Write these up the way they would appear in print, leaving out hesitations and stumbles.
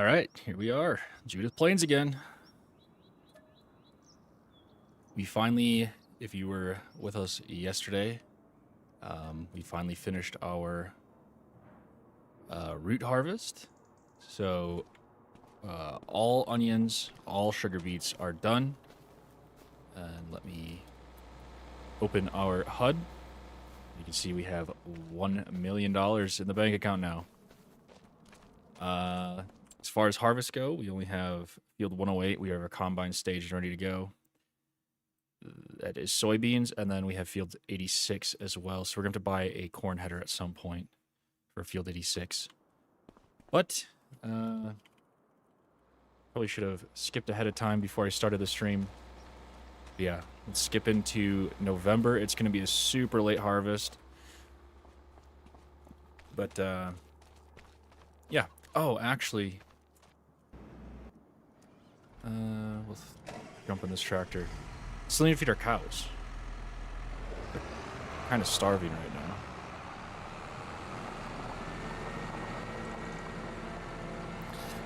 All right, here we are. Judith Plains again. We finally, if you were with us yesterday, we finally finished our root harvest. So all onions, all sugar beets are done. And let me open our HUD. You can see we have $1 million in the bank account now. As far as harvests go, we only have field 108. We have our combine staged and ready to go. That is soybeans, and then we have field 86 as well. So we're going to buy a corn header at some point for field 86. But probably should have skipped ahead of time before I started the stream. But yeah, let's skip into November. It's going to be a super late harvest. But yeah. Oh, actually, we'll jump in this tractor. Still need to feed our cows. They're kind of starving right now.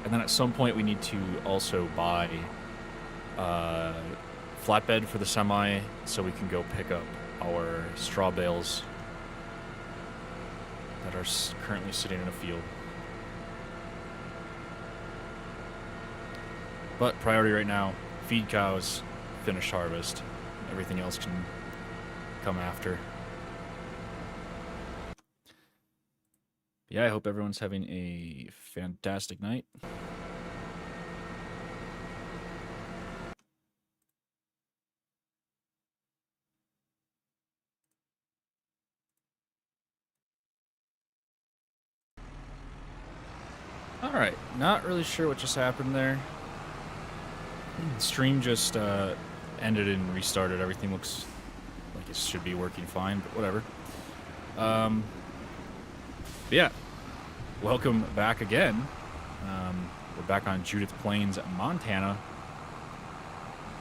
And then at some point we need to also buy flatbed for the semi so we can go pick up our straw bales that are currently sitting in a field. But priority right now, feed cows, finish harvest. Everything else can come after. Yeah, I hope everyone's having a fantastic night. Alright, not really sure what just happened there. Stream just ended and restarted. Everything looks like it should be working fine, but whatever. But yeah, welcome back again. We're back on Judith Plains, Montana.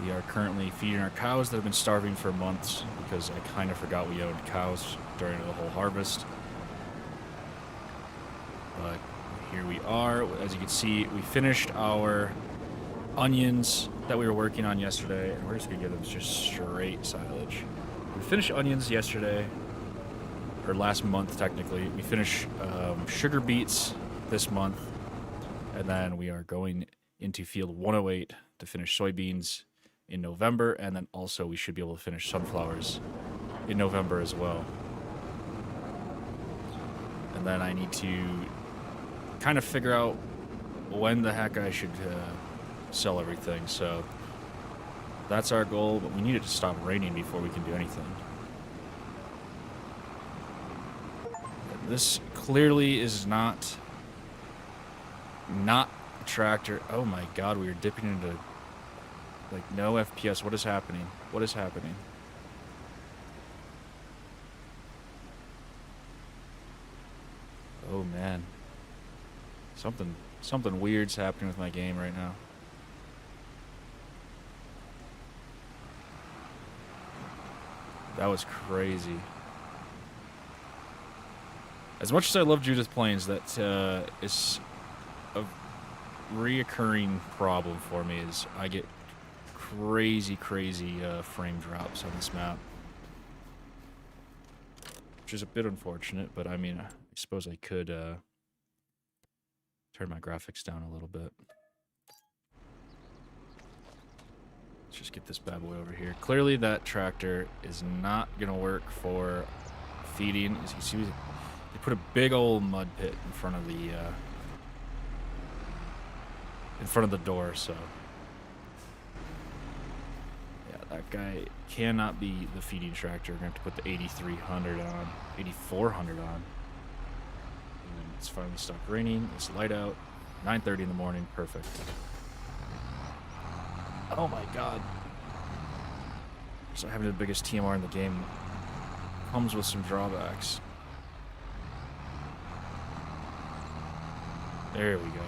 We are currently feeding our cows that have been starving for months because I kind of forgot we owned cows during the whole harvest. But here we are. As you can see, we finished our onions that we were working on yesterday, and we're just gonna give them just straight silage. We finished onions yesterday, or last month technically. We finished sugar beets this month, and then we are going into field 108 to finish soybeans in November, and then also we should be able to finish sunflowers in November as well. And then I need to kind of figure out when the heck I should sell everything, so that's our goal, but we need it to stop raining before we can do anything. This clearly is not a tractor. Oh my god, we are dipping into like no FPS. What is happening? What is happening? Oh man. Something weird's happening with my game right now. That was crazy. As much as I love Judith Plains, that is a reoccurring problem for me. Is I get crazy frame drops on this map, which is a bit unfortunate. But I mean, I suppose I could turn my graphics down a little bit. Let's just get this bad boy over here. Clearly that tractor is not gonna work for feeding. As you can see, they put a big old mud pit in front of the door, so yeah, that guy cannot be the feeding tractor. We're gonna have to put the 8300 on, 8400 on. And it's finally stopped raining. It's light out. 9:30 in the morning. Perfect. Oh my god. So having the biggest TMR in the game comes with some drawbacks. There we go.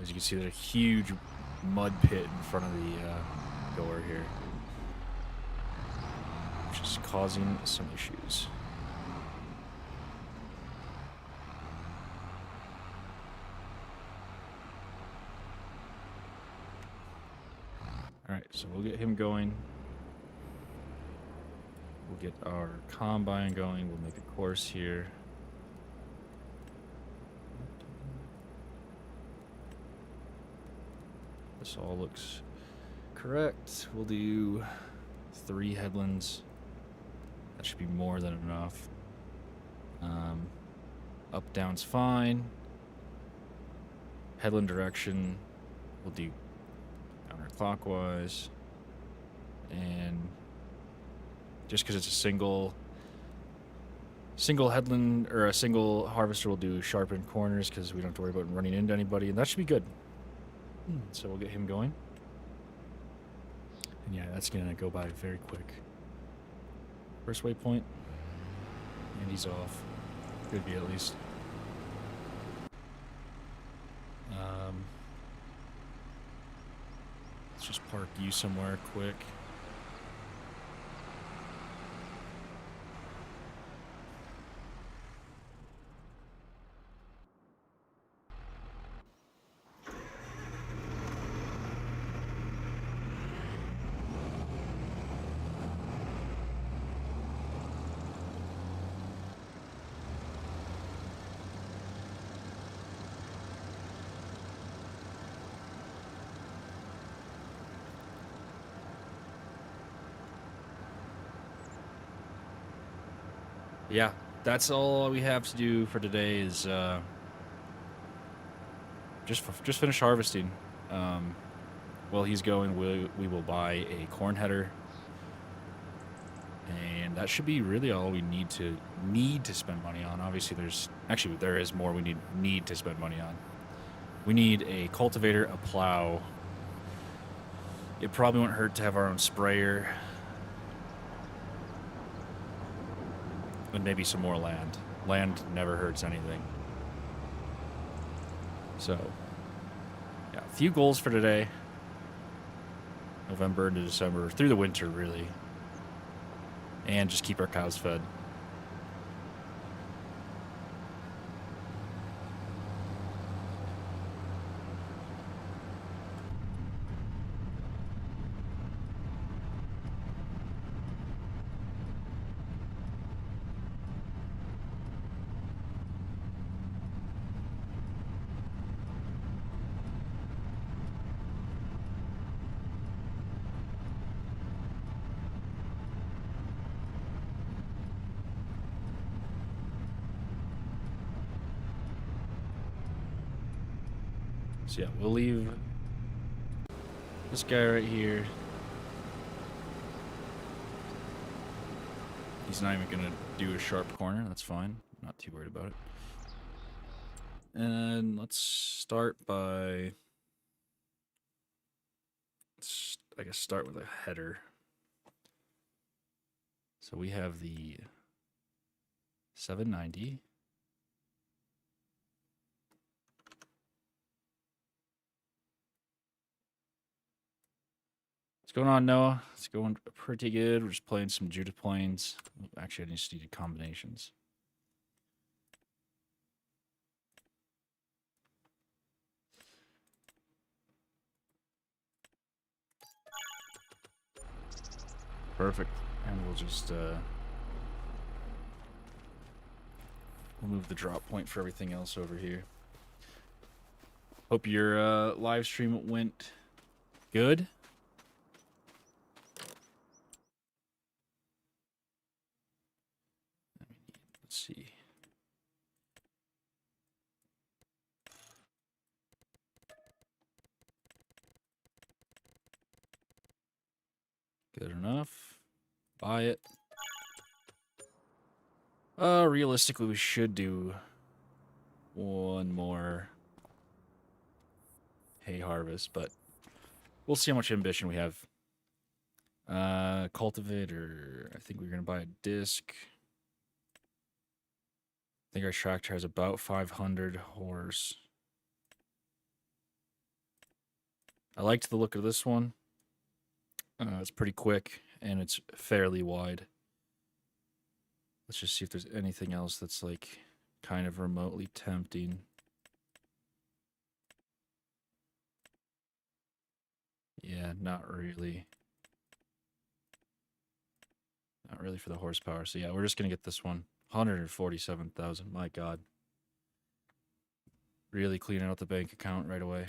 As you can see, there's a huge mud pit in front of the door here, which is causing some issues. Alright, so we'll get him going. We'll get our combine going. We'll make a course here. This all looks correct. We'll do 3 headlands. That should be more than enough. Up, down's fine. Headland direction, we'll do counterclockwise. And just because it's a single headland or a single harvester, we'll do sharpened corners because we don't have to worry about running into anybody, and that should be good. So we'll get him going. And yeah, that's gonna go by very quick. First waypoint, and he's off. Could be at least. Let's just park you somewhere quick. Yeah, that's all we have to do for today is just finish harvesting. While he's going, we will buy a corn header, and that should be really all we need to spend money on. Obviously, there is more we need to spend money on. We need a cultivator, a plow. It probably won't hurt to have our own sprayer. And maybe some more land. Land never hurts anything. So, yeah, a few goals for today. November into December, through the winter, really. And just keep our cows fed. So yeah, we'll leave this guy right here. He's not even gonna do a sharp corner. That's fine. I'm not too worried about it. And let's start by, I guess, start with a header. So we have the 790. What's going on, Noah? It's going pretty good. We're just playing some Judith planes. Actually, I just needed combinations. Perfect. And we'll just we'll move the drop point for everything else over here. Hope your live stream went good. Let's see. Good enough. Buy it. Realistically, we should do one more hay harvest, but we'll see how much ambition we have. Cultivator, I think we're going to buy a disc. I think our tractor has about 500 horse. I liked the look of this one. It's pretty quick, and it's fairly wide. Let's just see if there's anything else that's like kind of remotely tempting. Yeah, not really. Not really for the horsepower. So yeah, we're just gonna get this one. 147,000. My God. Really cleaning out the bank account right away.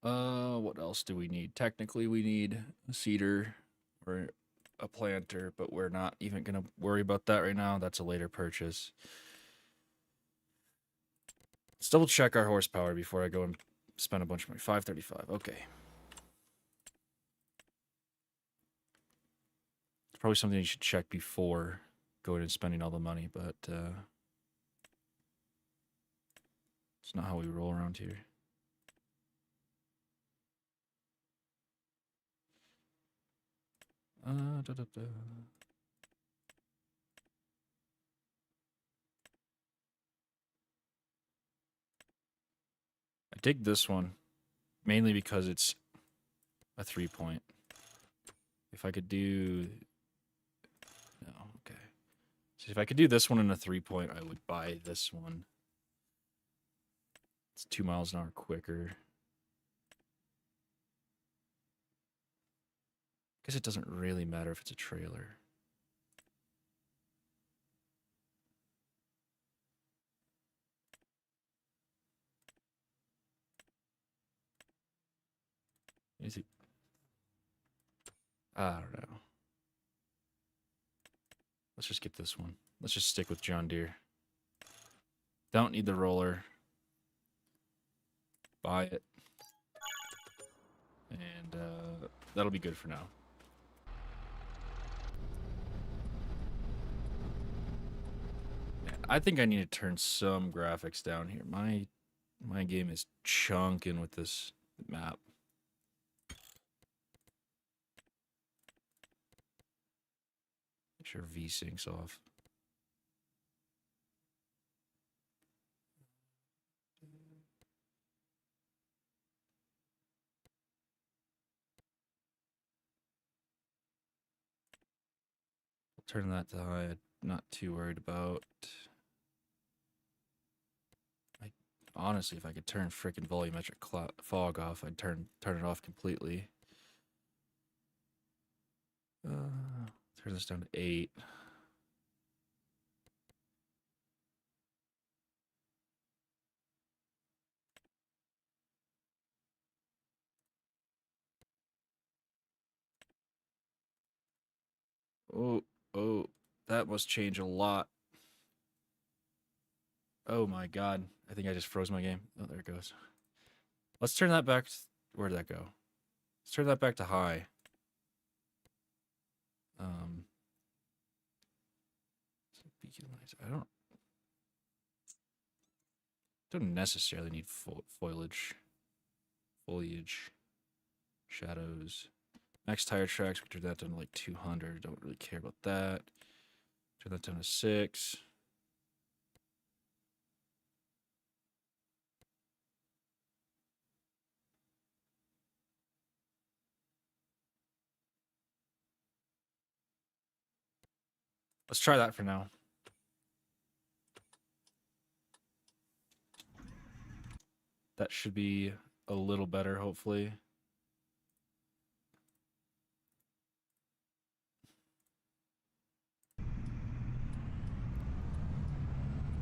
What else do we need? Technically, we need a seeder or a planter, but we're not even gonna worry about that right now. That's a later purchase. Let's double check our horsepower before I go and spend a bunch of money. 535. Okay. It's probably something you should check before going and spending all the money, but it's not how we roll around here. Da, da, da. I dig this one, mainly because it's a 3-point. If I could do... No, okay. So if I could do this one in a 3-point, I would buy this one. It's 2 miles an hour quicker. Guess it doesn't really matter if it's a trailer. Is it? I don't know. Let's just get this one. Let's just stick with John Deere. Don't need the roller. Buy it. And that'll be good for now. I think I need to turn some graphics down here. My game is chunking with this map. Make sure V-Sync's off. I'll turn that to high. I'm not too worried about. Honestly, if I could turn freaking volumetric fog off, I'd turn it off completely. Turn this down to 8. Oh, that must change a lot. Oh my God. I think I just froze my game. Oh, there it goes. Let's turn that back. Where'd that go? Let's turn that back to high. Beacon lights. I don't necessarily need foliage, shadows. Max tire tracks. We turn that down to like 200. Don't really care about that. Turn that down to 6. Let's try that for now. That should be a little better, hopefully.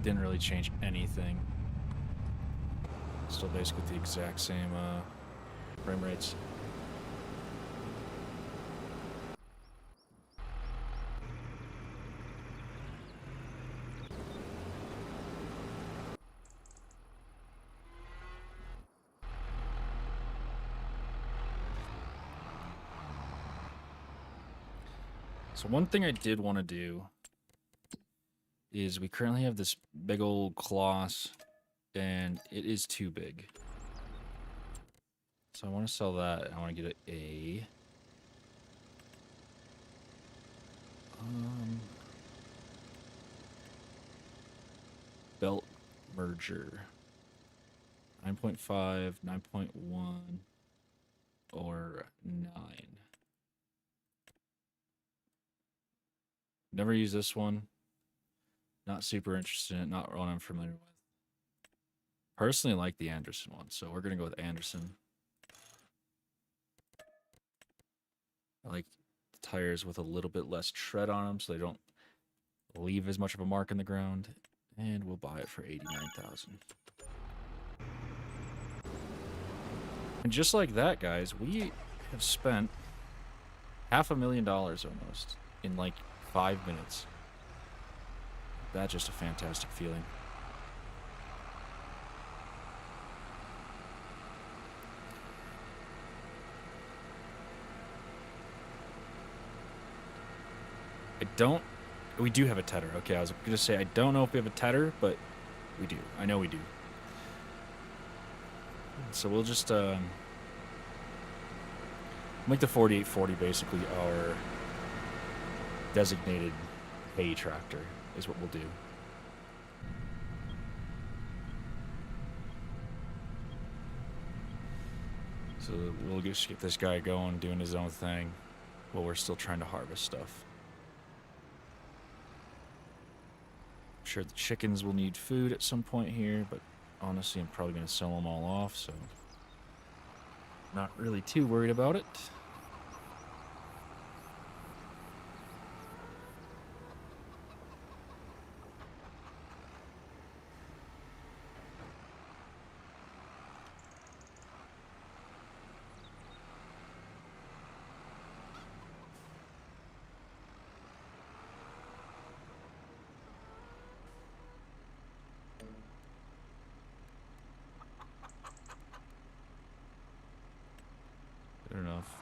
Didn't really change anything. Still basically the exact same frame rates. So one thing I did want to do is we currently have this big old Kloss, and it is too big. So I want to sell that, and I want to get a belt merger. 9.5, 9.1, or 9. Never used this one. Not super interested in it, not one I'm familiar with. Personally like the Anderson one, so we're gonna go with Anderson. I like the tires with a little bit less tread on them so they don't leave as much of a mark in the ground. And we'll buy it for $89,000. And just like that, guys, we have spent $500,000 almost in like 5 minutes. That's just a fantastic feeling. We do have a tedder. Okay, I was going to say, I don't know if we have a tedder, but we do. I know we do. So we'll just make the 4840 basically our designated hay tractor is what we'll do. So we'll just get this guy going, doing his own thing, while we're still trying to harvest stuff. I'm sure the chickens will need food at some point here, but honestly, I'm probably going to sell them all off, so not really too worried about it. Good enough.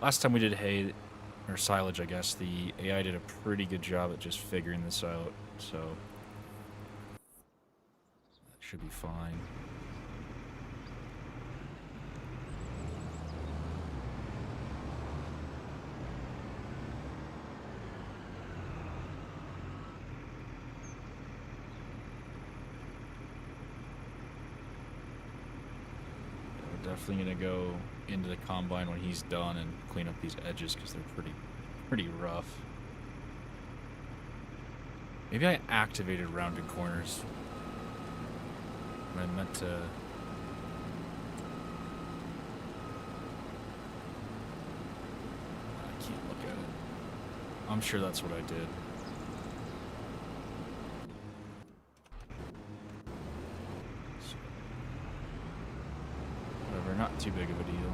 Last time we did hay, or silage, I guess, the AI did a pretty good job at just figuring this out, so that should be fine. Definitely gonna go into the combine when he's done and clean up these edges because they're pretty rough. Maybe I activated rounded corners. I meant to. I can't look at it. I'm sure that's what I did. Not too big of a deal.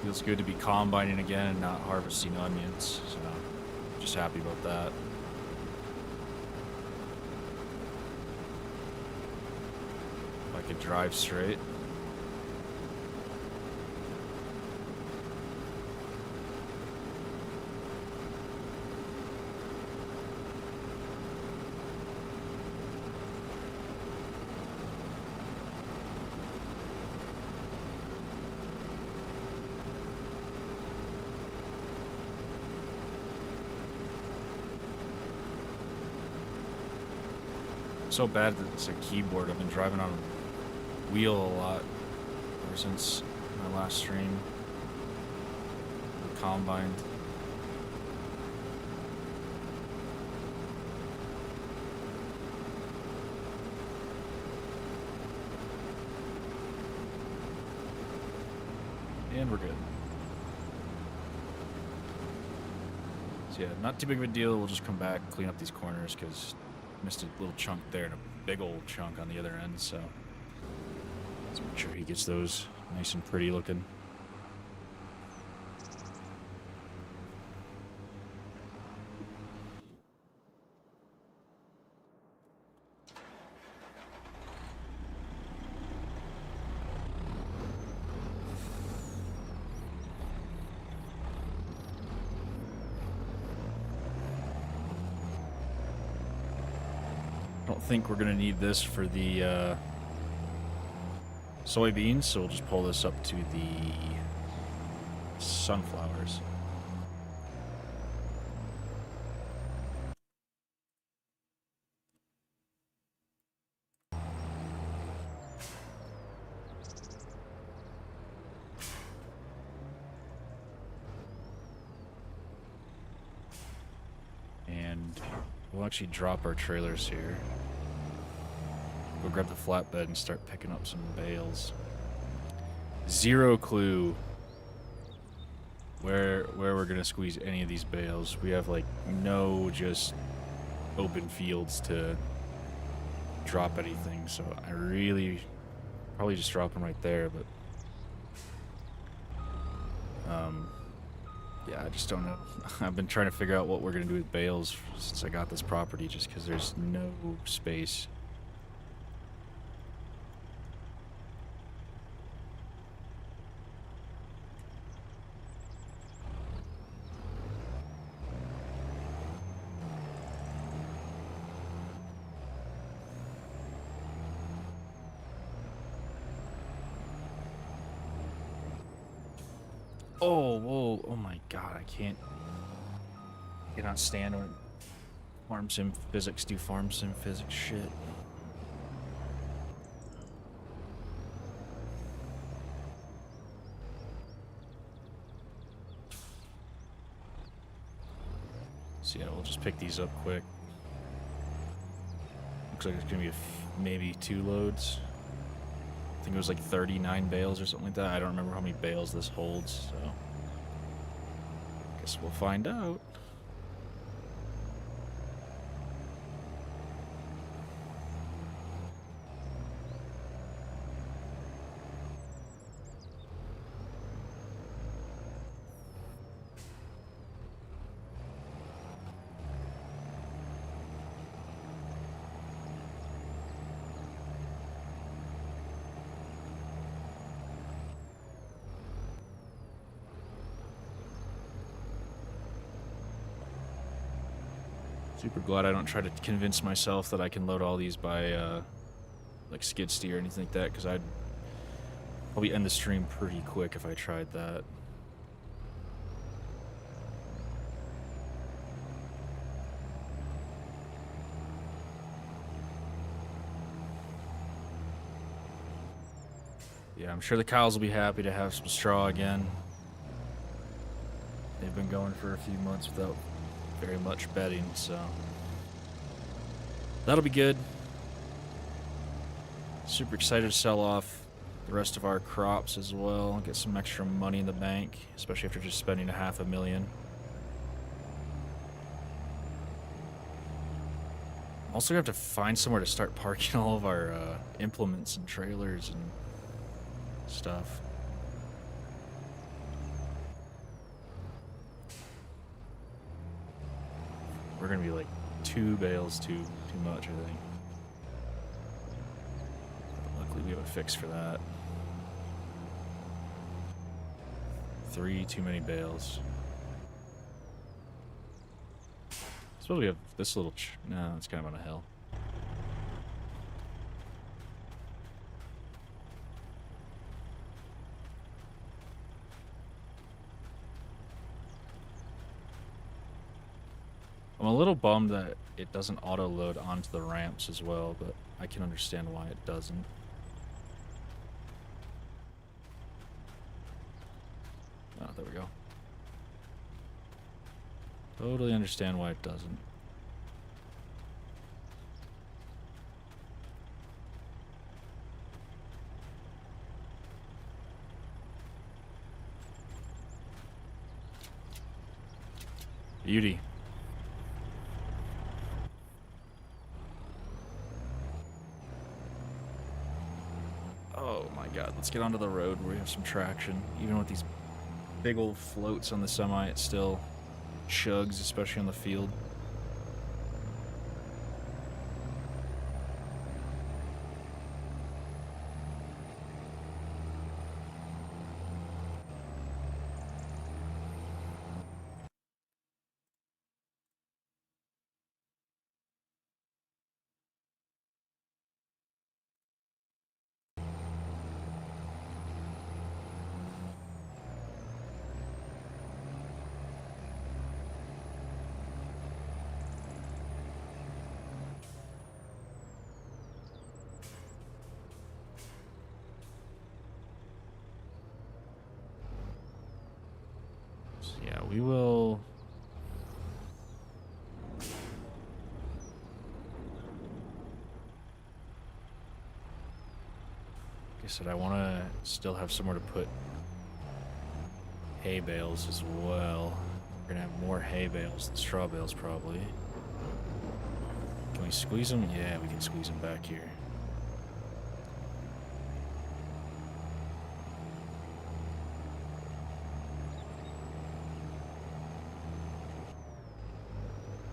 Feels good to be combining again and not harvesting onions, so just happy about that. If I could drive straight. So bad that it's a keyboard. I've been driving on a wheel a lot ever since my last stream. Combined. And we're good. So yeah, not too big of a deal. We'll just come back, clean up these corners because missed a little chunk there and a big old chunk on the other end, so let's make sure he gets those nice and pretty looking. I don't think we're going to need this for the soybeans, so we'll just pull this up to the sunflowers. and we'll actually drop our trailers here. Go grab the flatbed and start picking up some bales. Zero clue where we're gonna squeeze any of these bales. We have like no just open fields to drop anything, so I really probably just drop them right there, but yeah, I just don't know. I've been trying to figure out what we're gonna do with bales since I got this property, just because there's no space. Oh, whoa, oh my god, I cannot stand when farm sim physics do farm sim physics shit. So yeah, we'll just pick these up quick. Looks like it's gonna be maybe 2 loads. I think it was like 39 bales or something like that. I don't remember how many bales this holds, so guess we'll find out. Super glad I don't try to convince myself that I can load all these by like skid steer or anything like that, because I'd probably end the stream pretty quick if I tried that. Yeah, I'm sure the cows will be happy to have some straw again. They've been going for a few months without very much bedding, so that'll be good. Super excited to sell off the rest of our crops as well, get some extra money in the bank, especially after just spending $500,000. Also gonna have to find somewhere to start parking all of our implements and trailers and stuff. We're gonna be like 2 bales too much, I think. But luckily we have a fix for that. 3 too many bales. I suppose we have this little no, it's kind of on a hill. I'm a little bummed that it doesn't auto-load onto the ramps as well, but I can understand why it doesn't. Oh, there we go. Totally understand why it doesn't. Beauty. Oh my god, let's get onto the road where we have some traction. Even with these big old floats on the semi, it still chugs, especially on the field. We will I said, I want to still have somewhere to put hay bales as well. We're going to have more hay bales than straw bales, probably. Can we squeeze them? Yeah, we can squeeze them back here.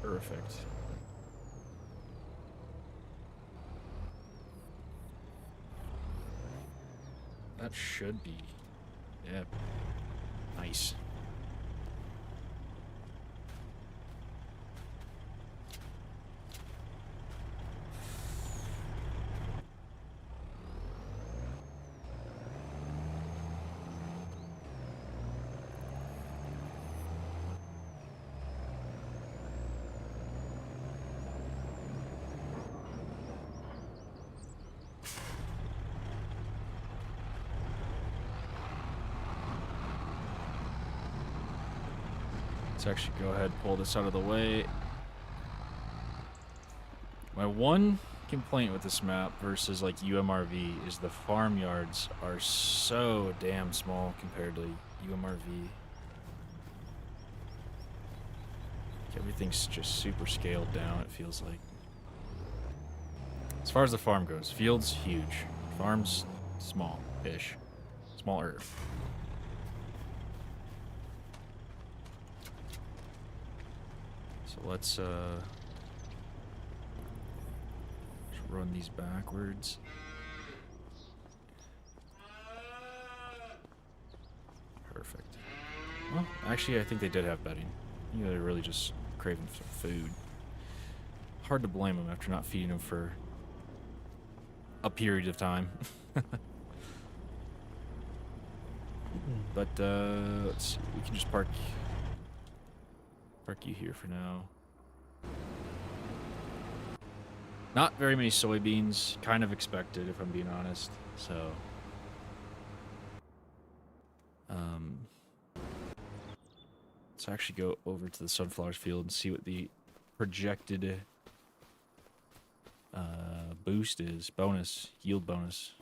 Perfect. That should be. Yeah. Nice. Let's actually go ahead and pull this out of the way. My one complaint with this map versus like UMRV is the farmyards are so damn small compared to UMRV. Everything's just super scaled down, it feels like. As far as the farm goes, fields huge, farms small-ish, smaller. So let's run these backwards. Perfect. Well, actually, I think they did have bedding. You know, they're really just craving for food. Hard to blame them after not feeding them for a period of time. But let's see. We can just park you here for now. Not very many soybeans. Kind of expected, if I'm being honest. So, let's actually go over to the sunflower field and see what the projected boost is. Bonus, yield bonus.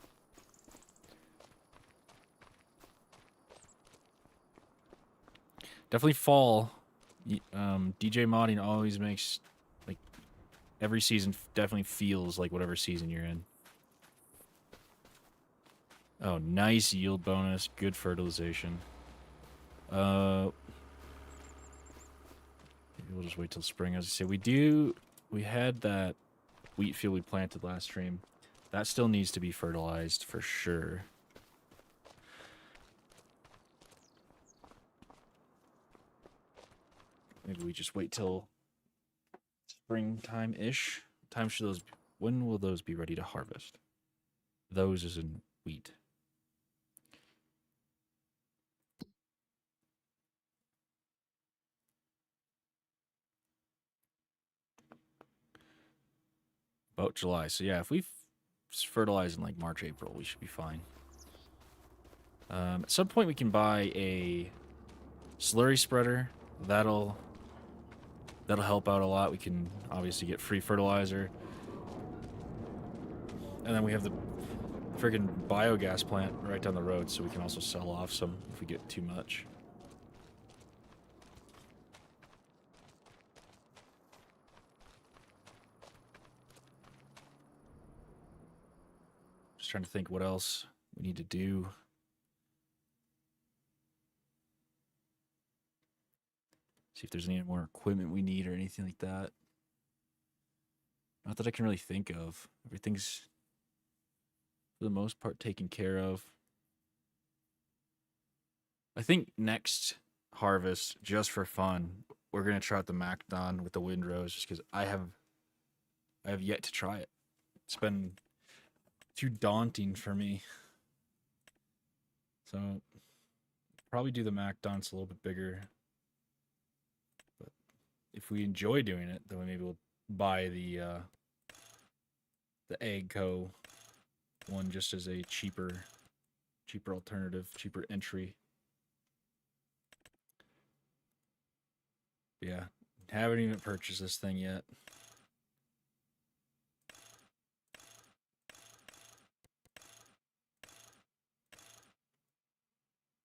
Definitely fall. DJ modding always makes, like, every season definitely feels like whatever season you're in. Oh, nice yield bonus. Good fertilization. Maybe we'll just wait till spring. As I say, we had that wheat field we planted last stream. That still needs to be fertilized for sure. Maybe we just wait till springtime-ish. Time should those? When will those be ready to harvest? Those is in wheat. About July. So yeah, if we fertilize in like March, April, we should be fine. At some point we can buy a slurry spreader. That'll help out a lot. We can obviously get free fertilizer. And then we have the friggin' biogas plant right down the road, so we can also sell off some if we get too much. Just trying to think what else we need to do. See if there's any more equipment we need or anything like that. Not that I can really think of. Everything's, for the most part, taken care of. I think next harvest, just for fun, we're going to try out the Macdon with the windrows, just because I have yet to try it. It's been too daunting for me. So, probably do the Macdons a little bit bigger. But if we enjoy doing it, then maybe we'll buy the Agco one just as a cheaper alternative, cheaper entry. But yeah, haven't even purchased this thing yet.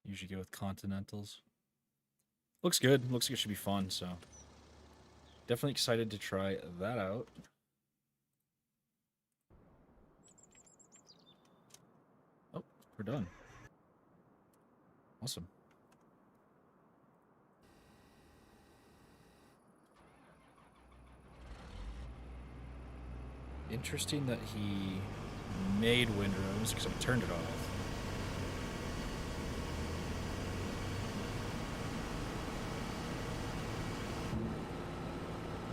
Usually go with Continentals. Looks good. Looks like it should be fun, so definitely excited to try that out. Oh, we're done. Awesome. Interesting that he made windrows because I turned it off.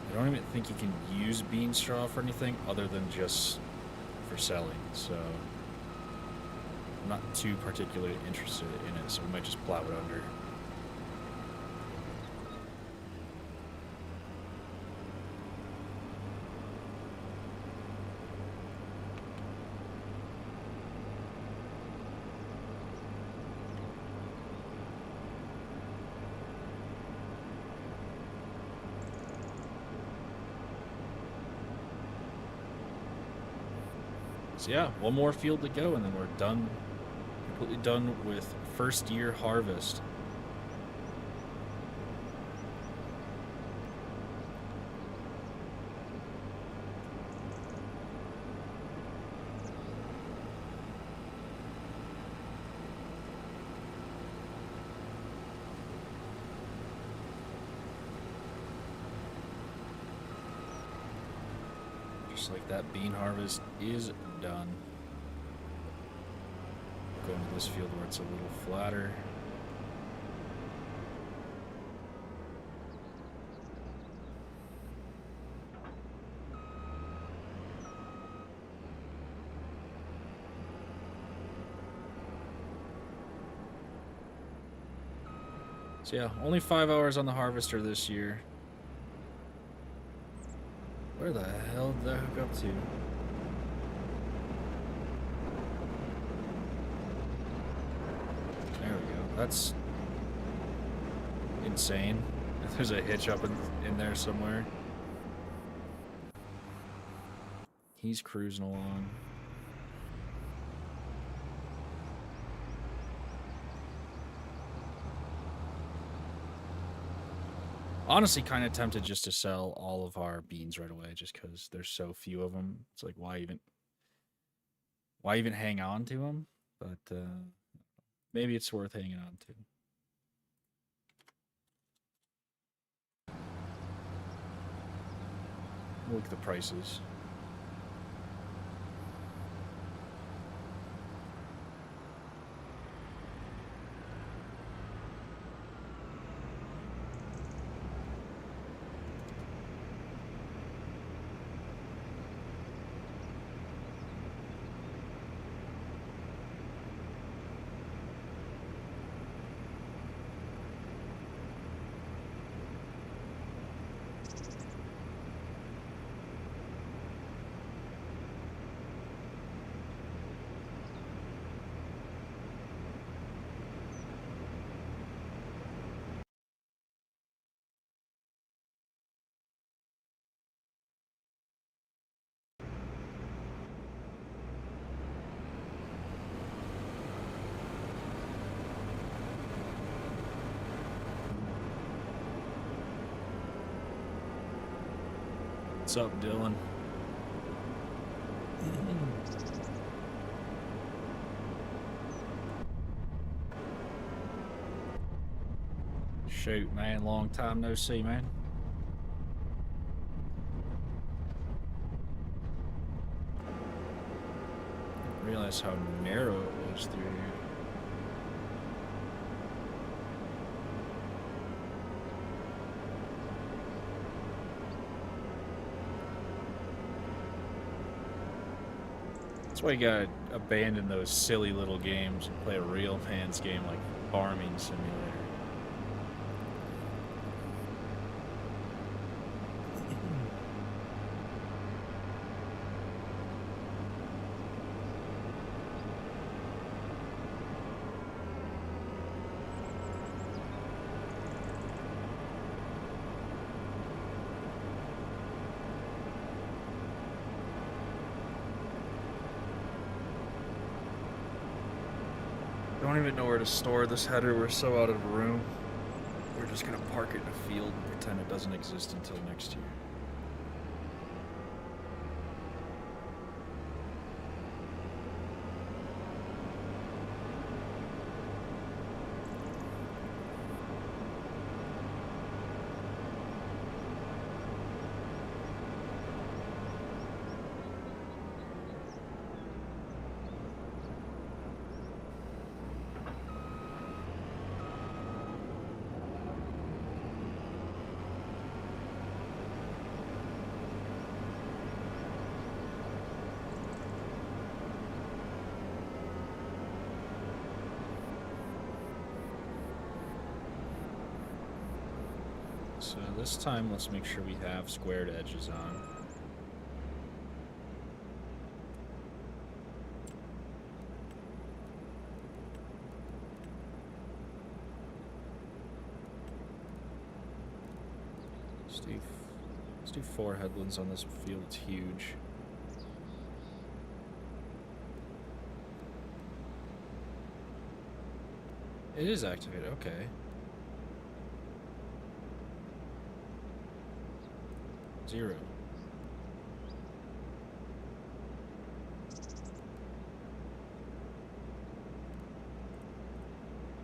I don't even think you can use bean straw for anything other than just for selling, so I'm not too particularly interested in it, so we might just plow it under. So yeah, one more field to go, and then we're done, completely done with first year harvest. Just like that, bean harvest is done. Going to this field where it's a little flatter. So yeah, only 5 hours on the harvester this year. Where the hell did that hook up to? There we go. That's insane. There's a hitch up in there somewhere. He's cruising along. Honestly, kind of tempted just to sell all of our beans right away, just because there's so few of them. It's like, why even hang on to them? But maybe it's worth hanging on to. Look at the prices. What's up, Dylan? Shoot, man, long time no see, man. Didn't realize how narrow it was through here. That's why you gotta abandon those silly little games and play a real man's game like Farming Simulator. Don't even know where to store this header. We're so out of room. We're just gonna park it in a field and pretend it doesn't exist until next year. So this time, let's make sure we have squared edges on. Let's do 4 headlands on this field. It's huge. It is activated, okay. 0.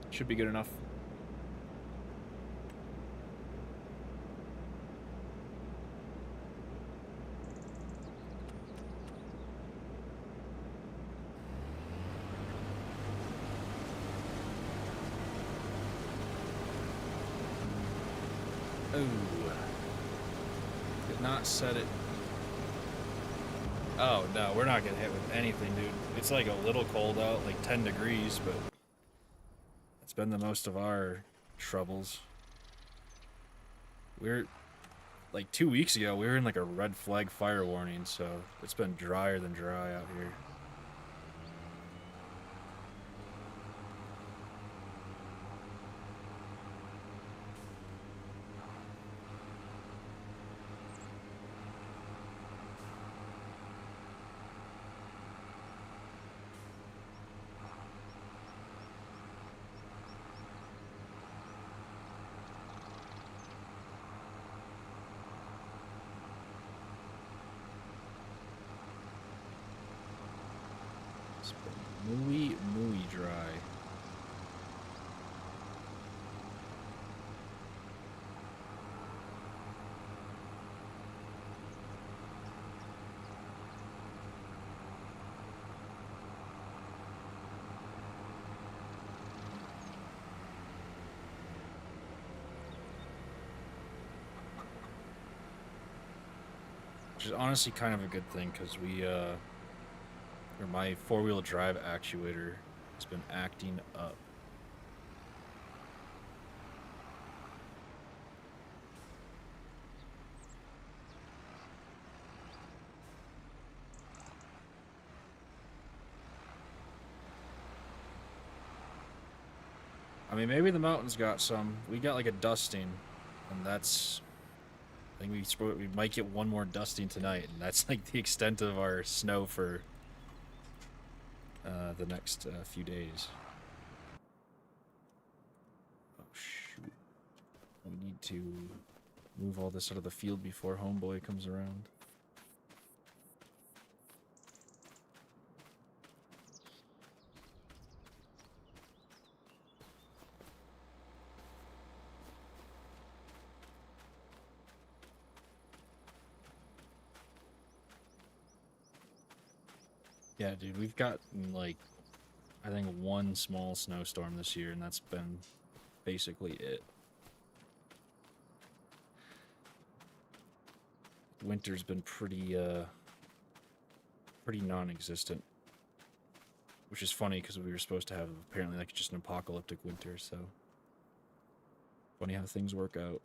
Should be good enough. Oh. Did not set it. Oh, no, we're not gonna hit with anything, dude. It's like a little cold out, like 10 degrees, but it's been the most of our troubles. We're, like 2 weeks ago, we were in like a red flag fire warning, so it's been drier than dry out here. Muy dry. Which is honestly kind of a good thing, because my 4-wheel drive actuator has been acting up. I mean, maybe the mountains got some. We got like a dusting, and that's... I think we might get one more dusting tonight, and that's like the extent of our snow for the next few days. Oh shoot. We need to move all this out of the field before homeboy comes around. Yeah, dude, we've got, like, I think 1 small snowstorm this year, and that's been basically it. Winter's been pretty non-existent. Which is funny, because we were supposed to have, apparently, like, just an apocalyptic winter, so... Funny how things work out.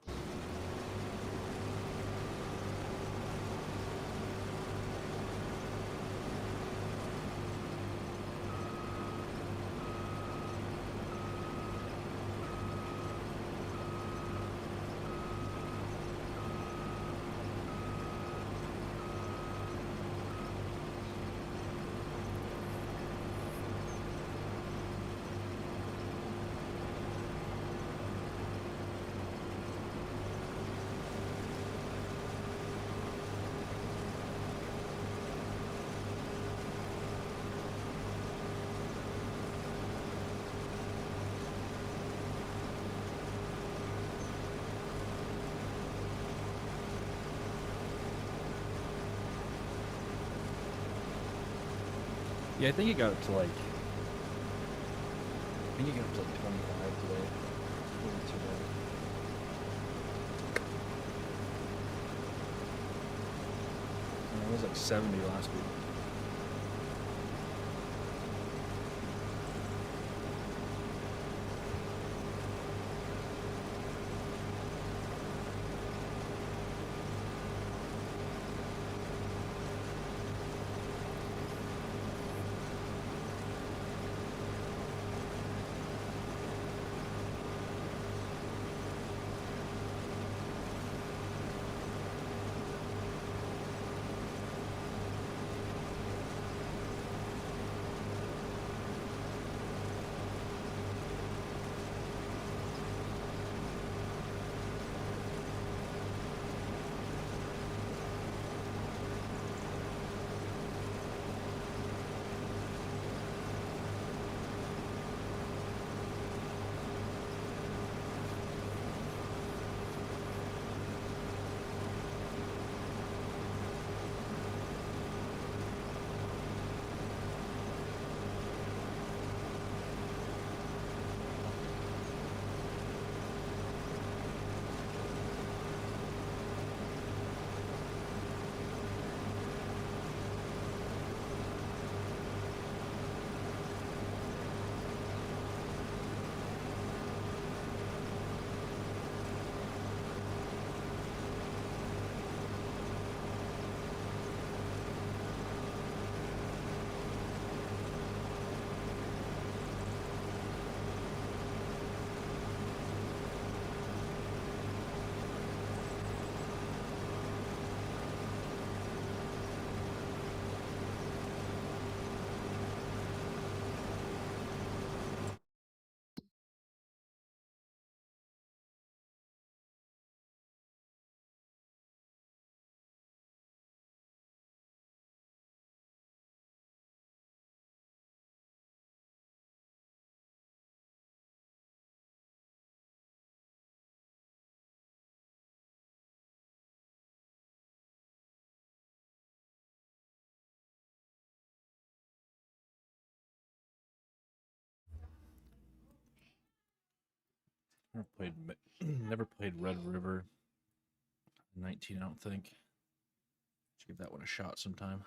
Yeah, I think it got up to like. I think it got up to like 25 today. Wasn't too bad. It was like 70 last week. Never played Red River 19, I don't think. Should give that one a shot sometime.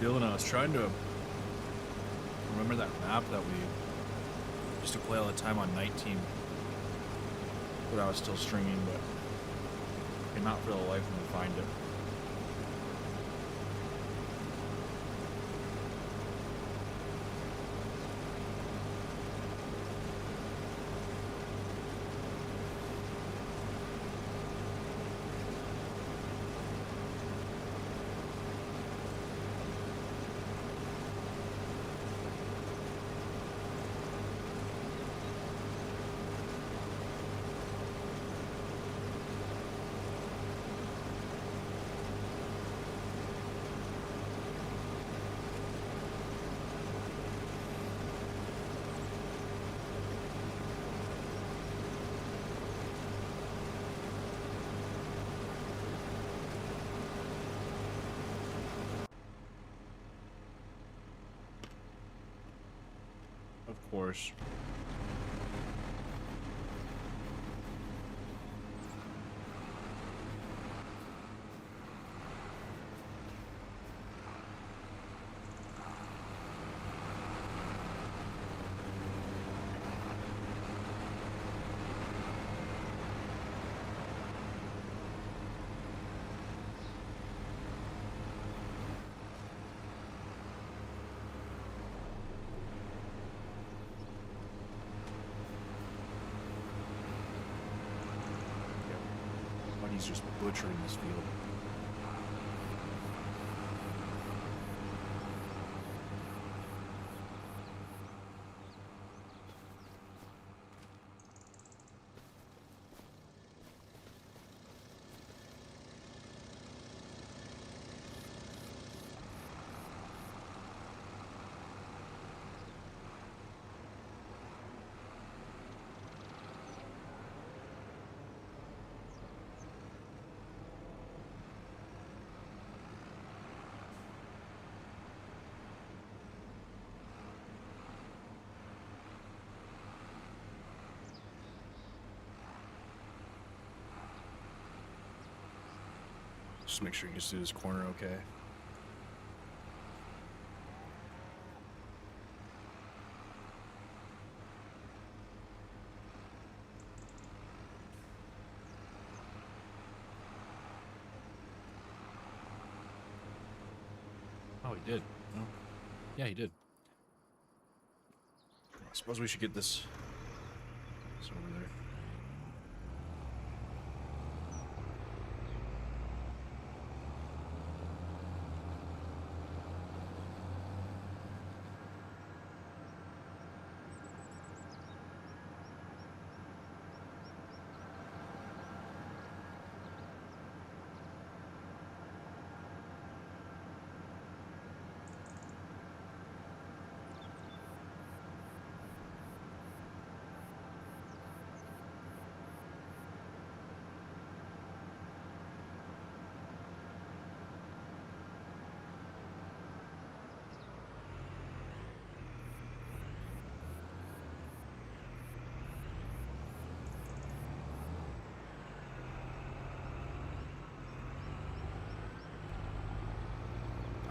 Dylan, I was trying to remember that map that we used to play all the time on 19 when I was still stringing, but I cannot for the life of me find it. Of course. He's just butchering this field. Just make sure you just do this corner okay. Oh, he did. Oh. Yeah, he did. I suppose we should get this over there.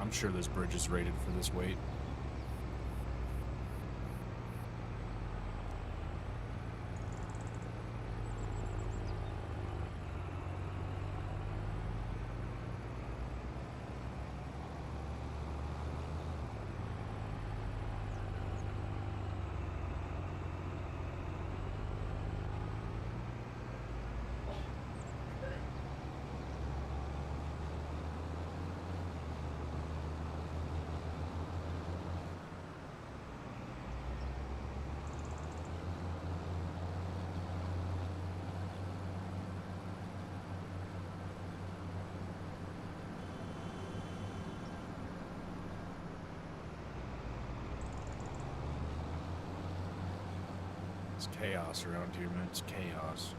I'm sure this bridge is rated for this weight. It's chaos around here, man. It's chaos.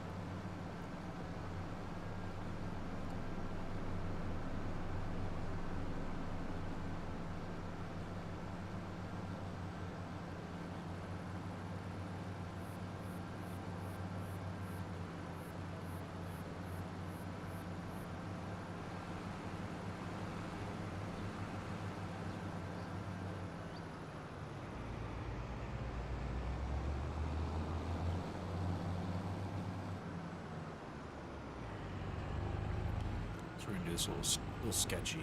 So we're gonna do this a little sketchy.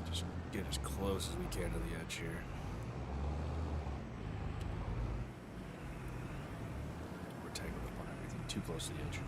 Just get as close as we can to the edge here. We're tangled up on everything, too close to the edge.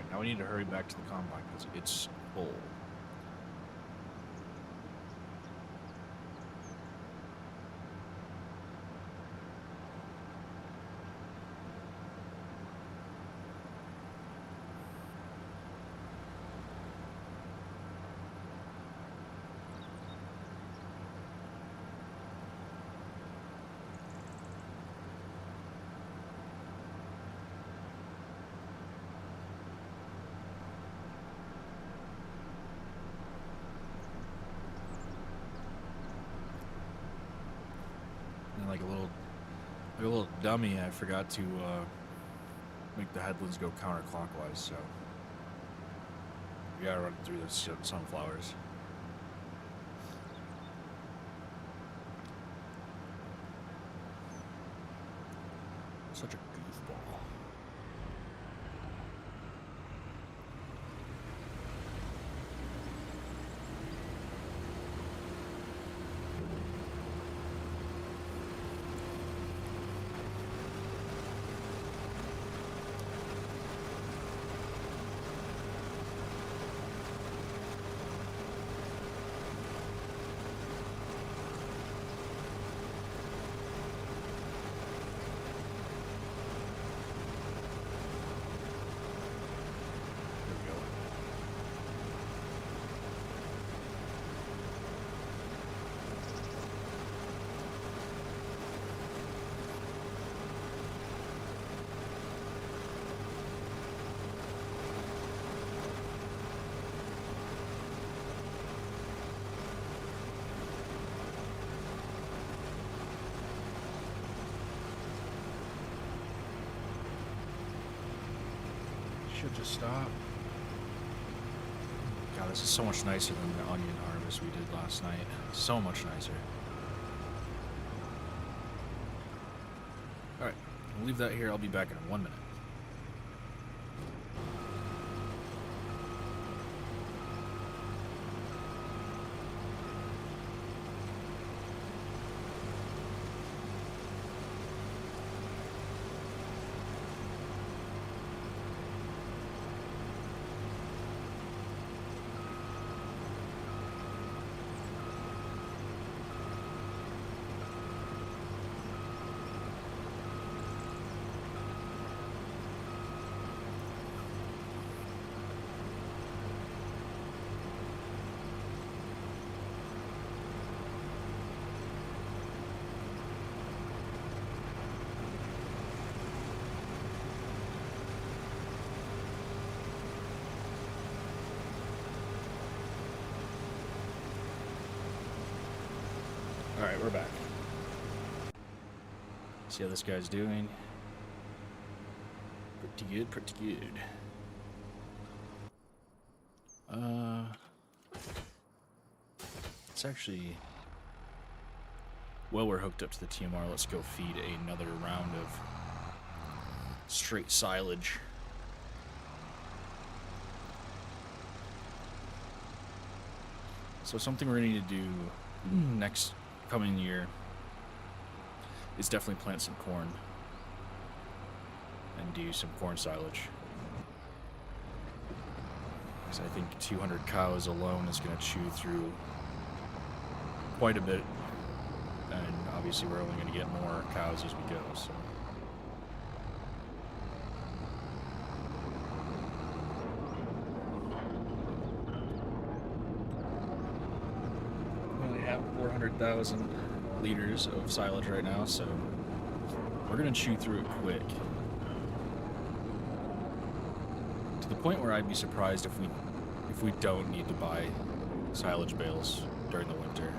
Now we need to hurry back to the combine because it's full. Like a little dummy, I forgot to make the headlands go counterclockwise, so we gotta run through the sunflowers. Such a goofball. Should just stop. God, this is so much nicer than the onion harvest we did last night. So much nicer. Alright, we'll leave that here. I'll be back in 1 minute. Alright, we're back. See how this guy's doing. Pretty good, pretty good. It's actually... Well, we're hooked up to the TMR. Let's go feed another round of straight silage. So something we're going to need to do next coming year is definitely plant some corn and do some corn silage. Because I think 200 cows alone is going to chew through quite a bit, and obviously we're only going to get more cows as we go, so. We only have 400,000 liters of silage right now, so we're going to chew through it quick. To the point where I'd be surprised if we don't need to buy silage bales during the winter.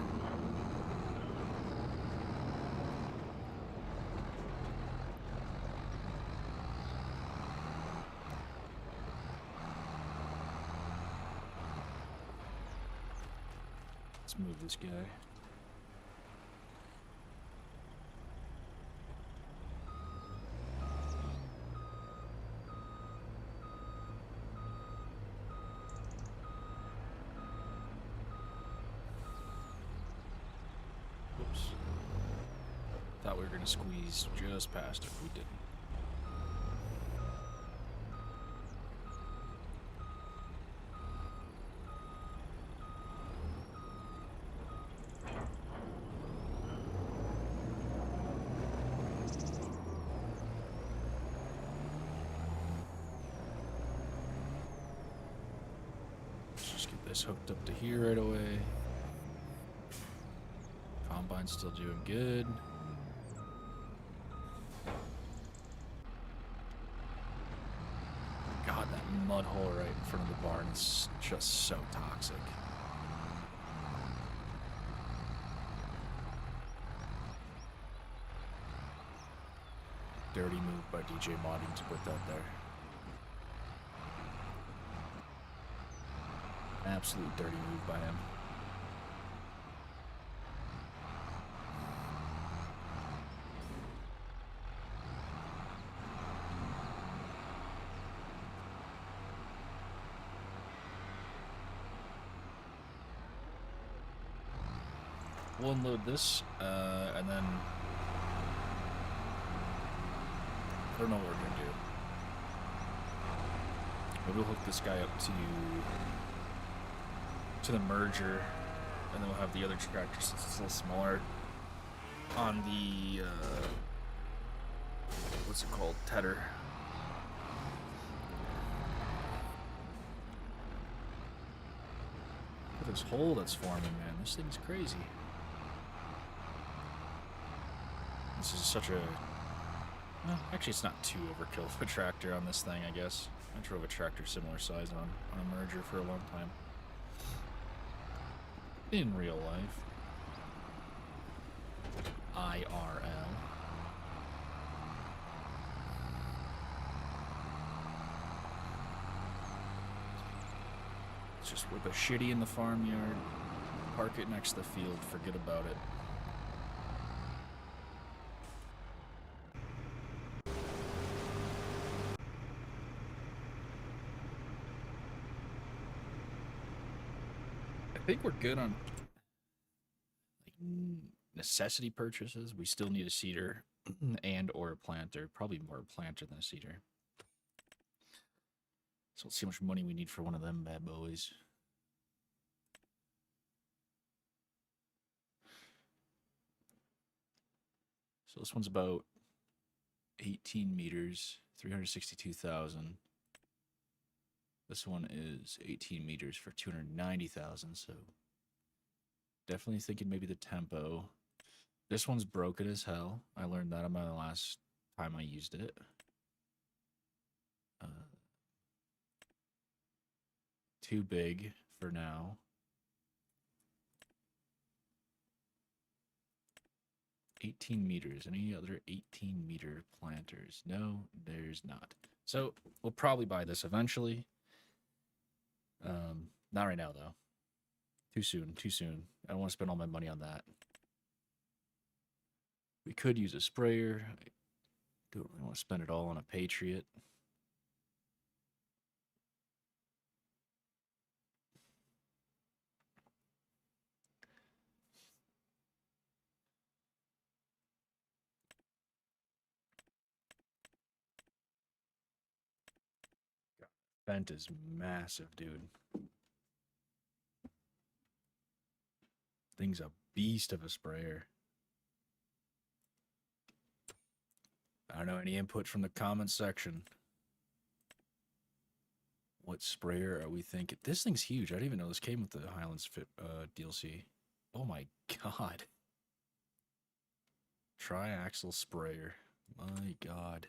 Let's move this guy. Whoops. Thought we were going to squeeze just past it. We didn't. This hooked up to here right away. Combine's still doing good. God, that mud hole right in front of the barn is just so toxic. Dirty move by DJ Modding to put that there. Absolute dirty move by him. We'll unload this, and then I don't know what we're gonna do. Maybe we'll hook this guy up to the merger, and then we'll have the other tractor, since it's a little smaller, on the what's it called, tedder. Look at this hole that's forming, man. This thing's crazy. This is such a... Well, actually, it's not too overkill of a tractor on this thing, I guess. I drove a tractor similar size on a merger for a long time. In real life. IRL. Let's just whip a shitty in the farmyard, park it next to the field, forget about it. I think we're good on like necessity purchases. We still need a seeder and or a planter. Probably more a planter than a seeder. So let's see how much money we need for one of them bad boys. So this one's about 18 meters, 362,000. This one is 18 meters for 290,000, so definitely thinking maybe the tempo. This one's broken as hell. I learned that on my last time I used it. Too big for now. 18 meters. Any other 18-meter planters? No, there's not. So we'll probably buy this eventually. Not right now, though. Too soon, too soon. I don't want to spend all my money on that. We could use a sprayer. I don't really want to spend it all on a Patriot. Vent is massive, dude. Thing's a beast of a sprayer. I don't know, any input from the comments section? What sprayer are we thinking? This thing's huge. I didn't even know this came with the Highlands DLC. Oh my god. Triaxle sprayer. My god.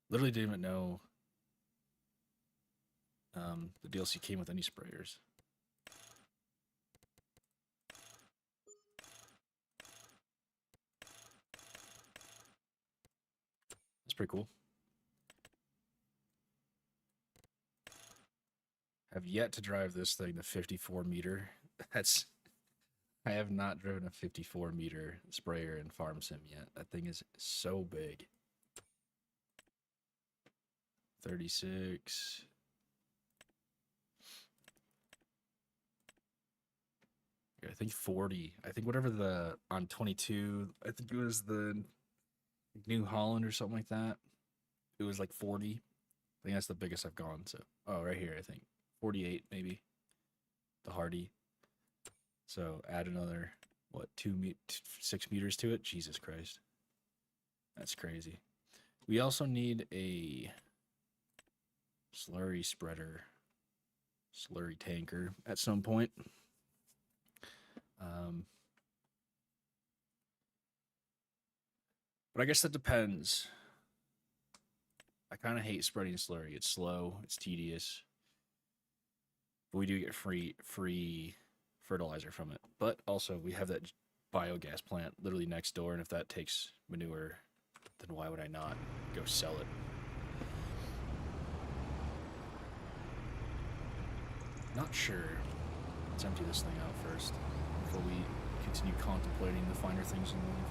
Literally didn't even know the DLC came with any sprayers. That's pretty cool. Have yet to drive this thing, the 54 meter. I have not driven a 54 meter sprayer in Farm Sim yet. That thing is so big. 36. I think 40. I think whatever the on 22, I think it was the New Holland or something like that. It was like 40. I think that's the biggest I've gone. So, oh, right here, I think 48 maybe. The Hardy. So add another what 6 meters to it. Jesus Christ, that's crazy. We also need a slurry spreader, slurry tanker at some point. But I guess that depends. I kind of hate spreading slurry. It's slow, it's tedious. But we do get free fertilizer from it. But also, we have that biogas plant literally next door, and if that takes manure, then why would I not go sell it? Not sure. Let's empty this thing out first before we continue contemplating the finer things in life.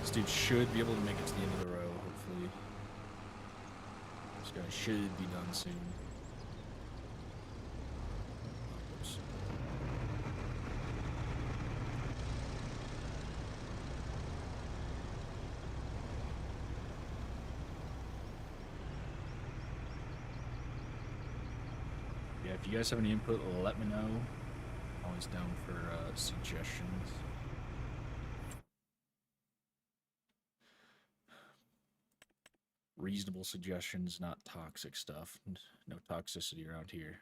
This dude should be able to make it to the end of the row, hopefully. This guy should be done soon. Oops. Yeah, if you guys have any input, let me know. Always down for suggestions. Reasonable suggestions, not toxic stuff. No toxicity around here.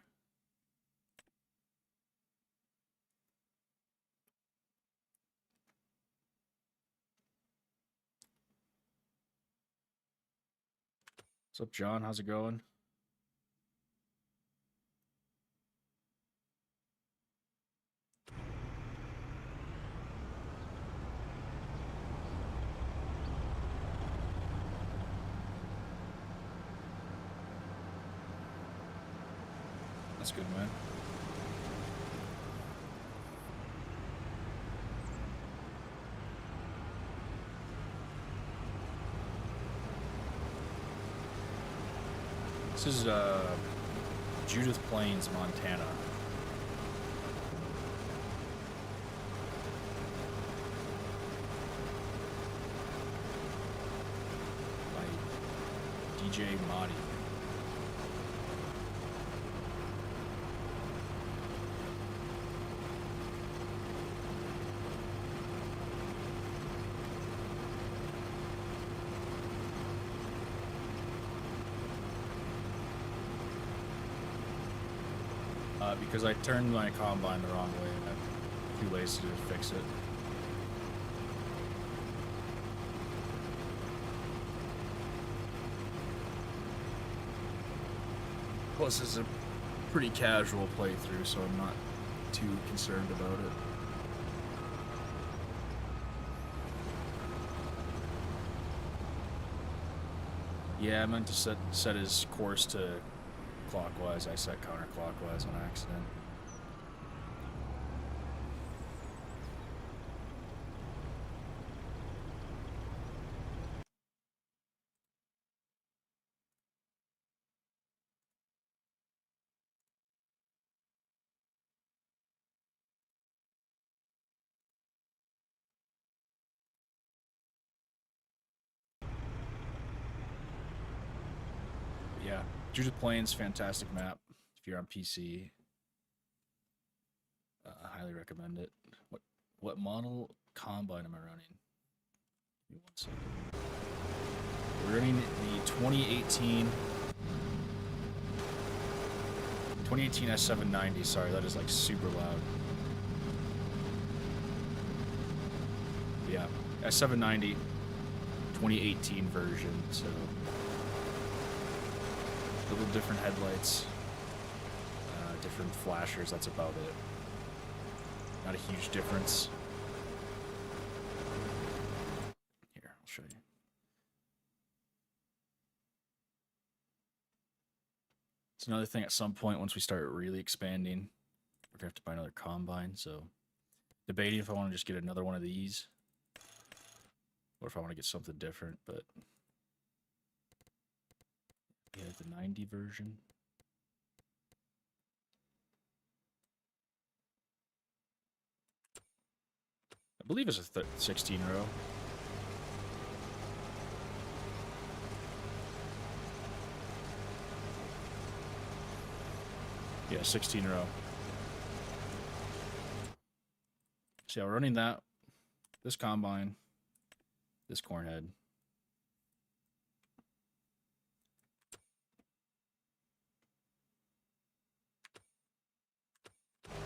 What's up, John? How's it going? That's good, man. This is Judith Plains, Montana. By DJ Madi. Because I turned my combine the wrong way and I'm too lazy to fix it. Plus, it's a pretty casual playthrough, so I'm not too concerned about it. Yeah, I meant to set his course to clockwise. I set counterclockwise on accident. Yeah, Judith Plains, fantastic map. If you're on PC, I highly recommend it. What model combine am I running? Give me 1 second. We're running the 2018 S790. Sorry, that is like super loud. Yeah, S790, 2018 version. So a little different headlights, different flashers. That's about it. Not a huge difference. Here, I'll show you. It's another thing at some point once we start really expanding, we're gonna have to buy another combine. So debating if I want to just get another one of these or if I want to get something different, but yeah, the 90 version. I believe it's a 16 row. Yeah, 16 row. So yeah, we're running that, this combine, this corn head.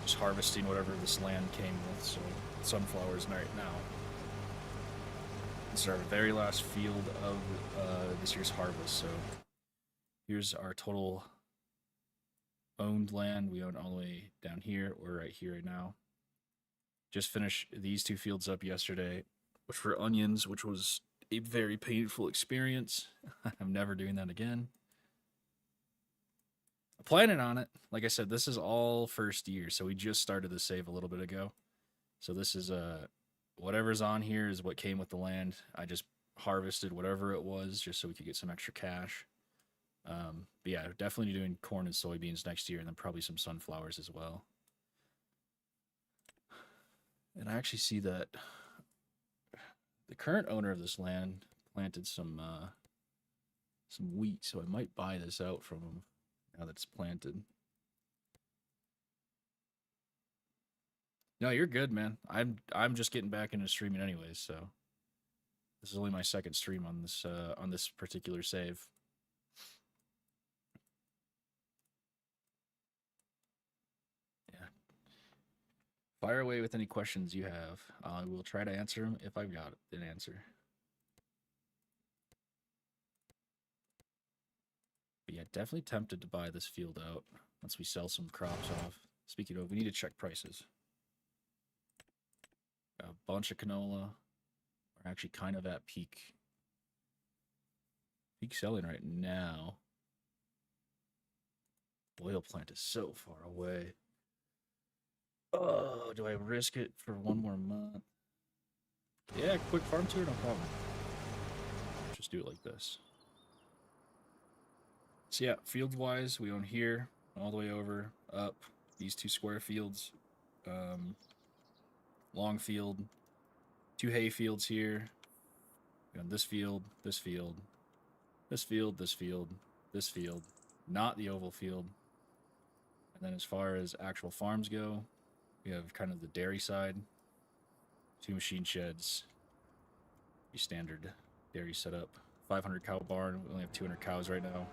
Just harvesting whatever this land came with, so sunflowers right now. This is our very last field of this year's harvest, so here's our total owned land. We own all the way down here. We're right here right now. Just finished these 2 fields up yesterday, which were onions, which was a very painful experience. I'm never doing that again. I'm planning on it. Like I said, this is all first year, so we just started the save a little bit ago. So this is whatever's on here is what came with the land. I just harvested whatever it was just so we could get some extra cash. But yeah, definitely doing corn and soybeans next year, and then probably some sunflowers as well. And I actually see that the current owner of this land planted some wheat, so I might buy this out from him now that it's planted. No, you're good, man. I'm just getting back into streaming anyways, so this is only my second stream on this particular save. Yeah. Fire away with any questions you have. I will try to answer them if I've got an answer. Yeah, definitely tempted to buy this field out once we sell some crops off. Speaking of, we need to check prices. Got a bunch of canola. We're actually kind of at peak selling right now. Oil plant is so far away. Oh, do I risk it for one more month? Yeah, quick farm tour, no problem. Just do it like this. So yeah, field-wise, we own here, all the way over, up, these 2 square fields. Long field, 2 hay fields here. We own this field, this field, this field, this field, this field. Not the oval field. And then as far as actual farms go, we have kind of the dairy side, 2 machine sheds, your standard dairy setup. 500 cow barn. We only have 200 cows right now.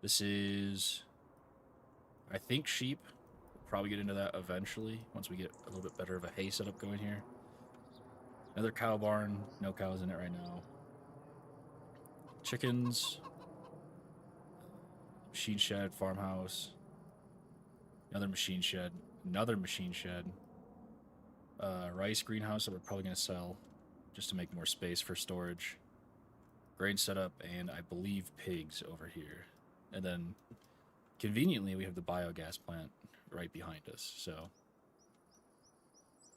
This is, I think, sheep. We'll probably get into that eventually once we get a little bit better of a hay setup going here. Another cow barn. No cows in it right now. Chickens. Machine shed, farmhouse. Another machine shed. Another machine shed. Rice greenhouse that we're probably going to sell just to make more space for storage. Grain setup, and I believe pigs over here. And then, conveniently, we have the biogas plant right behind us. So,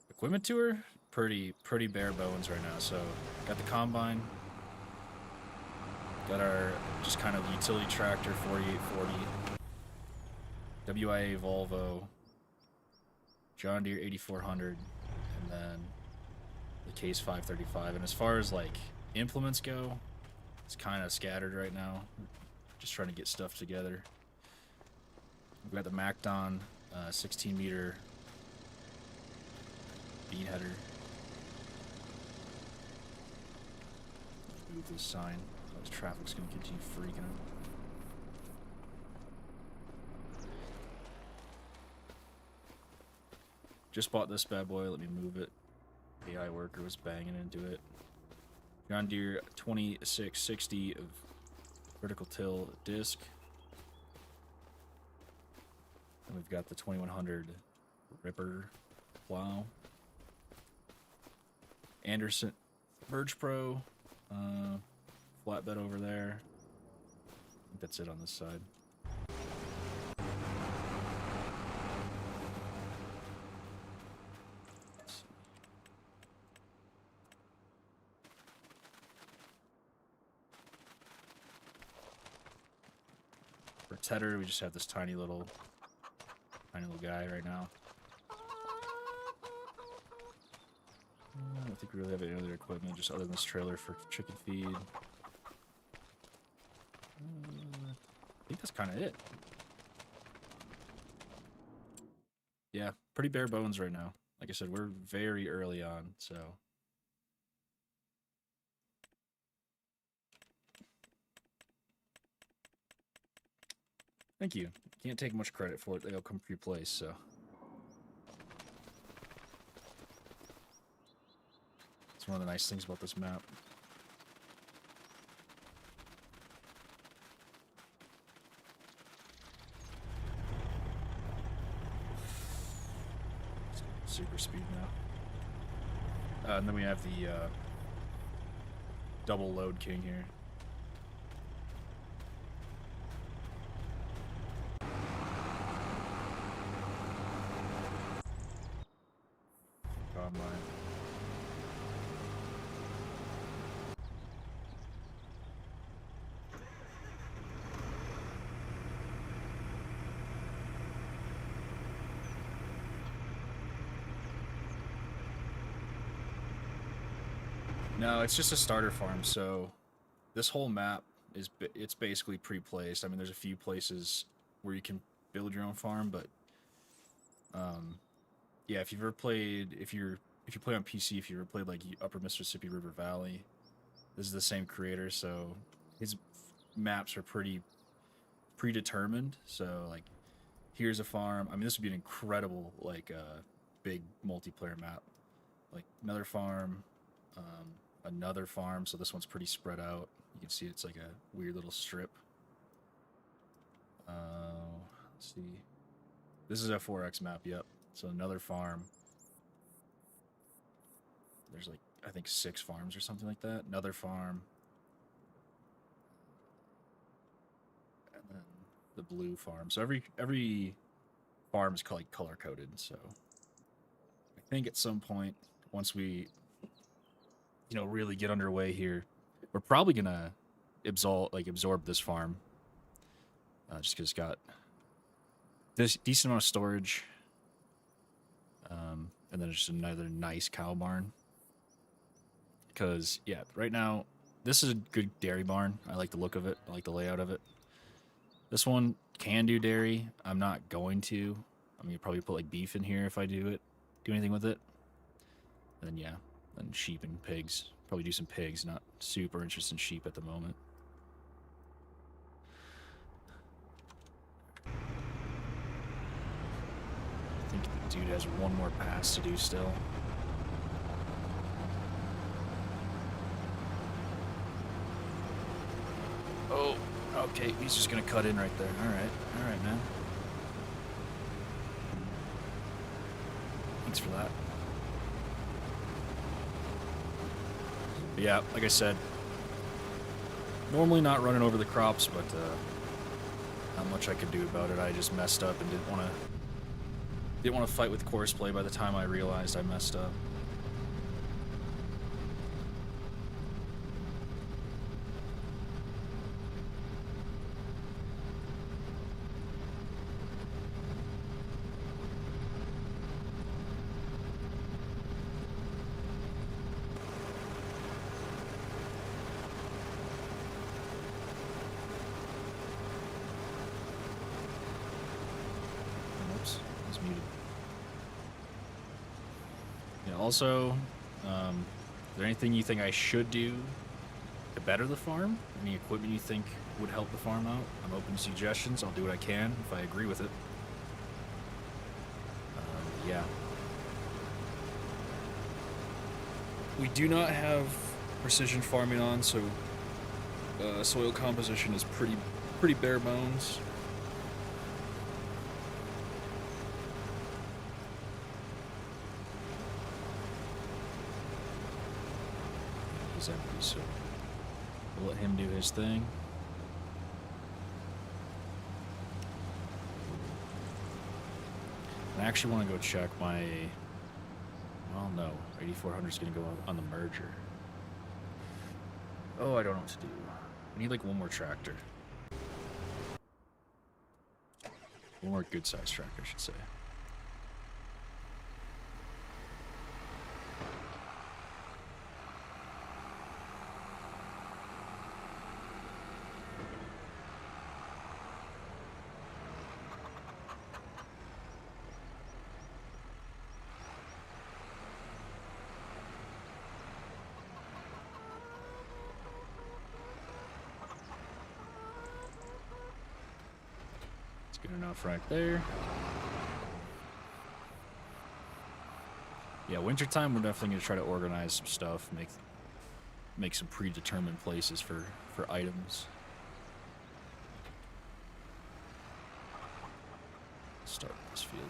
equipment tour, pretty bare bones right now. So, got the combine. Got our just kind of utility tractor 4840. WIA Volvo. John Deere 8400. And then the Case 535. And as far as like implements go, it's kind of scattered right now. Just trying to get stuff together. We've got the Macdon 16 meter bean header. Move this sign. This traffic's going to continue freaking out. Just bought this bad boy. Let me move it. AI worker was banging into it. John Deere 2660 of vertical till disc. And we've got the 2100 Ripper plow. Anderson Verge Pro. Flatbed over there. I think that's it on this side. For Tedder, we just have this tiny little guy right now. I don't think we really have any other equipment, just other than this trailer for chicken feed. I think that's kind of it. Yeah, pretty bare bones right now. Like I said, we're very early on, so. Thank you. Can't take much credit for it. They all come pre-placed, so. It's one of the nice things about this map. Super speed now. And then we have the double load king here. Combine. No, it's just a starter farm, so this whole map is it's basically pre-placed. I mean, there's a few places where you can build your own farm, but yeah, if you've ever played, if you play on PC, if you ever played like Upper Mississippi River Valley, this is the same creator, so his maps are pretty predetermined. So like, here's a farm. I mean, this would be an incredible like big multiplayer map. Like another farm. another farm, so this one's pretty spread out. You can see it's like a weird little strip. Let's see. This is a 4X map, yep. So another farm. There's like, I think 6 farms or something like that. Another farm. And then the blue farm. So every farm is like color coded. So I think at some point, once we, you know, really get underway here, we're probably gonna absorb this farm. Just because it's got this decent amount of storage. And then just another nice cow barn. Because, yeah, right now, this is a good dairy barn. I like the look of it. I like the layout of it. This one can do dairy. I'm not going to. I'm going to probably put, like, beef in here if I do anything with it. And then, yeah, then sheep and pigs. Probably do some pigs. Not super interested in sheep at the moment. I think the dude has one more pass to do still. Oh, okay, he's just gonna cut in right there. All right, man. Thanks for that. But yeah, like I said, normally not running over the crops, but not much I could do about it. I just messed up and didn't want to fight with course play by the time I realized I messed up. Oops, he's muted. Yeah, also, is there anything you think I should do to better the farm? Any equipment you think would help the farm out? I'm open to suggestions. I'll do what I can if I agree with it. Yeah. We do not have precision farming on, so soil composition is pretty bare bones. He's empty, so we'll let him do his thing. I actually want to go check my... Well, no. 8400 is going to go on the merger. Oh, I don't know what to do. I need, like, one more tractor. One more good-sized tractor, I should say. Good enough right there. Yeah, wintertime we're definitely going to try to organize some stuff, make some predetermined places for items. Start this field.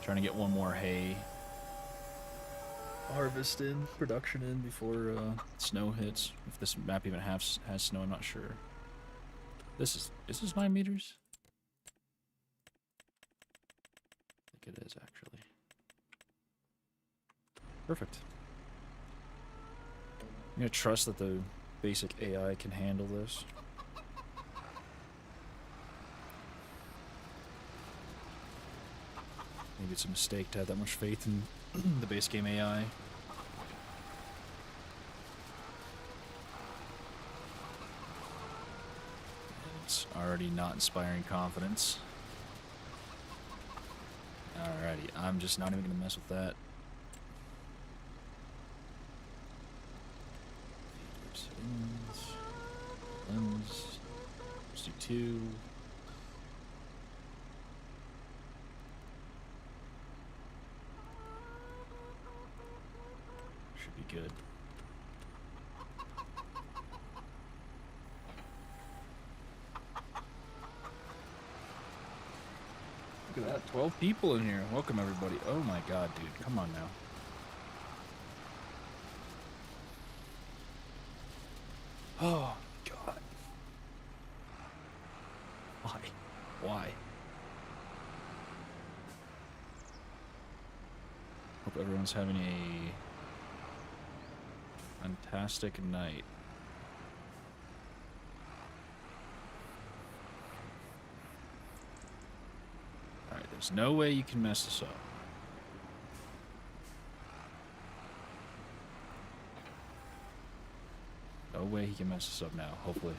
Trying to get one more hay harvest in, production in before snow hits. If this map even has snow, I'm not sure. Is this 9 meters? I think it is, actually. Perfect. I'm gonna trust that the basic AI can handle this. Maybe it's a mistake to have that much faith in the base game AI. It's already not inspiring confidence. Alrighty, I'm just not even gonna mess with that. Lens. Let's do 2. Should be good. Look at that, 12 people in here. Welcome, everybody. Oh my god, dude. Come on now. Oh, God. Why? Why? Hope everyone's having a fantastic night. Alright, there's no way you can mess this up. No way he can mess this up now, hopefully.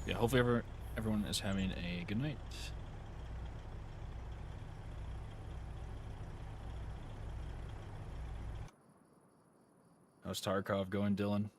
Yeah, hopefully everyone is having a good night. How's Tarkov going, Dylan?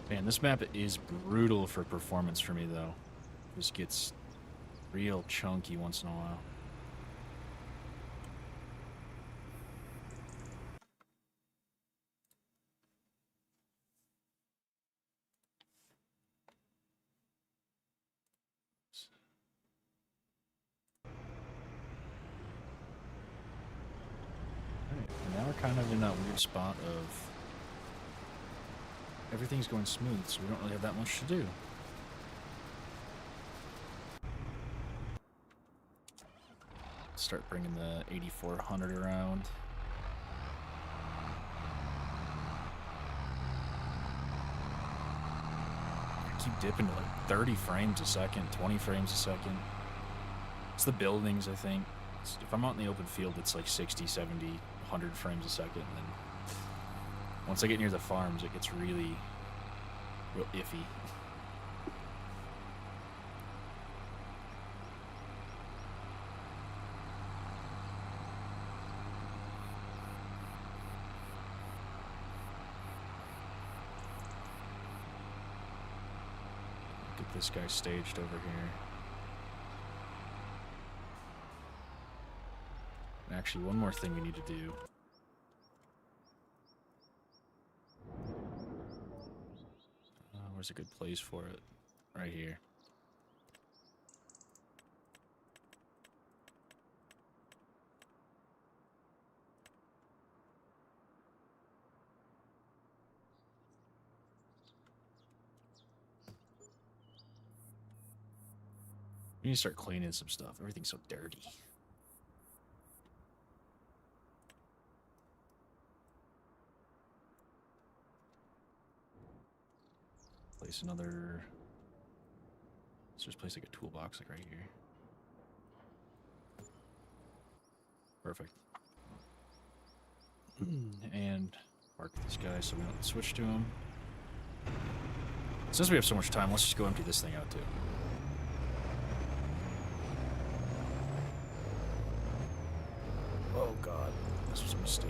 Man, this map is brutal for performance for me, though. This gets real chunky once in a while. Alright, and now we're kind of in that weird spot of everything's going smooth, so we don't really have that much to do. Start bringing the 8400 around. I keep dipping to like 30 frames a second, 20 frames a second. It's the buildings, I think. If I'm out in the open field, it's like 60, 70, 100 frames a second, and then once I get near the farms, it gets real iffy. Get this guy staged over here. And actually, one more thing we need to do. Where's a good place for it? Right here. We need to start cleaning some stuff. Everything's so dirty. Place another... Let's just place like a toolbox like right here. Perfect. And mark this guy so we don't switch to him. Since we have so much time, let's just go empty this thing out too. Oh god, this was a mistake.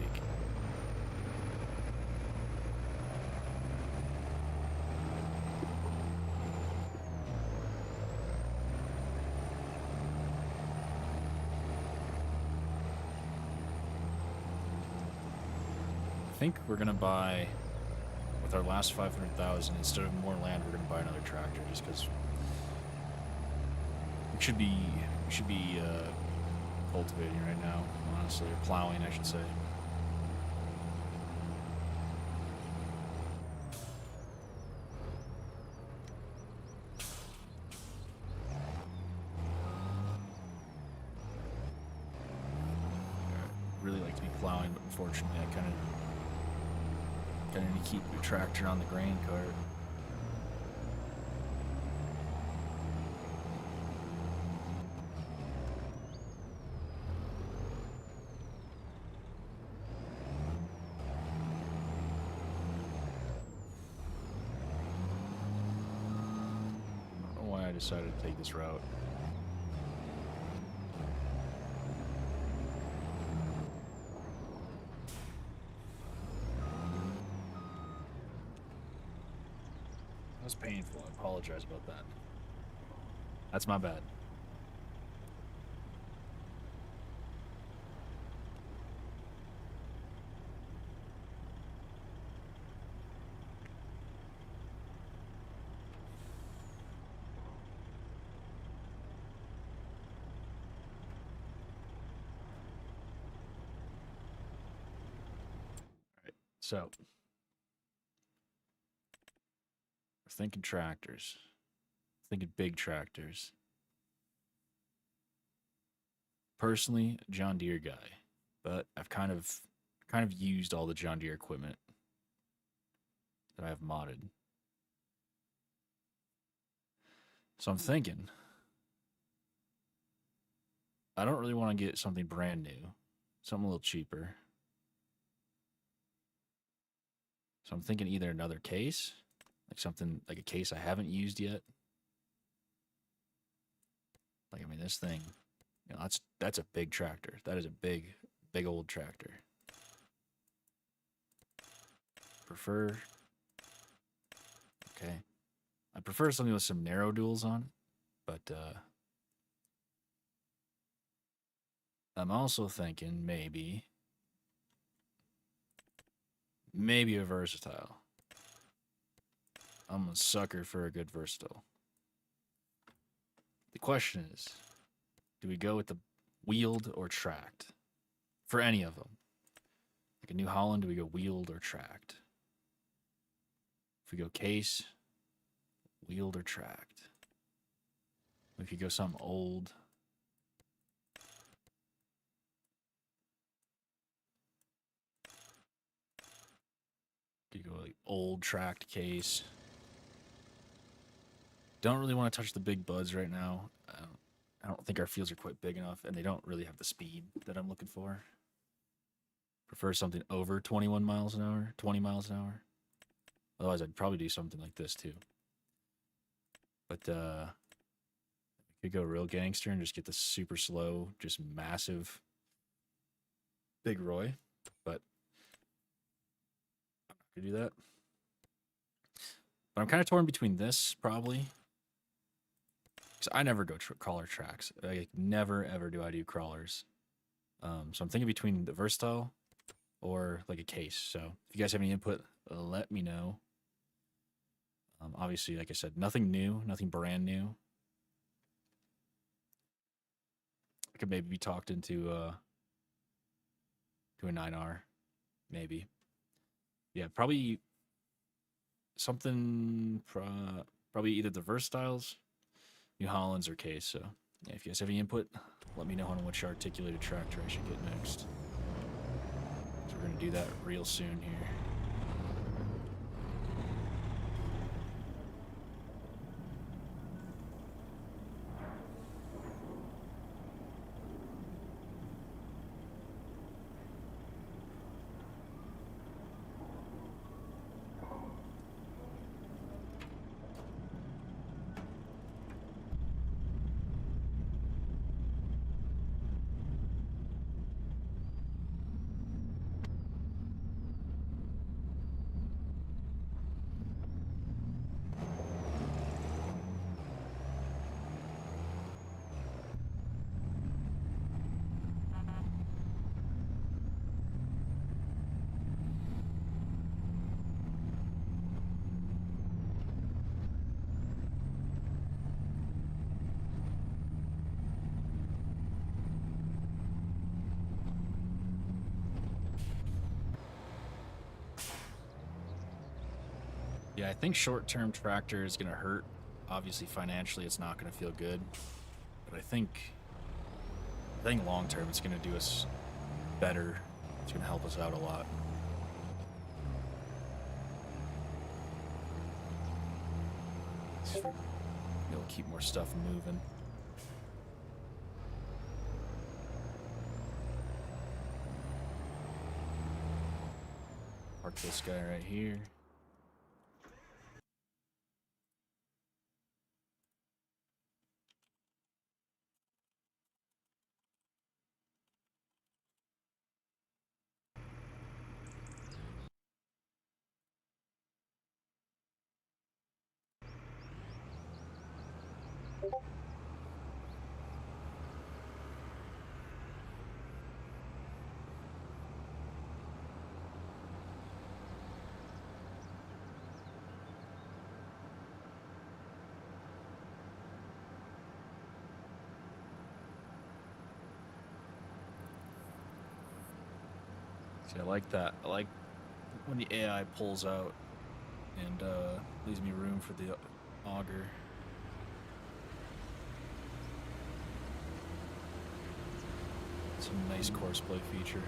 I think we're gonna buy, with our last 500,000, instead of more land, we're gonna buy another tractor, just because we should be cultivating right now, honestly, or plowing, I should say. plowing, but unfortunately I kind of need to keep the tractor on the grain cart. I don't know why I decided to take this route. That was painful. I apologize about that. That's my bad. So, we're thinking tractors. Thinking big tractors. Personally, John Deere guy, but I've kind of used all the John Deere equipment that I have modded. So I'm thinking, I don't really want to get something brand new, something a little cheaper. So I'm thinking either another case, like something like a case I haven't used yet. Like, I mean, this thing, you know, that's a big tractor. That is a big old tractor. Prefer, okay. I prefer something with some narrow duals on, but I'm also thinking maybe a versatile. I'm a sucker for a good versatile. The question is, do we go with the wheeled or tracked? For any of them. Like a New Holland, do we go wheeled or tracked? If we go case, wheeled or tracked? If you go something old, you go like old tracked case. Don't really want to touch the big buds right now. I don't think our fields are quite big enough, and they don't really have the speed that I'm looking for. Prefer something over 21 miles an hour, 20 miles an hour. Otherwise, I'd probably do something like this too. But we could go real gangster and just get the super slow, just massive Big Roy. But I'm not gonna do that. But I'm kind of torn between this probably. Because I never go crawler tracks. Like, never ever do I do crawlers. So I'm thinking between the versatile or like a case. So if you guys have any input, let me know. Obviously, like I said, nothing new, nothing brand new. I could maybe be talked into to a 9R, maybe. Yeah, probably something. Probably either the Verstyles, New Hollands, or case. So yeah, if you guys have any input, let me know on which articulated tractor I should get next. So we're gonna do that real soon here. Yeah, I think short-term tractor is gonna hurt. Obviously, financially, it's not gonna feel good. But I think long-term, it's gonna do us better It's going to help us out a lot. It'll keep more stuff moving. Park this guy right here. See, I like that. I like when the AI pulls out and leaves me room for the auger. It's a nice courseplay feature.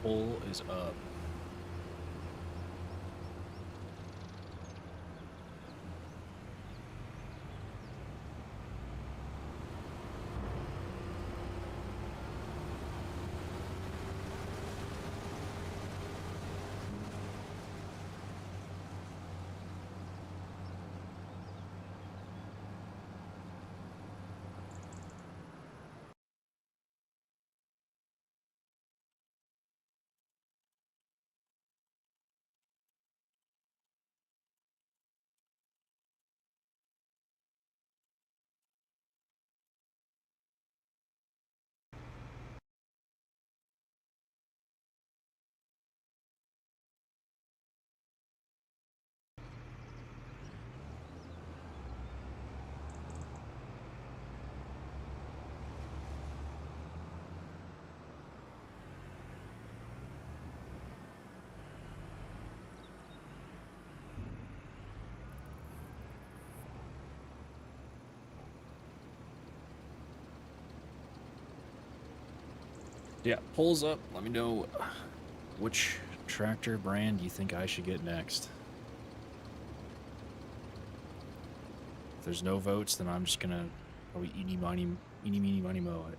Pull is up. Yeah, pulls up. Let me know which tractor brand you think I should get next. If there's no votes, then I'm just gonna probably eeny, meeny, miny, moe it.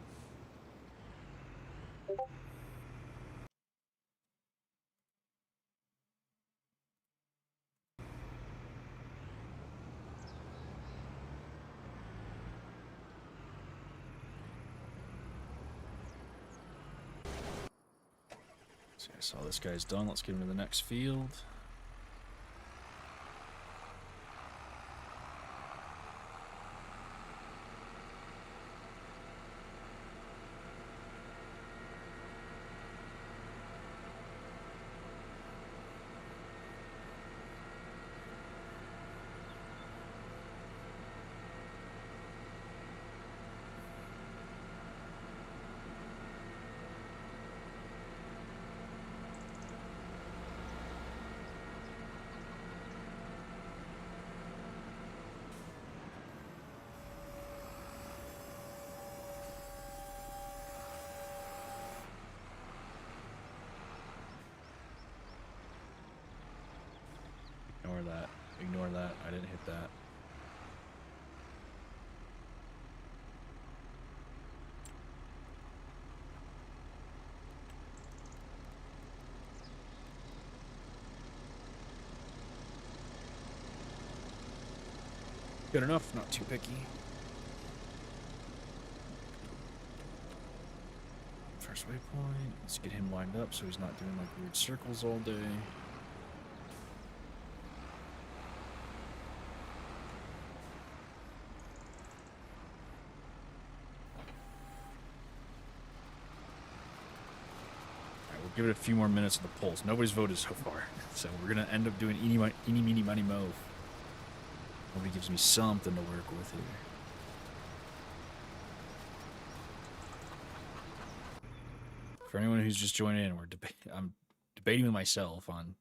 So I saw this guy's done. Let's get him to the next field. Ignore that. I didn't hit that. Good enough, not too picky. First waypoint. Let's get him lined up so he's not doing like weird circles all day. Alright, we'll give it a few more minutes of the polls. Nobody's voted so far. So we're gonna end up doing eeny, meeny, miny, mo. Nobody gives me something to work with here. For anyone who's just joining in, I'm debating with myself on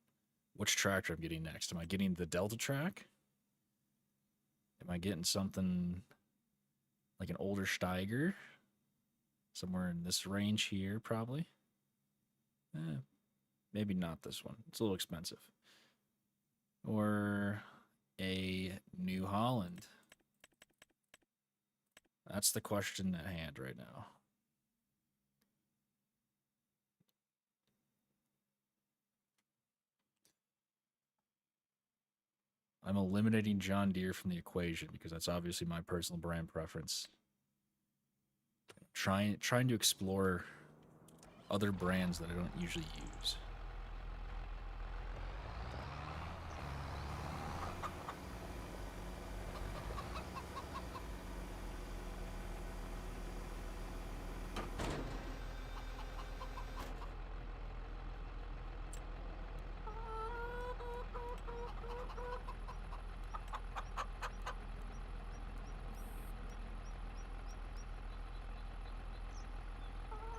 which tractor I'm getting next. Am I getting the Delta track? Am I getting something like an older Steiger? Somewhere in this range here, probably. Maybe not this one. It's a little expensive. Or a New Holland? That's the question at hand right now. I'm eliminating John Deere from the equation because that's obviously my personal brand preference. Trying to explore other brands that I don't usually use.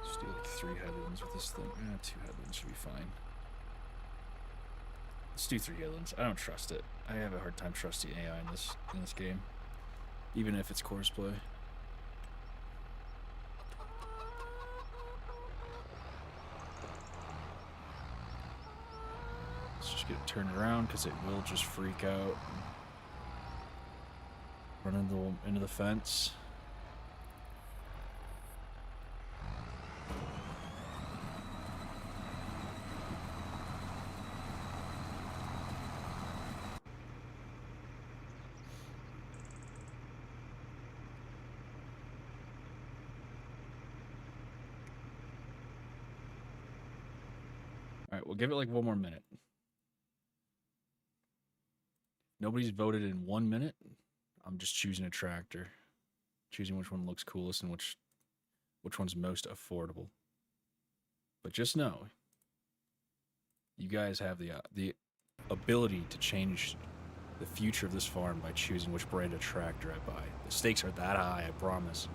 Let's do like 3 headlands with this thing. 2 headlands should be fine. Let's do 3 headlands. I don't trust it. I have a hard time trusting AI in this game, even if it's course play. Let's just get it turned around because it will just freak out. Run into the fence. Alright, we'll give it like 1 more minute. Nobody's voted in 1 minute. I'm just choosing a tractor. Choosing which one looks coolest and which one's most affordable. But just know, you guys have the ability to change the future of this farm by choosing which brand of tractor I buy. The stakes are that high, I promise.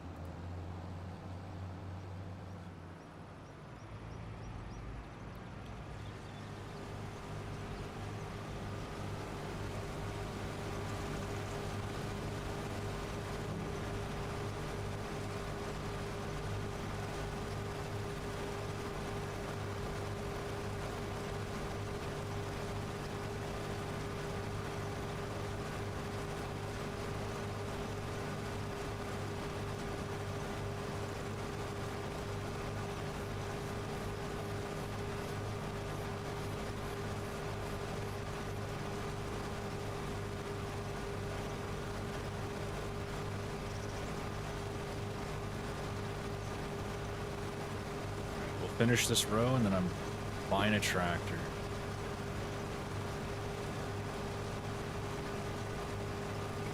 Finish this row, and then I'm buying a tractor.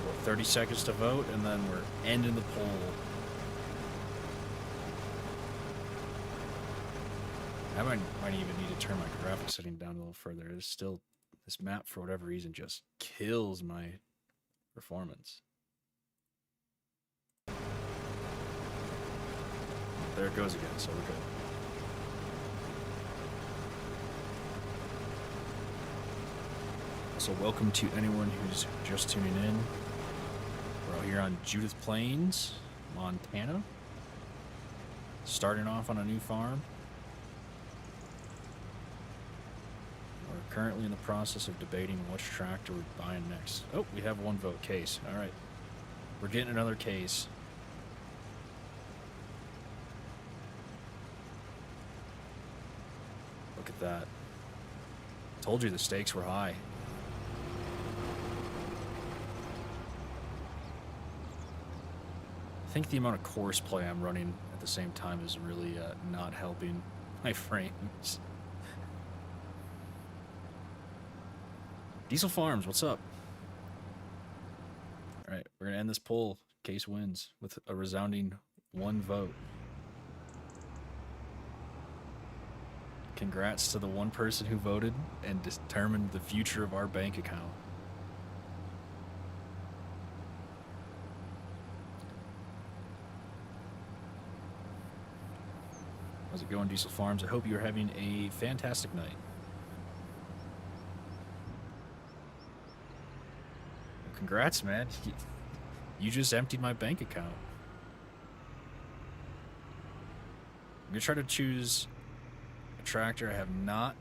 Well, 30 seconds to vote, and then we're ending the poll. I might even need to turn my graphics setting down a little further. It's still, this map, for whatever reason, just kills my performance. There it goes again, so we're good. So welcome to anyone who's just tuning in. We're out here on Judith Plains, Montana. Starting off on a new farm. We're currently in the process of debating which tractor we're buying next. Oh, we have one vote. Case. All right. We're getting another case. Look at that. Told you the stakes were high. I think the amount of course play I'm running at the same time is really not helping my frames. Diesel Farms, what's up? All right, we're gonna end this poll. Case wins with a resounding 1 vote. Congrats to the one person who voted and determined the future of our bank account. How's it going, Diesel Farms? I hope you're having a fantastic night. Well, congrats, man. You just emptied my bank account. I'm gonna try to choose a tractor I have not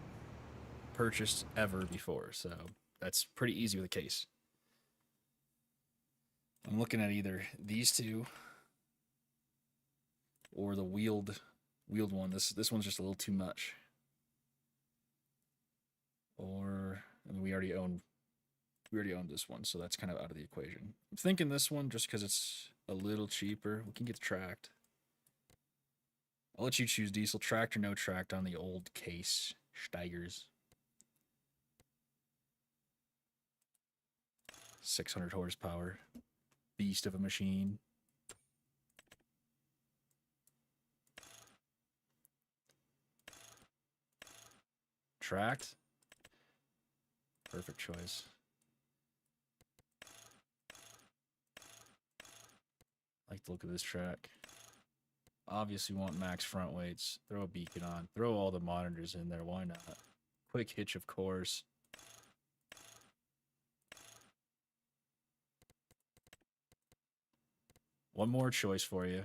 purchased ever before, so that's pretty easy with a case. I'm looking at either these two or the wheeled one. This one's just a little too much. Or I mean, we already own this one, so that's kind of out of the equation. I'm thinking this one just because it's a little cheaper. We can get the tracked. I'll let you choose, Diesel. Tracked or no tracked on the old case Steigers. 600 horsepower. Beast of a machine. Tracked. Perfect choice. I like the look of this track. Obviously want max front weights. Throw a beacon on. Throw all the monitors in there. Why not? Quick hitch, of course. One more choice for you.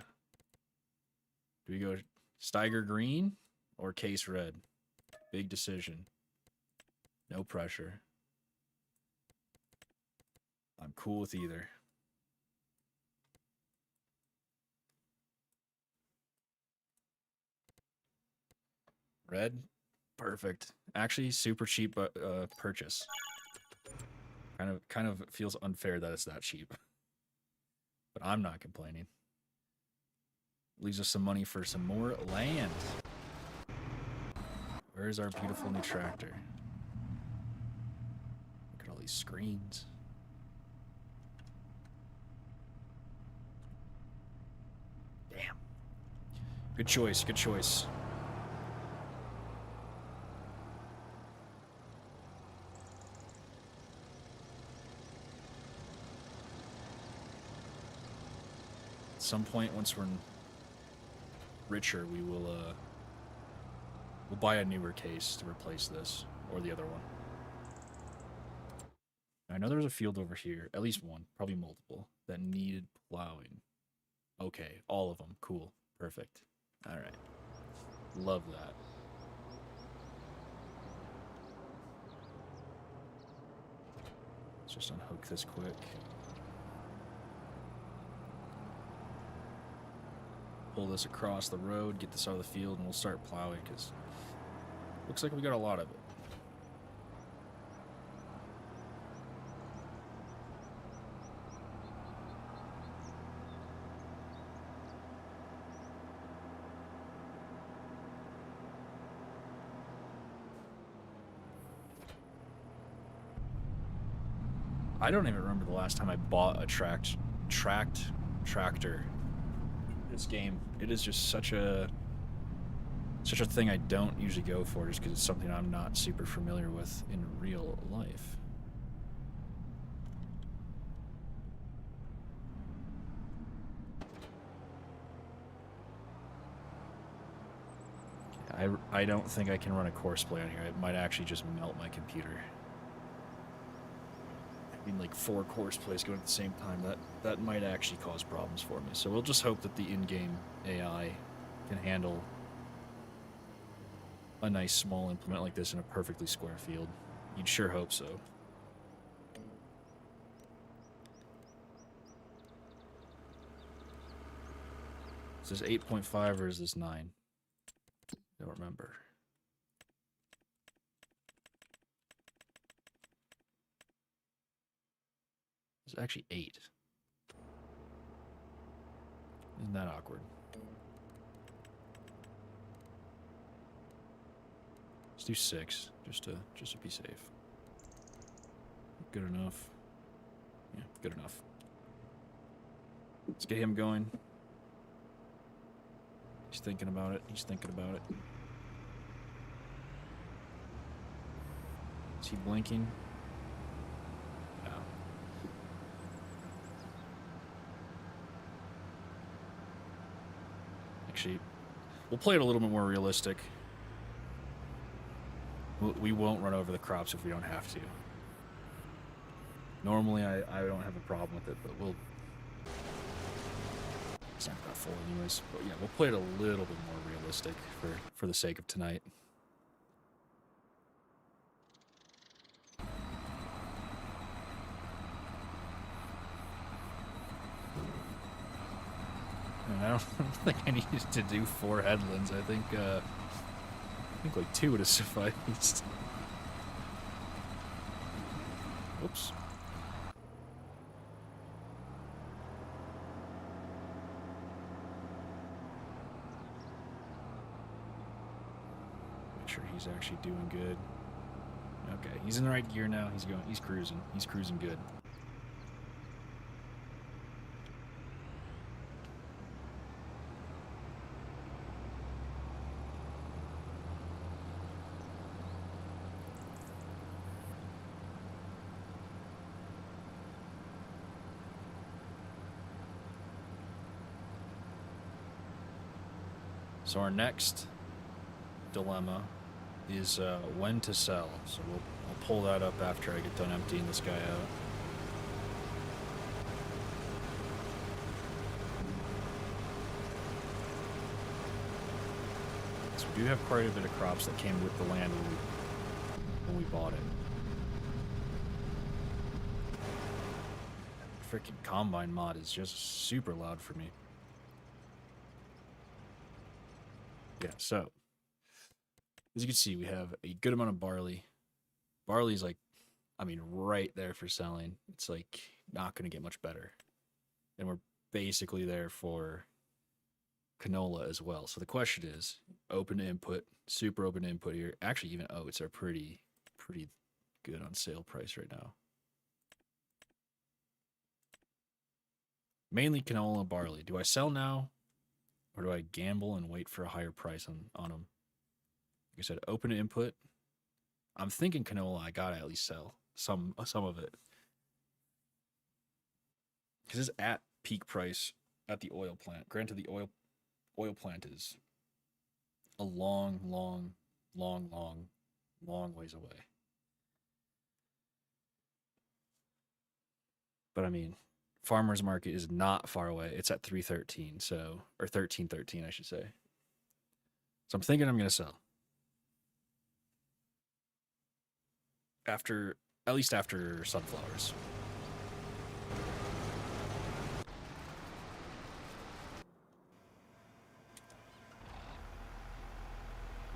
Do we go Steiger green or case red? Big decision. No pressure. I'm cool with either. Red? Perfect. Actually, super cheap purchase. Kind of feels unfair that it's that cheap. But I'm not complaining. Leaves us some money for some more land. Where's our beautiful new tractor? Look at all these screens. Damn. Good choice, good choice. At some point, once we're richer, we will we'll buy a newer case to replace this or the other one. I know there's a field over here, at least one, probably multiple, that needed plowing. Okay, all of them. Cool. Perfect. All right. Love that. Let's just unhook this quick. Pull this across the road, get this out of the field, and we'll start plowing, because looks like we got a lot of it. I don't even remember the last time I bought a tracked tractor. This game, it is just such a thing I don't usually go for, just because it's something I'm not super familiar with in real life. I don't think I can run a course play on here. It might actually just melt my computer. Having like 4 course plays going at the same time, that might actually cause problems for me. So we'll just hope that the in-game AI can handle a nice small implement like this in a perfectly square field. You'd sure hope so. Is this 8.5 or is this 9? Don't remember. It's actually 8. Isn't that awkward? Let's do 6, just to be safe. Good enough. Yeah, good enough. Let's get him going. He's thinking about it. He's thinking about it. Is he blinking? No. Actually, we'll play it a little bit more realistic. We won't run over the crops if we don't have to. Normally, I don't have a problem with it, but we'll... It's not that full anyways. But yeah, we'll play it a little bit more realistic for the sake of tonight. And I don't think I needed to do 4 headlands. I think like 2 would have sufficed. Oops. Make sure he's actually doing good. Okay, he's in the right gear now. He's cruising. He's cruising good. So our next dilemma is when to sell. So I'll pull that up after I get done emptying this guy out. So we do have quite a bit of crops that came with the land when we bought it. Freaking combine mod is just super loud for me. Yeah, so as you can see, we have a good amount of barley. Barley is like, I mean, right there for selling. It's like not going to get much better. And we're basically there for canola as well. So the question is, open to input, super open to input here. Actually, even oats are pretty good on sale price right now. Mainly canola and barley. Do I sell now? Or do I gamble and wait for a higher price on them? Like I said, open to input. I'm thinking canola, I gotta at least sell some of it. Because it's at peak price at the oil plant. Granted, the oil plant is a long ways away. But I mean, farmer's market is not far away. It's at 313, so, or 1313, I should say. So I'm thinking I'm going to sell. At least after sunflowers.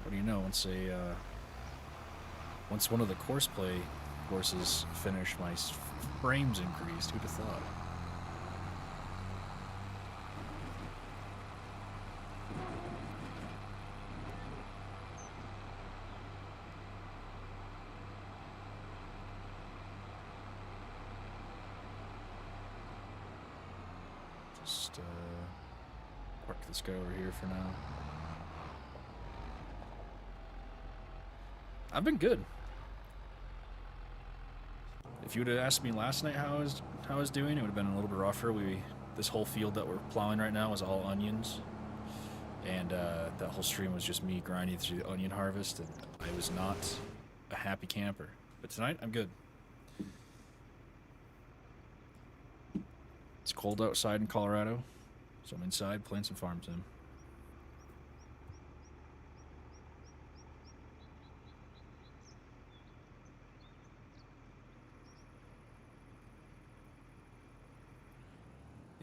What do you know, once one of the courseplay courses finished, my frames increased. Who'd have thought? Just park this guy over here for now. I've been good. If you would have asked me last night how I was doing, it would have been a little bit rougher. This whole field that we're plowing right now is all onions, and that whole stream was just me grinding through the onion harvest, and I was not a happy camper. But tonight, I'm good. It's cold outside in Colorado, so I'm inside playing some farm sim.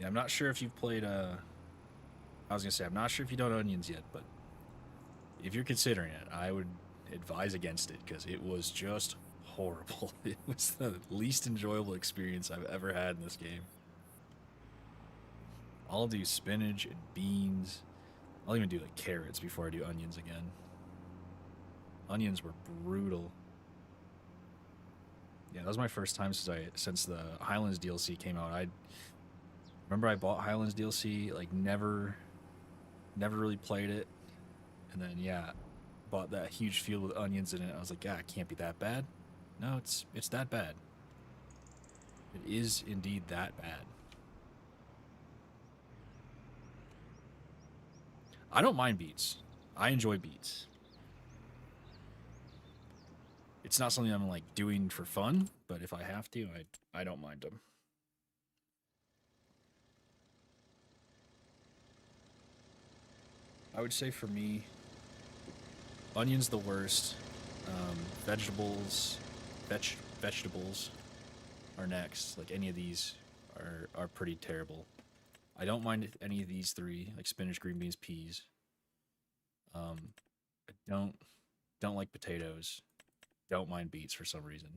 Yeah, I'm not sure if you've played, I was gonna say, I'm not sure if you done onions yet, but if you're considering it, I would advise against it, because it was just horrible. It was the least enjoyable experience I've ever had in this game. I'll do spinach and beans. I'll even do like carrots before I do onions again. Onions were brutal. Yeah, that was my first time since the Highlands DLC came out. I remember I bought Highlands DLC, like never really played it, and then yeah, bought that huge field with onions in it. I was like, yeah, it can't be that bad. No, it's that bad. It is indeed that bad. I don't mind beets. I enjoy beets. It's not something I'm like doing for fun, but if I have to, I don't mind them. I would say for me, onions the worst. Vegetables, vegetables are next. Like any of these are pretty terrible. I don't mind any of these three, like spinach, green beans, peas. I don't like potatoes. Don't mind beets for some reason.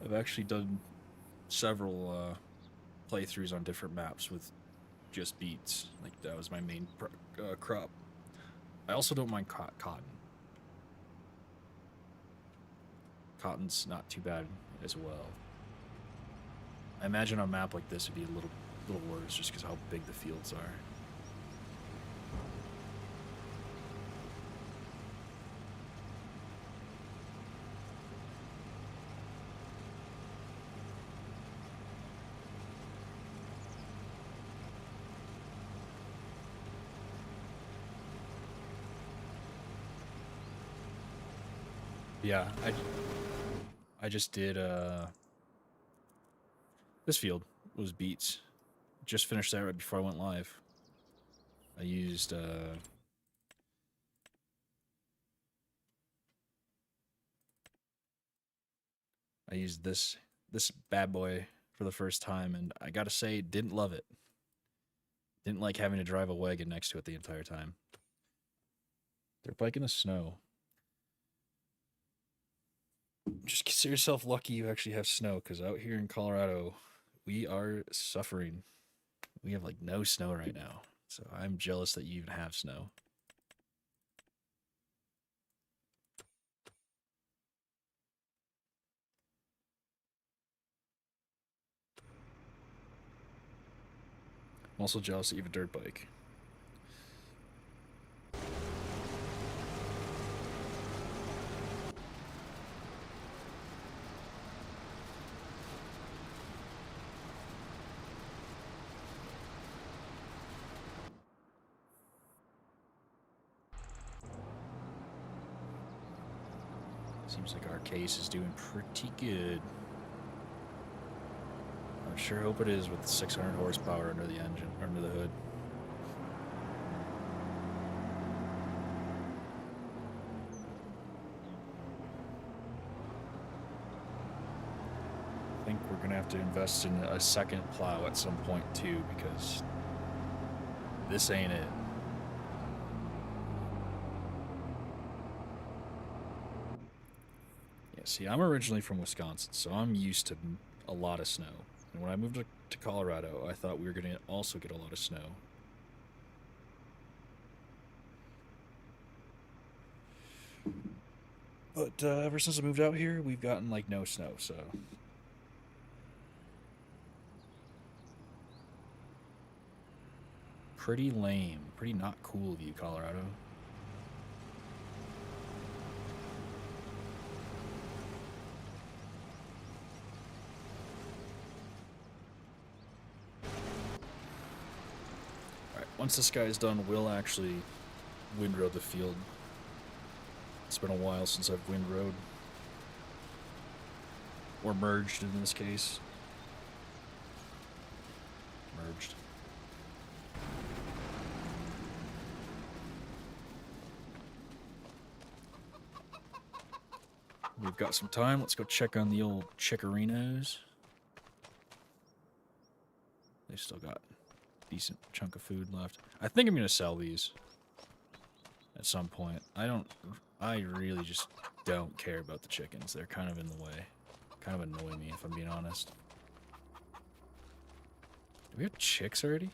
I've actually done several playthroughs on different maps with just beets. Like that was my main crop. I also don't mind cotton. Cotton's not too bad as well. I imagine on a map like this would be a little worse just because how big the fields are. Yeah, I just did this field was beets. Just finished that right before I went live. I used this bad boy for the first time, and I gotta say, didn't love it. Didn't like having to drive a wagon next to it the entire time. Dirt bike in the snow. Just consider yourself lucky you actually have snow, because out here in Colorado, we are suffering. We have like no snow right now, so I'm jealous that you even have snow. I'm also jealous that you have a dirt bike. Seems like our case is doing pretty good. I sure hope it is with 600 horsepower under the engine, under the hood. I think we're gonna have to invest in a second plow at some point too, because this ain't it. Yeah, see, I'm originally from Wisconsin, so I'm used to a lot of snow. And when I moved to Colorado, I thought we were gonna also get a lot of snow. But ever since I moved out here, we've gotten like no snow, so. Pretty lame. Pretty not cool of you, Colorado. Alright, once this guy is done, we'll actually windrow the field. It's been a while since I've windrowed. Or merged in this case. Merged. we've got some time. Let's go check on the old chickerinos. They've still got a decent chunk of food left. I think I'm going to sell these at some point. I really just don't care about the chickens. They're kind of in the way. Kind of annoy me, if I'm being honest. Do we have chicks already?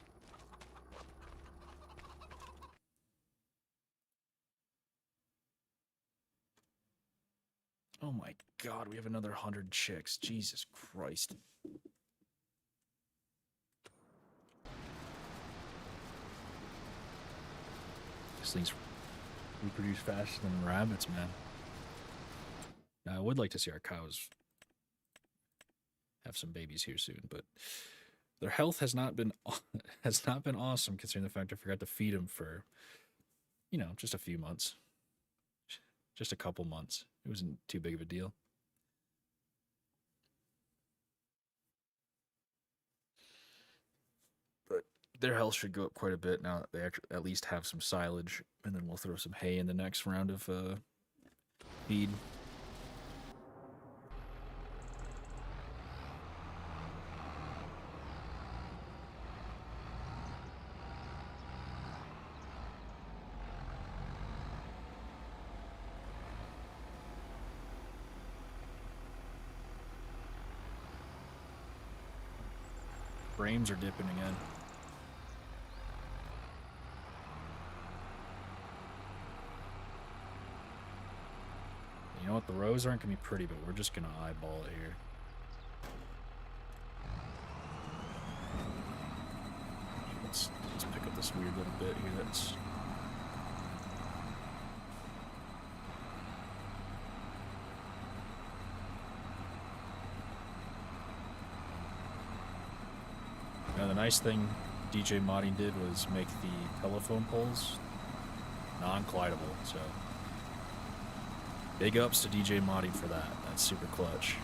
Oh my god, we have another 100 chicks. Jesus Christ. These things reproduce faster than rabbits, man. Now, I would like to see our cows have some babies here soon, but their health has not been awesome considering the fact I forgot to feed them for, you know, just a few months. Just a couple months. It wasn't too big of a deal. But their health should go up quite a bit now that they actually at least have some silage, and then we'll throw some hay in the next round of feed. Frames are dipping again. You know what? The rows aren't going to be pretty, but we're just going to eyeball it here. Let's pick up this weird little bit here that's... Now, the nice thing DJ Modding did was make the telephone poles non-collidable, so big ups to DJ Modding for that. That's super clutch.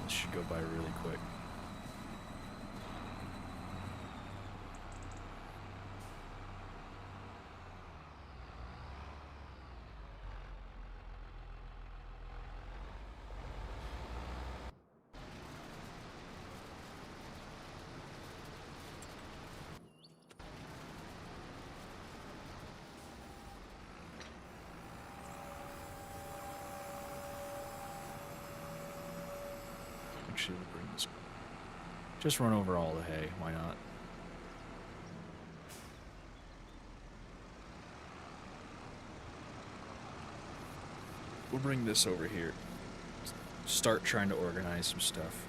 This should go by really quick. Actually, we'll bring this. Just run over all the hay. Why not? We'll bring this over here. Start trying to organize some stuff.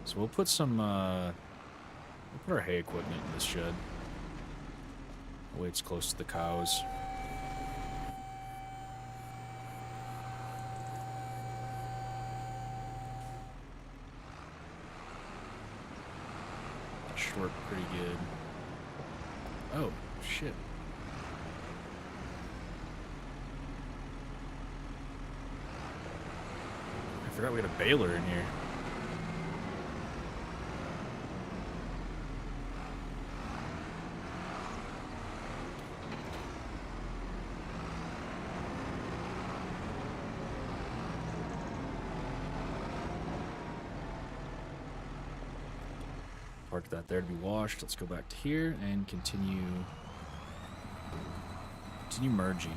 So we'll put some, we'll put our hay equipment in this shed. That way it's close to the cows. Should work pretty good. Oh, shit. I forgot we had a baler in here. Park that there to be washed. Let's go back to here and continue Continue merging.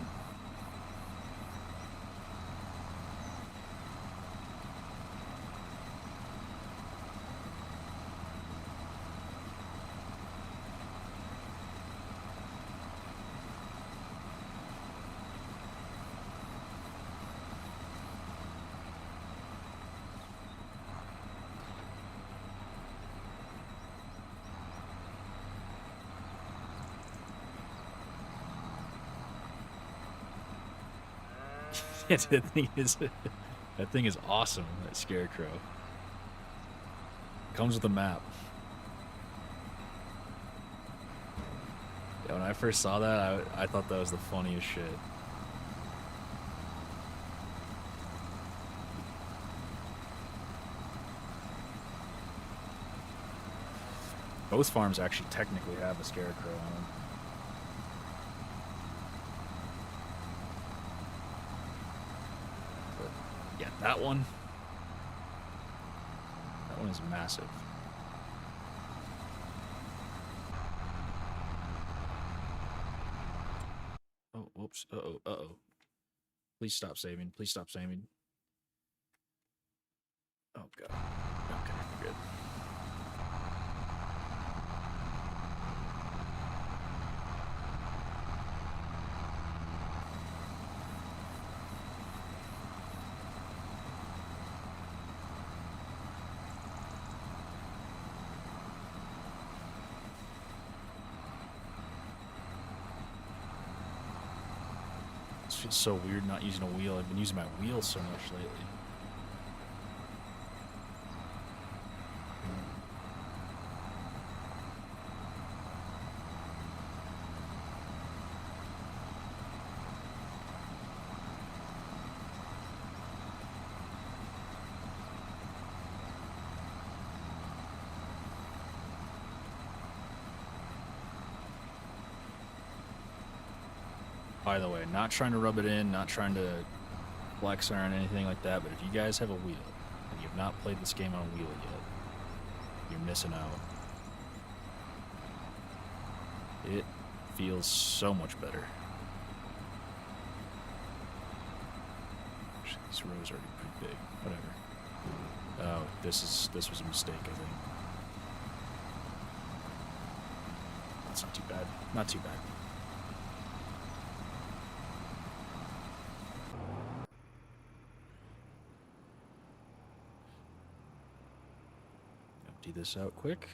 Yeah, that thing is awesome. That scarecrow comes with a map. Yeah, when I first saw that, I thought that was the funniest shit. Both farms actually technically have a scarecrow on them. Yeah, that one is massive. Oh, whoops. Uh-oh. Please stop saving. Please stop saving. Oh, God. Okay, good. This feels so weird not using a wheel. I've been using my wheel so much lately. By the way, not trying to rub it in, not trying to flex or anything like that, but if you guys have a wheel and you've not played this game on a wheel yet, you're missing out. It feels so much better. Actually, this row is already pretty big. Whatever. Oh, this was a mistake, I think. That's not too bad. Not too bad. This out quick.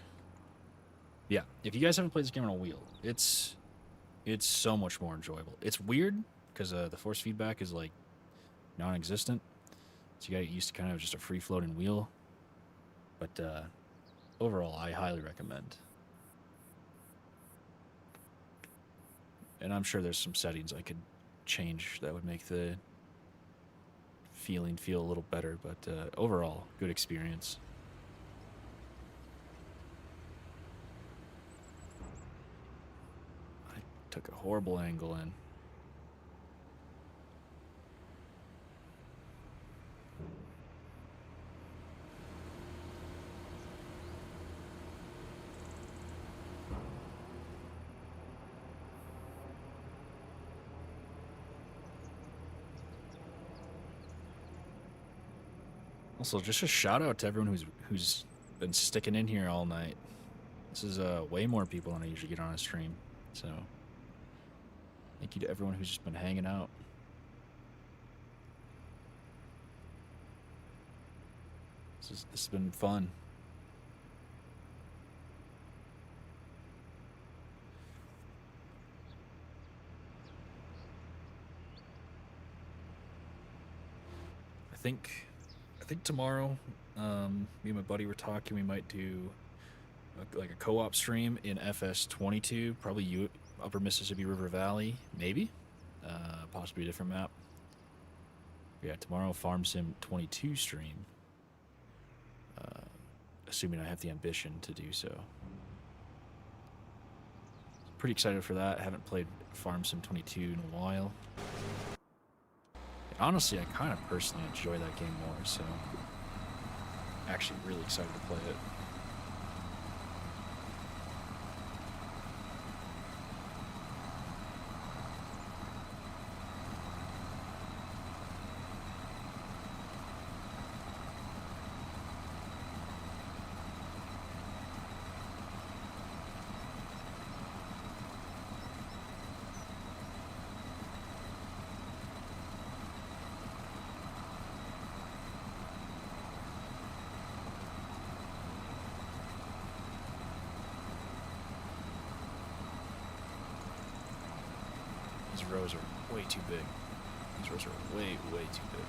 Yeah, if you guys haven't played this game on a wheel, it's so much more enjoyable. It's weird because the force feedback is like non-existent, so you gotta get used to kind of just a free-floating wheel. But overall, I highly recommend. And I'm sure there's some settings I could change that would make the feeling feel a little better, but overall, good experience. Took a horrible angle in. Also, just a shout out to everyone who's been sticking in here all night. This is way more people than I usually get on a stream, so thank you to everyone who's just been hanging out. This has been fun. I think tomorrow, me and my buddy were talking. We might do like a co-op stream in FS25, probably Upper Mississippi River Valley, maybe, possibly a different map. Yeah, tomorrow Farm Sim 22 stream, assuming I have the ambition to do so. Pretty excited for that. I haven't played Farm Sim 22 in a while. Honestly, I kind of personally enjoy that game more, so actually really excited to play it. These rows are way too big. These rows are way, way too big.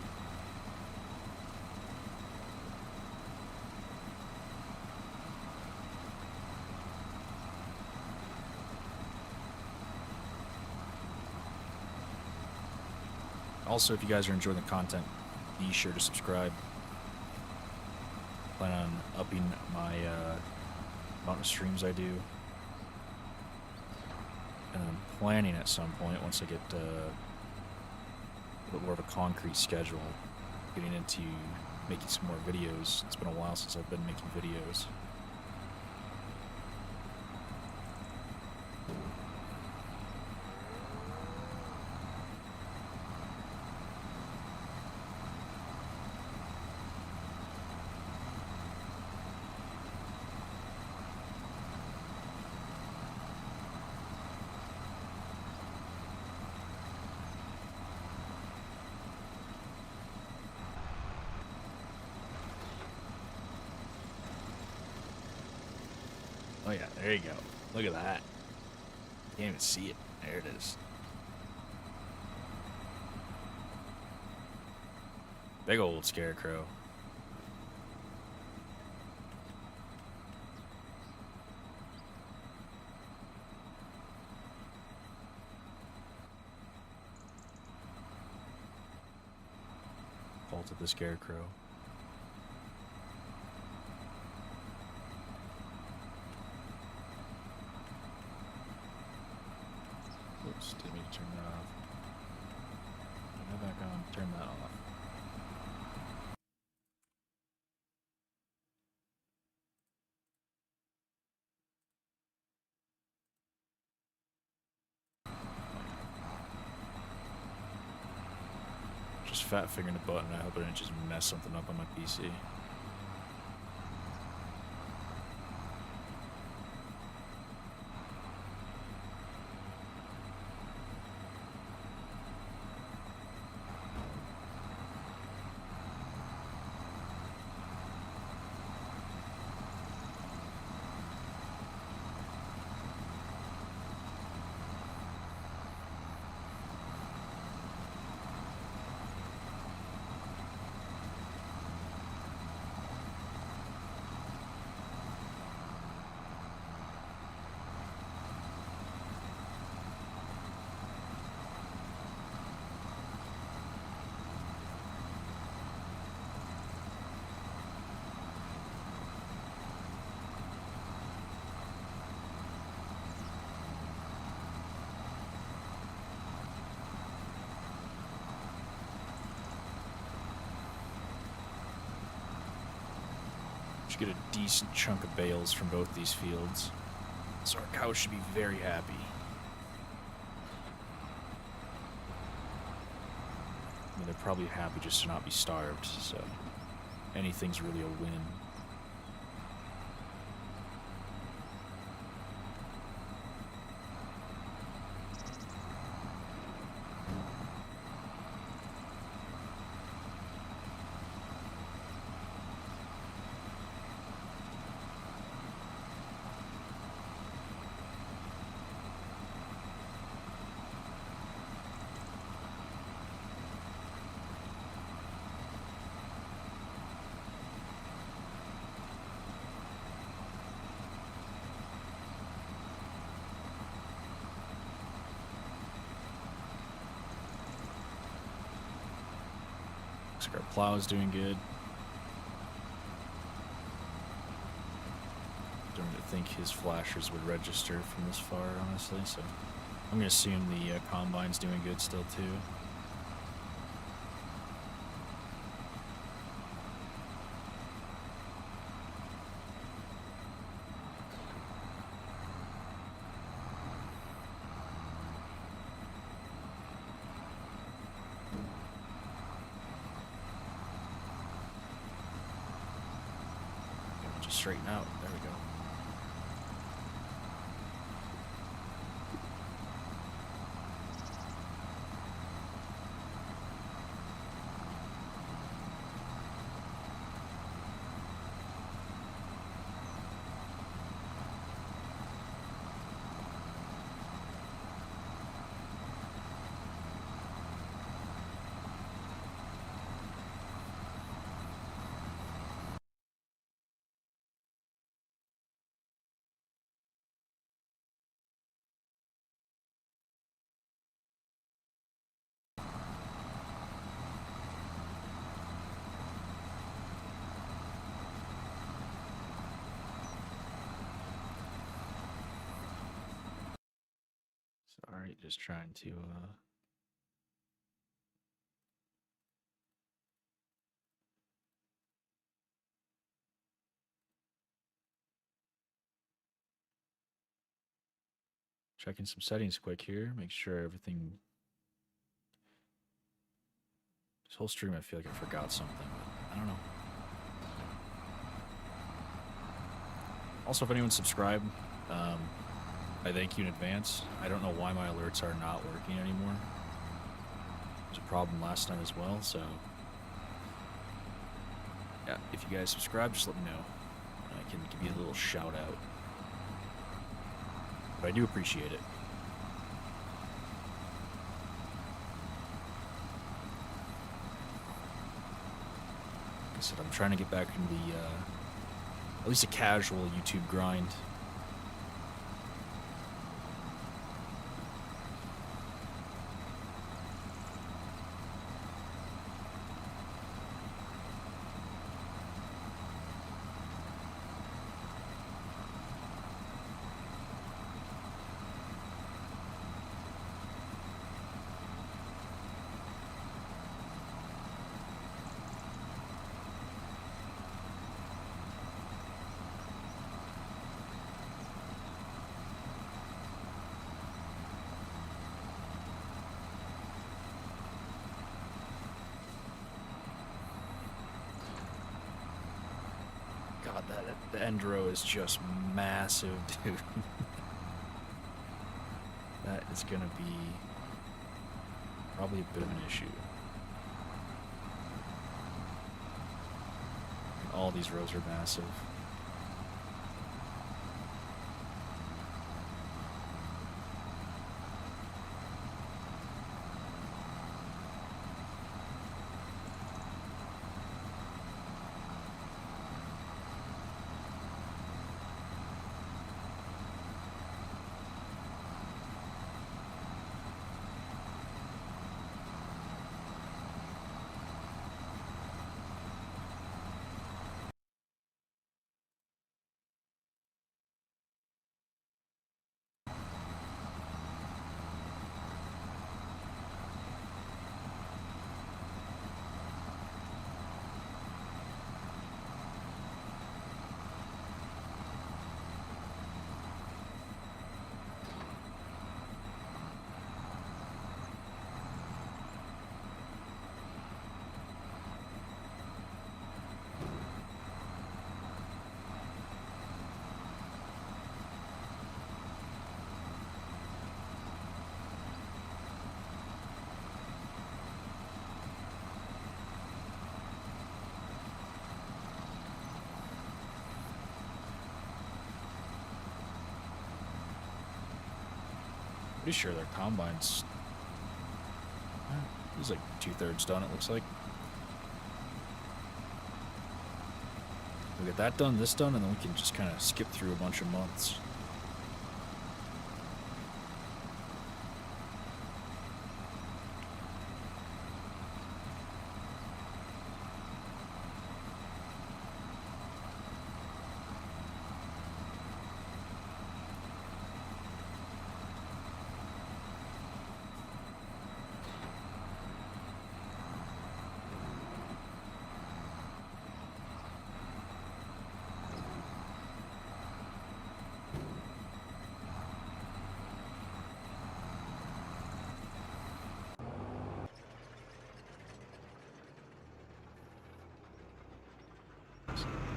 Also, if you guys are enjoying the content, be sure to subscribe. Plan on upping my amount of streams I do. And I'm planning at some point, once I get a bit more of a concrete schedule, getting into making some more videos. It's been a while since I've been making videos. Oh yeah, there you go. Look at that. Can't even see it. There it is. Big old scarecrow. Faulted the scarecrow. Oops, didn't mean to turn that off. Go back on, turn that off. Just fat fingering the button. I hope I didn't just mess something up on my PC. Should get a decent chunk of bales from both these fields. So our cows should be very happy. I mean, they're probably happy just to not be starved, so anything's really a win. Looks like our plow's doing good. Don't really think his flashers would register from this far, honestly, so I'm going to assume the combine's doing good still, too. Just straighten out. There we go. Sorry, just trying to checking some settings quick here, make sure everything. This whole stream, I feel like I forgot something, but I don't know. Also, if anyone's subscribed, I thank you in advance. I don't know why my alerts are not working anymore. It was a problem last night as well, so yeah, if you guys subscribe, just let me know. I can give you a little shout out. But I do appreciate it. Like I said, I'm trying to get back into the, at least a casual YouTube grind. God, the end row is just massive, dude. That is gonna be probably a bit of an issue. All these rows are massive. Pretty sure their combine's it was like 2/3 done, it looks like. We'll get that done, this done, and then we can just kind of skip through a bunch of months.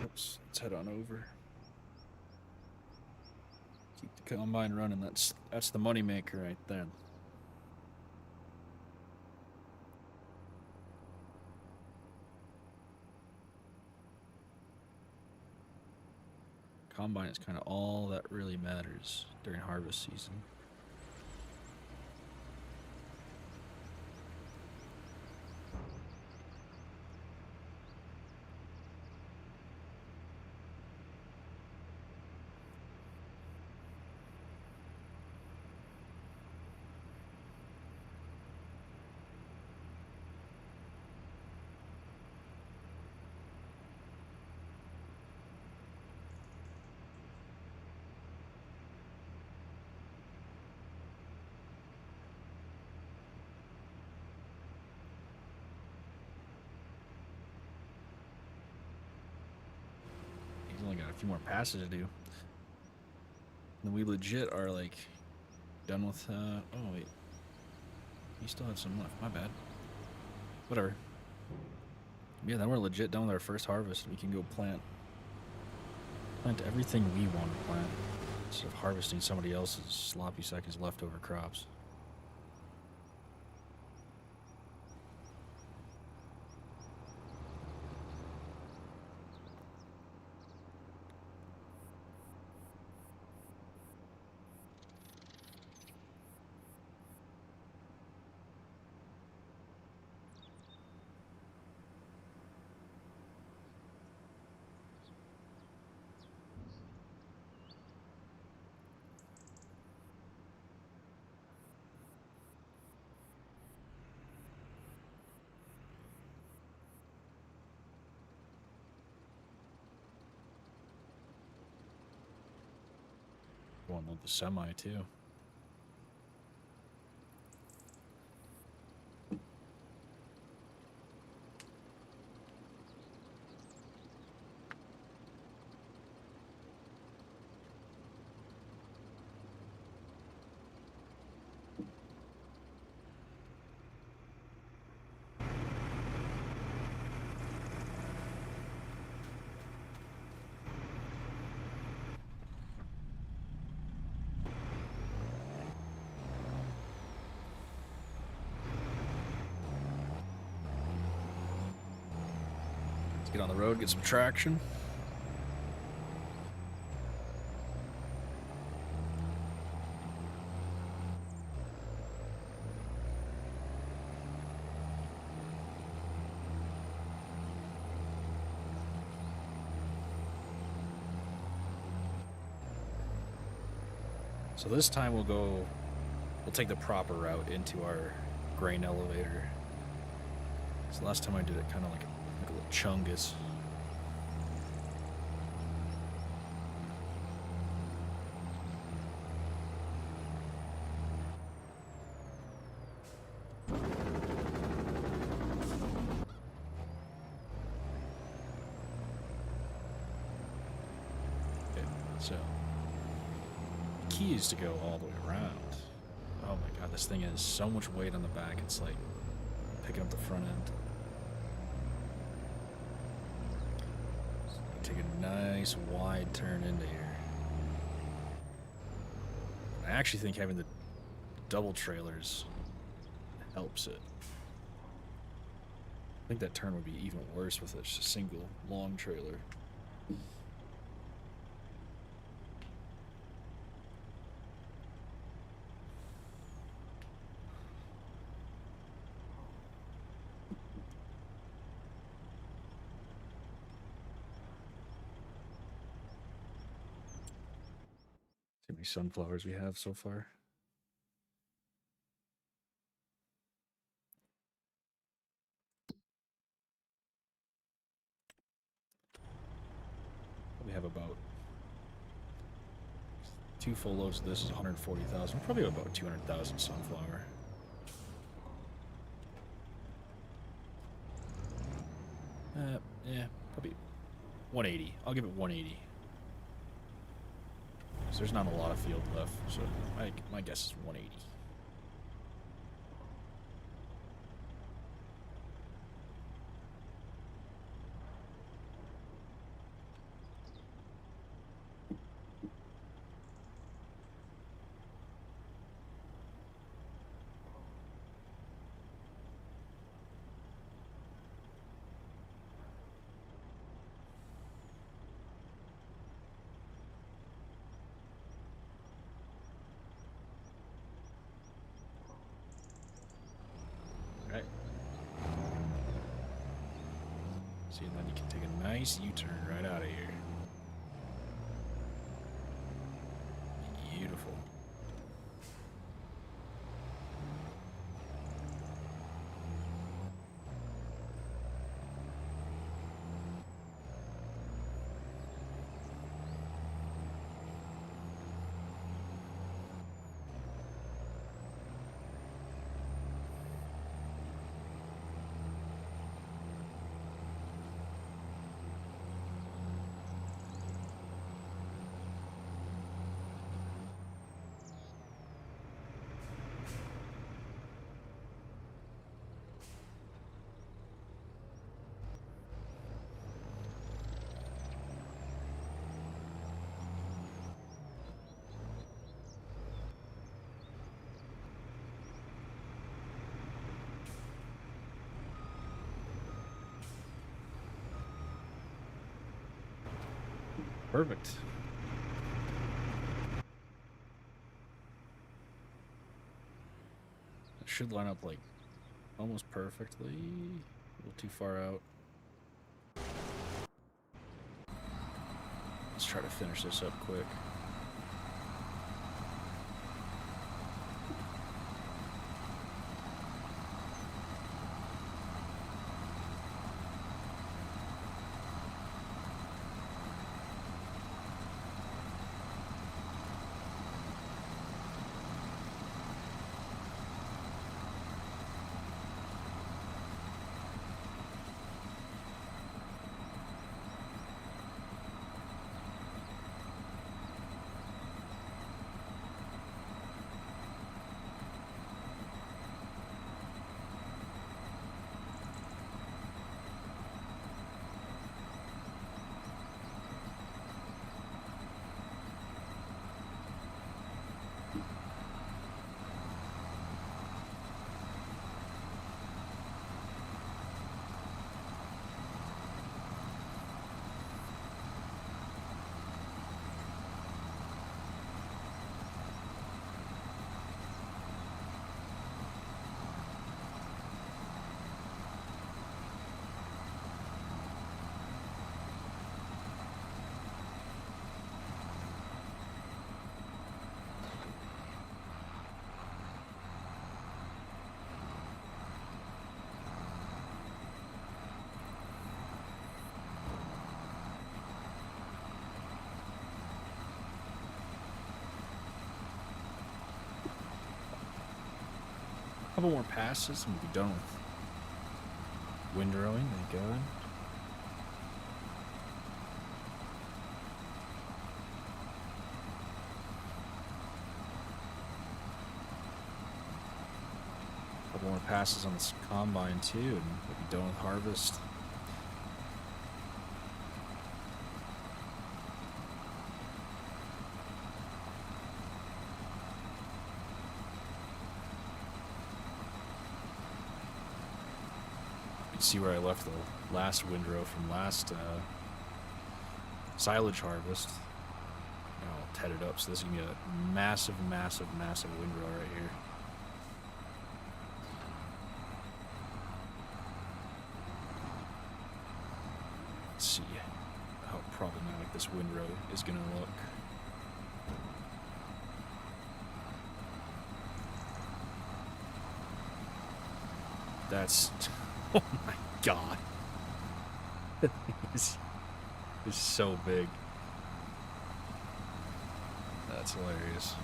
Oops, let's head on over. Keep the combine running. That's the money maker right there. Combine is kind of all that really matters during harvest season. a few more passes to do. And we legit are like done with. Oh wait, you still have some left. My bad. Whatever. Yeah, then we're legit done with our first harvest. We can go plant everything we want to plant instead of harvesting somebody else's sloppy seconds leftover crops. Going with the semi too. Get on the road, get some traction. So this time we'll take the proper route into our grain elevator. So last time I did it kind of like a little chungus. Okay, so the key is to go all the way around. Oh my god, this thing has so much weight on the back, it's like picking up the front end. Take a nice wide turn into here. I actually think having the double trailers helps it. I think that turn would be even worse with a single long trailer. See how many sunflowers we have so far. We have about 2 full loads of this is 140,000. Probably about 200,000 sunflower. Yeah, probably 180. I'll give it 180. So there's not a lot of field left, so my guess is 180. See, and then you can take a nice U-turn right out of here. Beautiful. Perfect. It should line up like almost perfectly. A little too far out. Let's try to finish this up quick. Couple more passes and we'll be done with windrowing, thank God. Couple more passes on this combine too, and we'll be done with harvest. See where I left the last windrow from last silage harvest. I'll tet it up, so this is going to be a massive, massive, massive windrow right here. Let's see how problematic this windrow is going to look. That's... oh my God. It's so big. That's hilarious.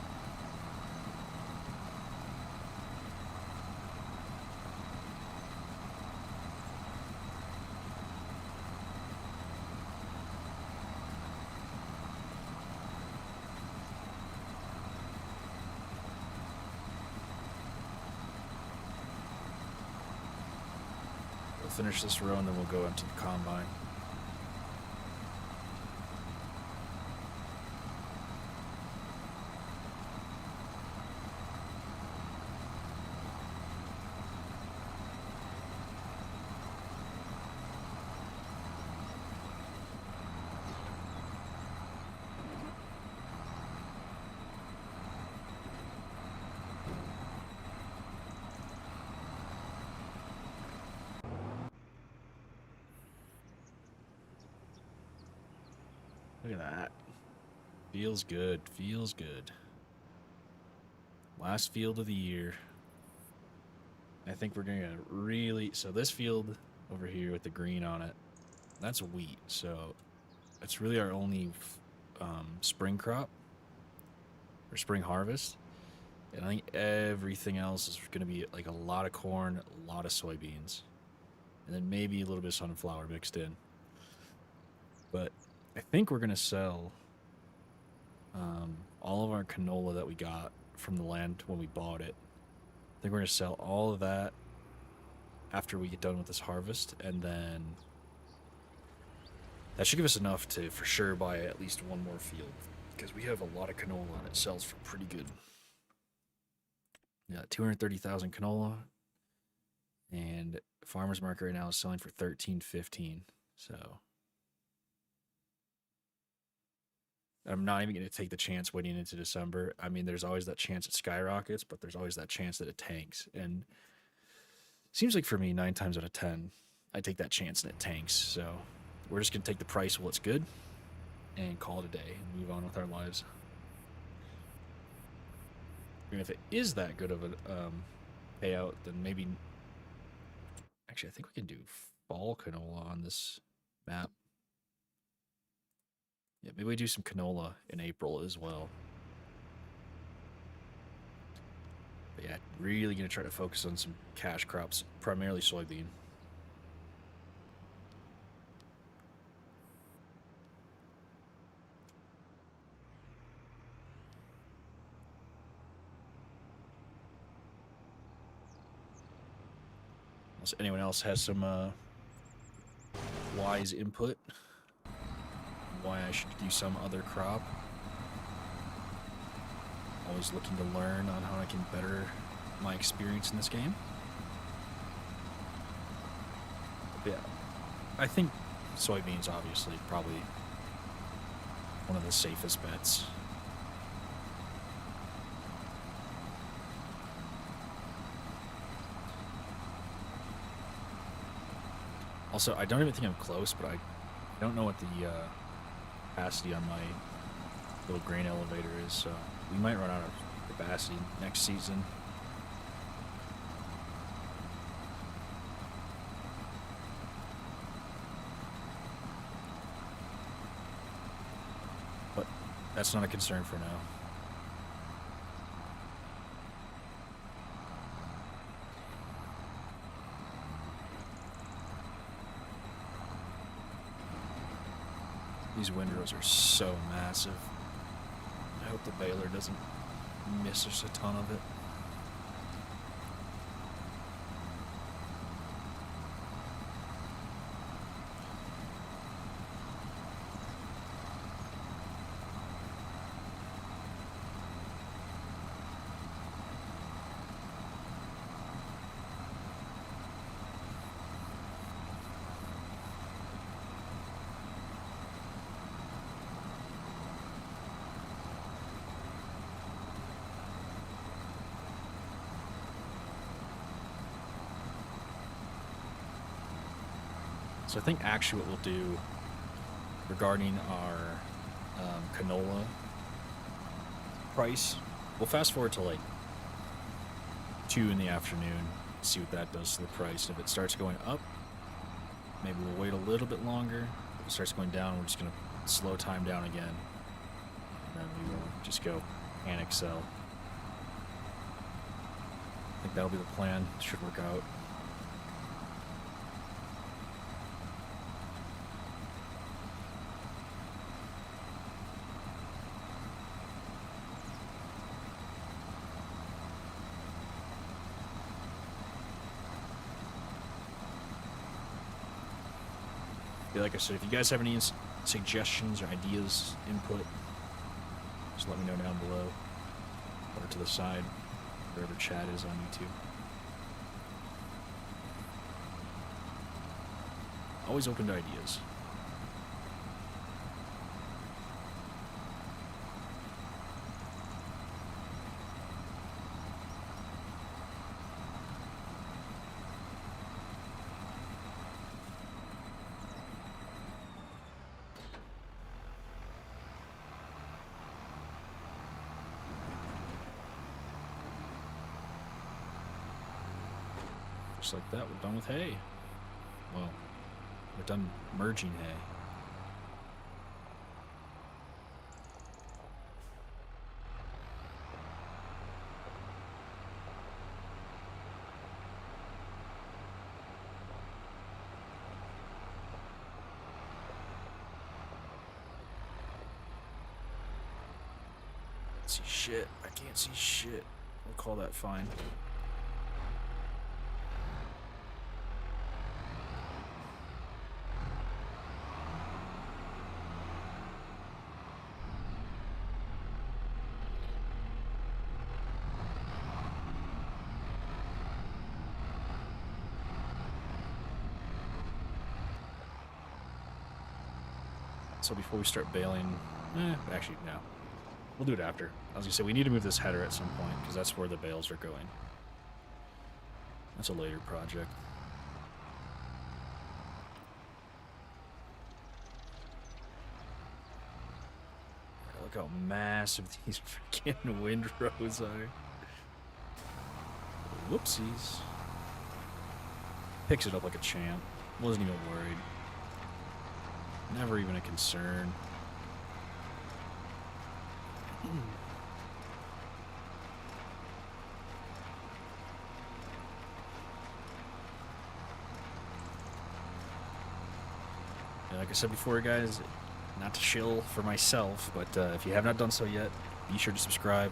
Finish this row and then we'll go into the combine. Look at that. Feels good. Feels good. Last field of the year. I think we're going to really... So this field over here with the green on it, that's wheat. So it's really our only spring crop or spring harvest. And I think everything else is going to be like a lot of corn, a lot of soybeans. And then maybe a little bit of sunflower mixed in. But I think we're going to sell all of our canola that we got from the land when we bought it. I think we're going to sell all of that after we get done with this harvest, and then that should give us enough to for sure buy at least one more field, because we have a lot of canola and it sells for pretty good. Yeah, 230,000 canola, and farmer's market right now is selling for $13.15. So I'm not even going to take the chance waiting into December. I mean, there's always that chance it skyrockets, but there's always that chance that it tanks. And it seems like for me, 9 times out of 10, I take that chance and it tanks. So we're just going to take the price while it's good and call it a day and move on with our lives. And if it is that good of a payout, then maybe... Actually, I think we can do fall canola on this map. Yeah, maybe we do some canola in April as well. But yeah, really going to try to focus on some cash crops, primarily soybean. Unless anyone else has some wise input, why I should do some other crop. Always looking to learn on how I can better my experience in this game. But yeah, I think soybeans obviously probably one of the safest bets. Also, I don't even think I'm close, but I don't know what the capacity on my little grain elevator is, so we might run out of capacity next season. But that's not a concern for now. These windrows are so massive. I hope the baler doesn't miss us a ton of it. So I think actually what we'll do regarding our canola price, we'll fast forward to like 2 in the afternoon, see what that does to the price. If it starts going up, maybe we'll wait a little bit longer. If it starts going down, we're just going to slow time down again. And then we will just go panic sell. I think that'll be the plan. Should work out. Like I said, if you guys have any suggestions or ideas, input, just let me know down below or to the side, wherever chat is on YouTube. Always open to ideas. Just like that, we're done with hay. Well, we're done merging hay. See shit. I can't see shit. We'll call that fine. So before we start baling, Actually, no. We'll do it after. I was going to say, we need to move this header at some point, because that's where the bales are going. That's a later project. Look how massive these freaking windrows are. Whoopsies. Picks it up like a champ. Wasn't even worried. Never even a concern. And like I said before, guys, not to shill for myself, but if you have not done so yet, be sure to subscribe.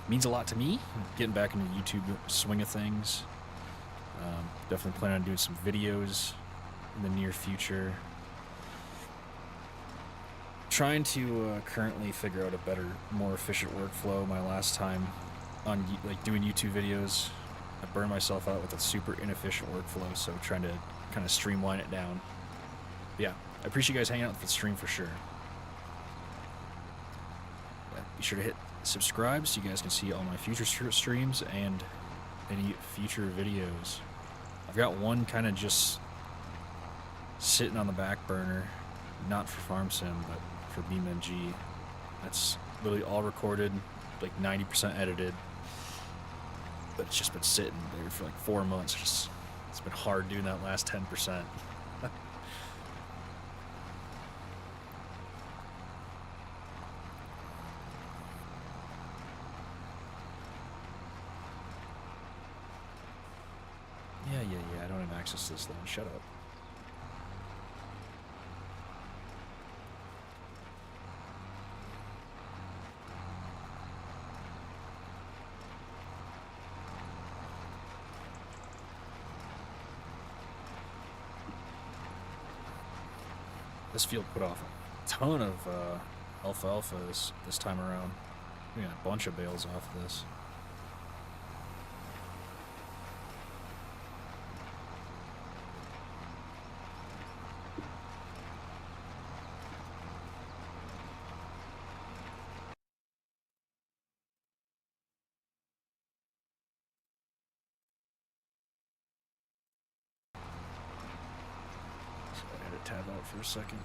Means a lot to me, getting back into the YouTube swing of things. Definitely plan on doing some videos in the near future. Trying to currently figure out a better, more efficient workflow. My last time on doing YouTube videos, I burned myself out with a super inefficient workflow, so trying to kind of streamline it down. But yeah, I appreciate you guys hanging out with the stream for sure. Yeah, be sure to hit subscribe so you guys can see all my future streams and any future videos. I've got one kind of just sitting on the back burner, not for Farm Sim, but for BeamNG. That's literally all recorded, like 90% edited, but it's just been sitting there for like 4 months. It's been hard doing that last 10%. Yeah, I don't have access to this land. Shut up. This field put off a ton of alfalfa this time around. We got a bunch of bales off of this. So I had to tab out for a second.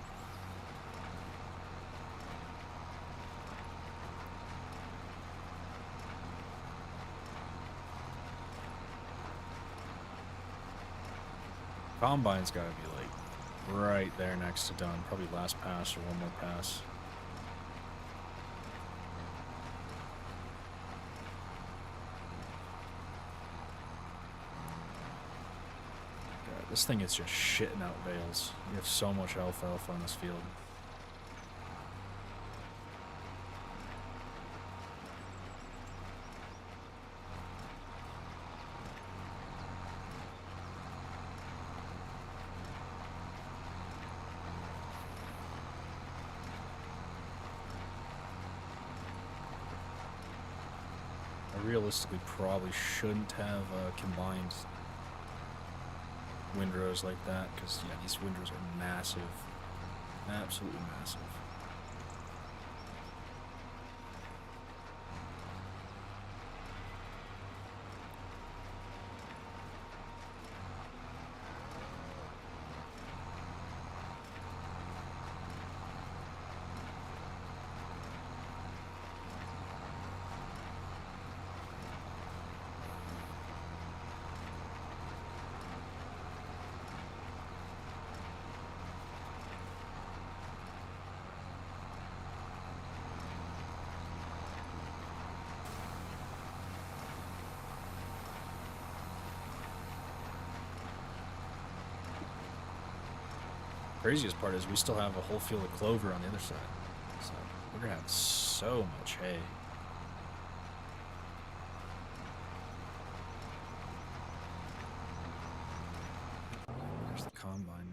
Combine's gotta be like right there next to done. Probably last pass or one more pass. God, this thing is just shitting out bales. We have so much alfalfa on this field. Realistically probably shouldn't have combined windrows like that, because yeah, these windrows are massive, absolutely massive. Craziest part is we still have a whole field of clover on the other side, so we're gonna have so much hay. There's the combine.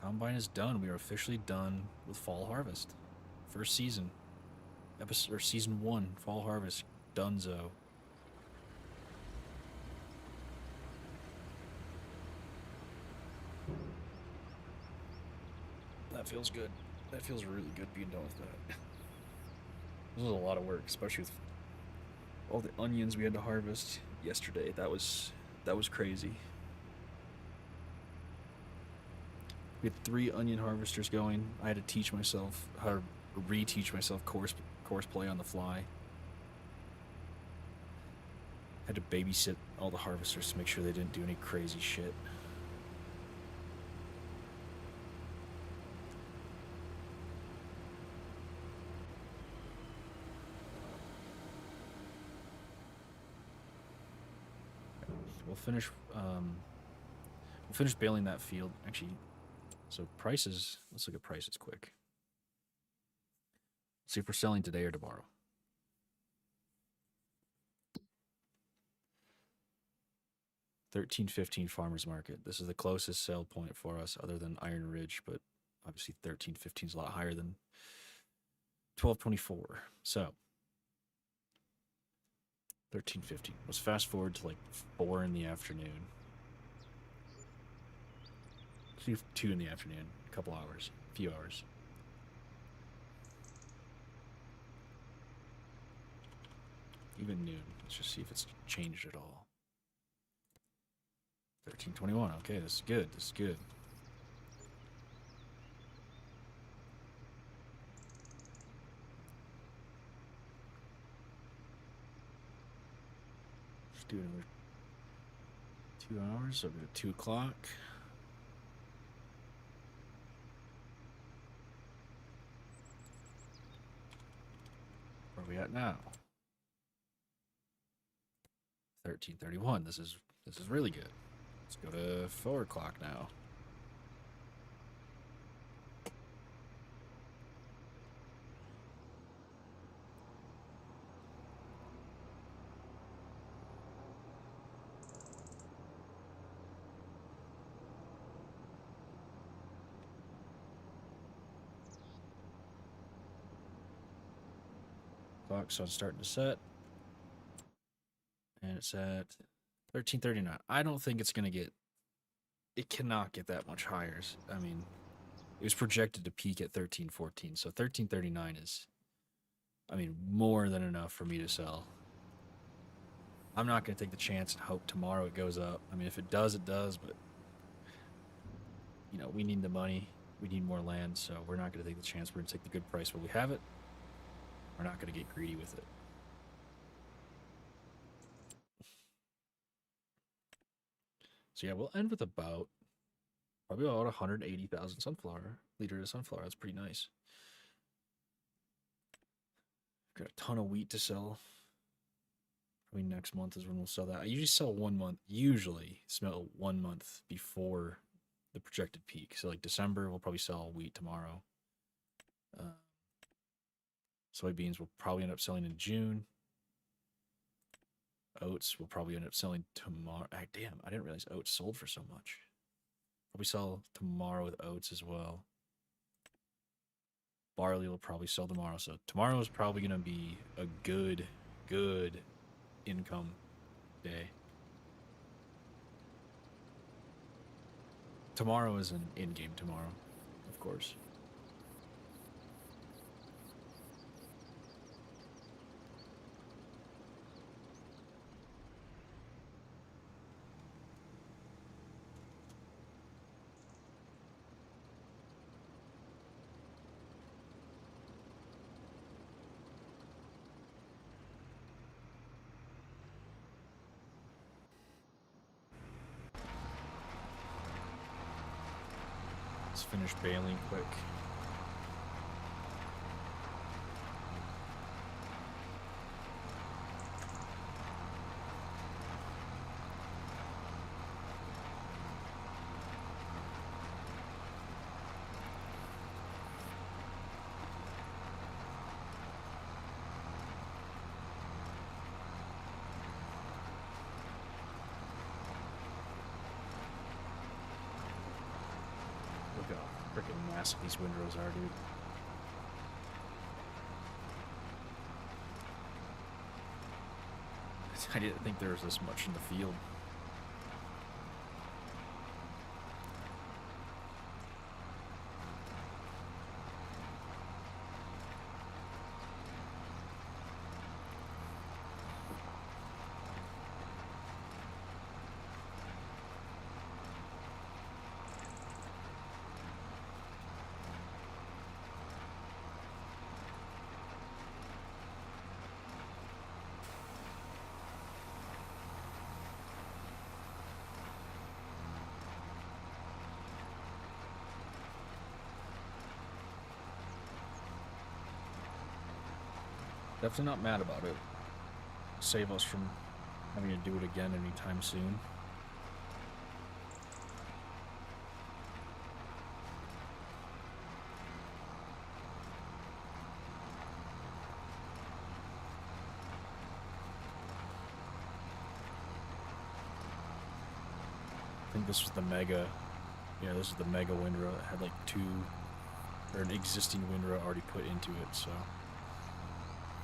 Combine is done. We are officially done with fall harvest. First season. Season 1, fall harvest, donezo. that feels good. That feels really good being done with that. This was a lot of work, especially with all the onions we had to harvest yesterday. That was crazy. We had 3 onion harvesters going. I had to teach myself how to reteach myself course play on the fly. Had to babysit all the harvesters to make sure they didn't do any crazy shit. We'll finish baling that field. Actually, so prices, let's look at prices quick. See if we're selling today or tomorrow. $13.15 farmers market. This is the closest sale point for us other than Iron Ridge, but obviously $13.15 is a lot higher than $12.24. So $13.15. Let's fast forward to like 4 in the afternoon. Let's do 2 in the afternoon. A couple hours. A few hours. Even noon. Let's just see if it's changed at all. 13:21. Okay, this is good. This is good. Let's do another 2 hours. So we're at 2 o'clock. Where are we at now? 13:31. This is really good. Let's go to 4 o'clock now. Clock sun's starting to set. And it's at 13:39. I don't think it's going to get... It cannot get that much higher. I mean, it was projected to peak at 13:14. So 13:39 is, I mean, more than enough for me to sell. I'm not going to take the chance and hope tomorrow it goes up. I mean, if it does, it does. But, you know, we need the money. We need more land. So we're not going to take the chance. We're going to take the good price where we have it. We're not going to get greedy with it. So yeah, we'll end with probably about 180,000 liters of sunflower. That's pretty nice. Got a ton of wheat to sell. Probably next month is when we'll sell that. I usually sell 1 month. Usually sell 1 month before the projected peak. So like December, we'll probably sell wheat tomorrow. Soybeans will probably end up selling in June. Oats will probably end up selling tomorrow. Damn, I didn't realize oats sold for so much. Probably sell tomorrow with oats as well. Barley will probably sell tomorrow. So tomorrow is probably going to be a good income day. Tomorrow is an in-game tomorrow, of course. Let's finish baling quick. Look how freaking massive these windrows are, dude. I didn't think there was this much in the field. Definitely not mad about it. Save us from having to do it again anytime soon. I think this was the mega. Yeah, this is the mega windrow. It had like an existing windrow already put into it, so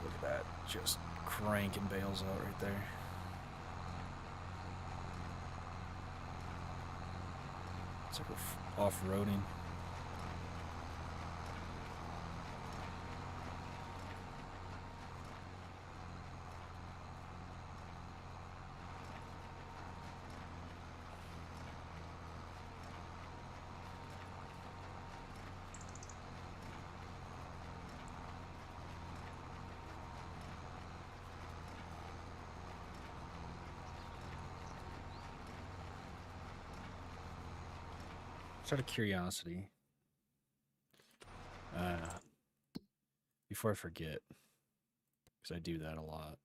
look at that. Just cranking bales out right there. It's like we're off-roading. Just out of curiosity, before I forget, because I do that a lot.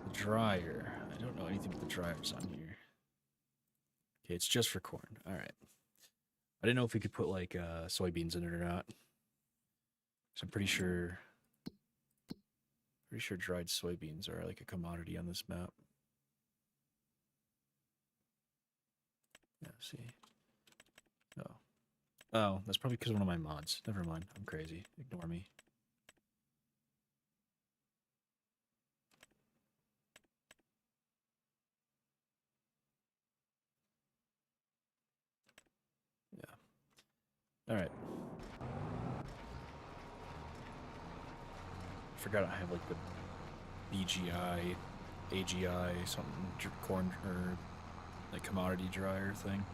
The dryer. I don't know anything about the dryers on here. Okay, it's just for corn. All right. I didn't know if we could put like soybeans in it or not. So I'm pretty sure dried soybeans are like a commodity on this map. Yeah, see. Oh, that's probably because of one of my mods. Never mind. I'm crazy. Ignore me. Yeah. Alright. Forgot I have like the BGI, AGI, something, corn, or like commodity dryer thing.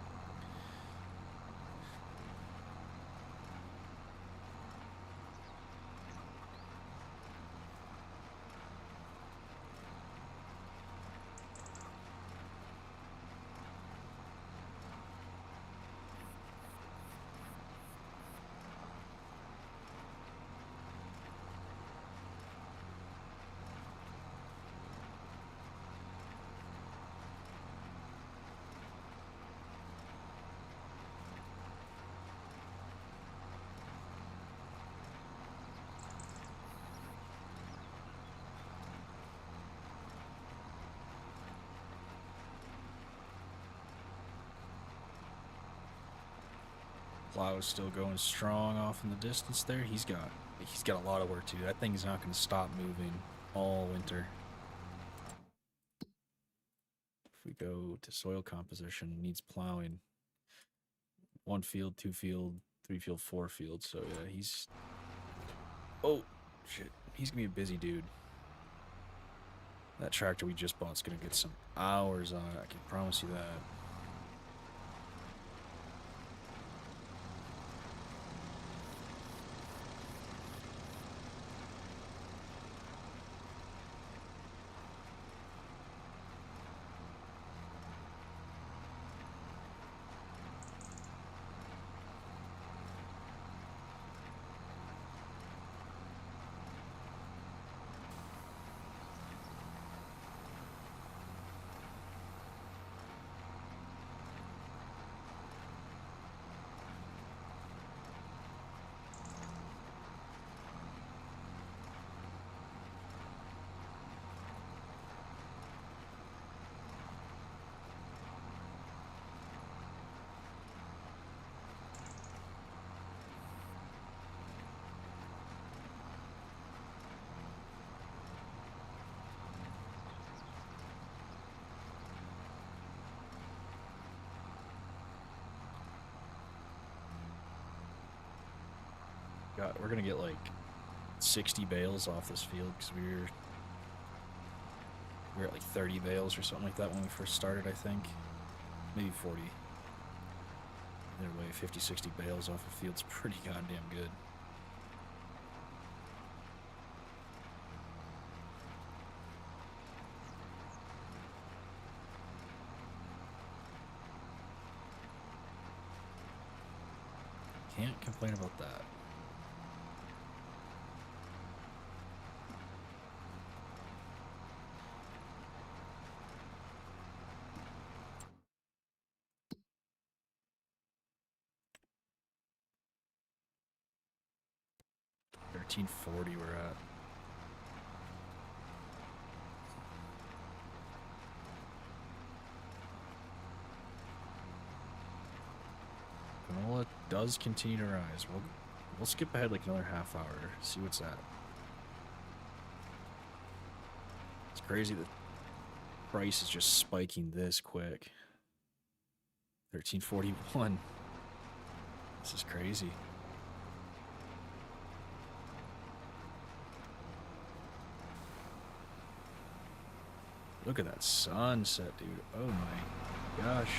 Plow is still going strong off in the distance there. He's got a lot of work to do. That thing's not going to stop moving all winter. If we go to soil composition, needs plowing. 1 field, 2 field, 3 field, 4 field. So yeah, he's... Oh, shit. He's going to be a busy dude. That tractor we just bought's going to get some hours on it. I can promise you that. We're gonna get like 60 bales off this field because we were at like 30 bales or something like that when we first started, I think. Maybe 40. Either way, 50, 60 bales off a field's pretty goddamn good. Can't complain about that. 1340 we're at. Canola does continue to rise. We'll skip ahead like another half hour, see what's at. It's crazy that price is just spiking this quick. 1341. This is crazy. Look at that sunset, dude. Oh my gosh.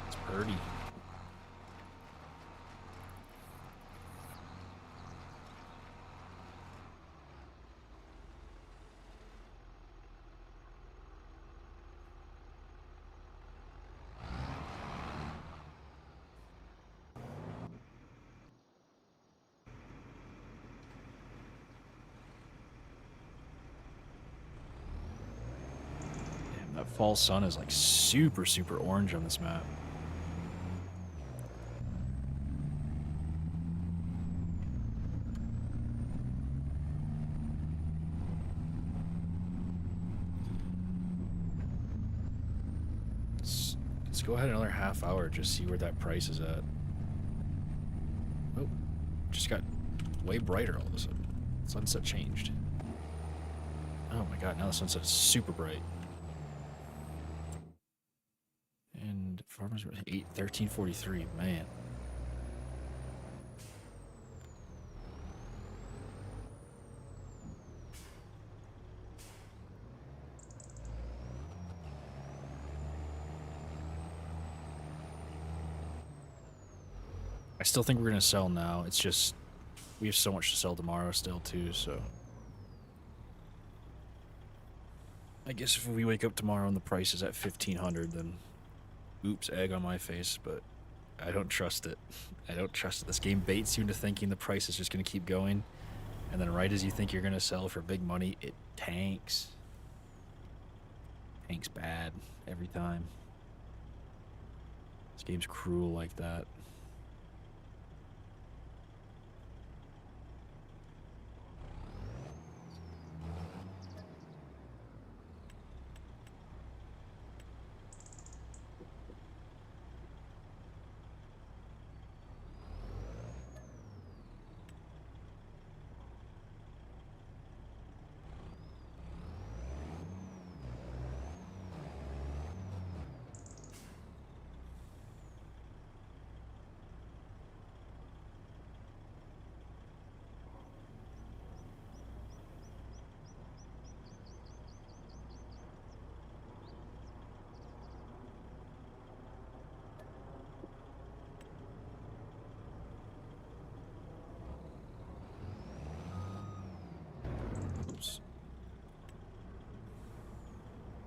It's pretty. That fall sun is like super, super orange on this map. Let's go ahead another half hour, just see where that price is at. Oh, just got way brighter all of a sudden. Sunset changed. Oh my god, now the sunset's super bright. And farmers were 1343, man. I still think we're gonna sell now. It's just we have so much to sell tomorrow still too, so I guess if we wake up tomorrow and the price is at 1500, then oops, egg on my face, but I don't trust it. I don't trust it. This game baits you into thinking the price is just going to keep going, and then right as you think you're going to sell for big money, it tanks. Tanks bad every time. This game's cruel like that.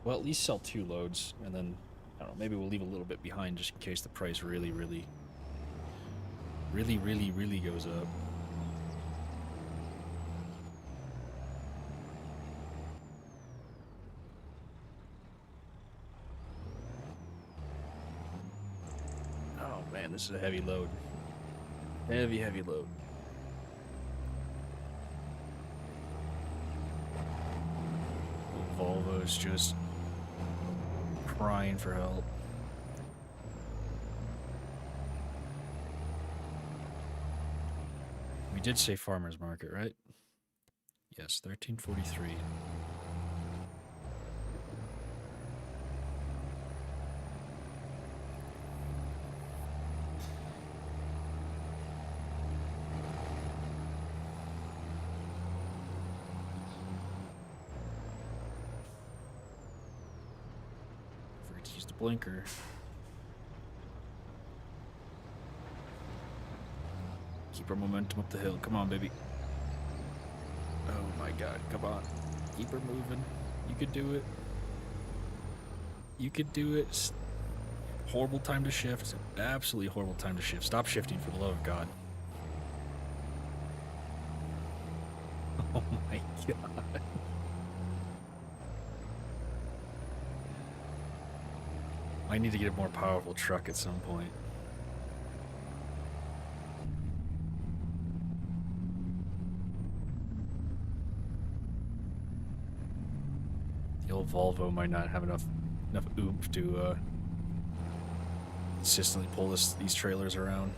Well, at least sell 2 loads, and then, I don't know, maybe we'll leave a little bit behind just in case the price really goes up. Oh man, this is a heavy load. Heavy load. Volvo's just crying for help. We did say farmer's market, right? Yes, 1343. Forget to use the blinker. Keep our momentum up the hill. Come on, baby. Oh my god, come on. Keep her moving. You could do it. You could do it. Horrible time to shift. Absolutely horrible time to shift. Stop shifting, for the love of God. my god. I need to get a more powerful truck at some point. The old Volvo might not have enough oomph to consistently pull these trailers around.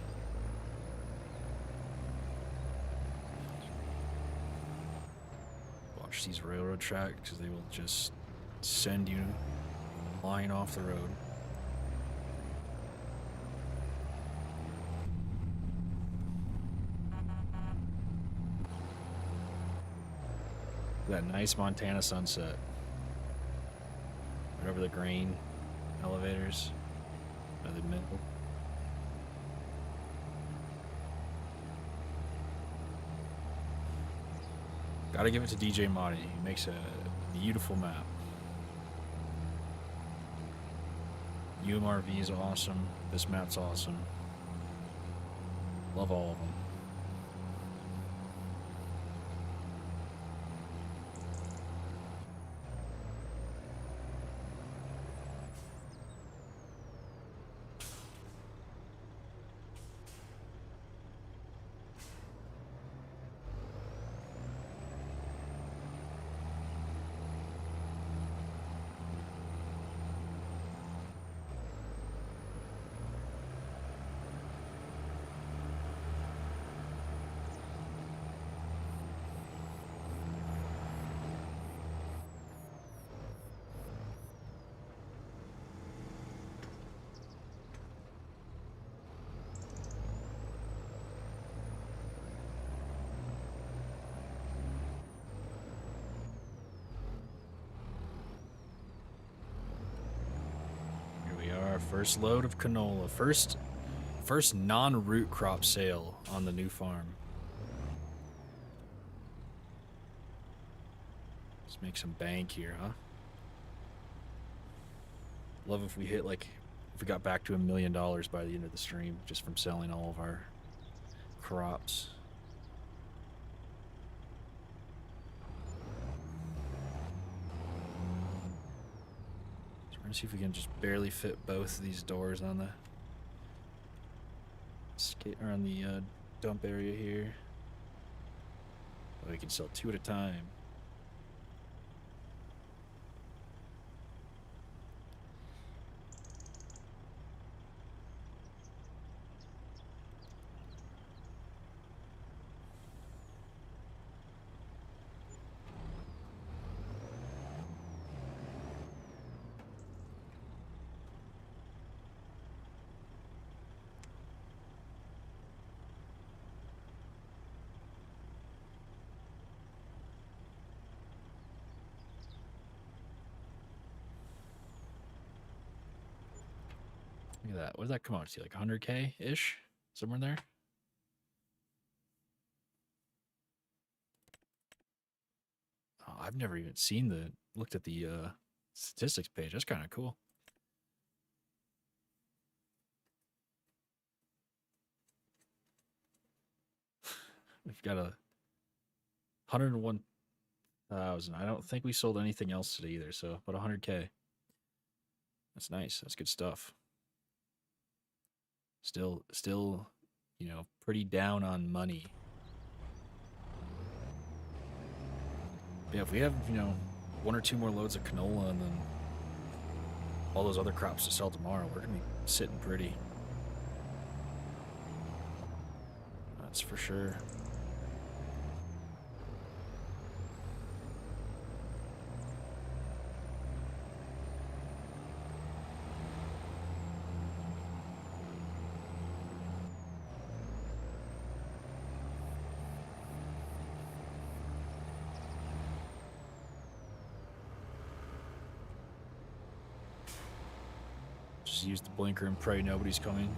Watch these railroad tracks because they will just send you flying off the road. That nice Montana sunset. Right over the grain elevators by the middle. Gotta give it to DJ Motti. He makes a beautiful map. UMRV is awesome. This map's awesome. Love all of them. First load of canola. First non-root crop sale on the new farm. Let's make some bank here, huh? Love if we hit if we got back to $1 million by the end of the stream just from selling all of our crops. See if we can just barely fit both of these doors on the on the dump area here. But we can sell 2 at a time. Look at that. What does that come out to? Like 100K-ish? Somewhere there? Oh, I've never even looked at the statistics page. That's kind of cool. We've got 101,000. I don't think we sold anything else today either, so about 100K. That's nice. That's good stuff. Still, you know, pretty down on money. But yeah, if we have, you know, 1 or 2 more loads of canola and then all those other crops to sell tomorrow, we're gonna be sitting pretty. That's for sure. Just use the blinker and pray nobody's coming.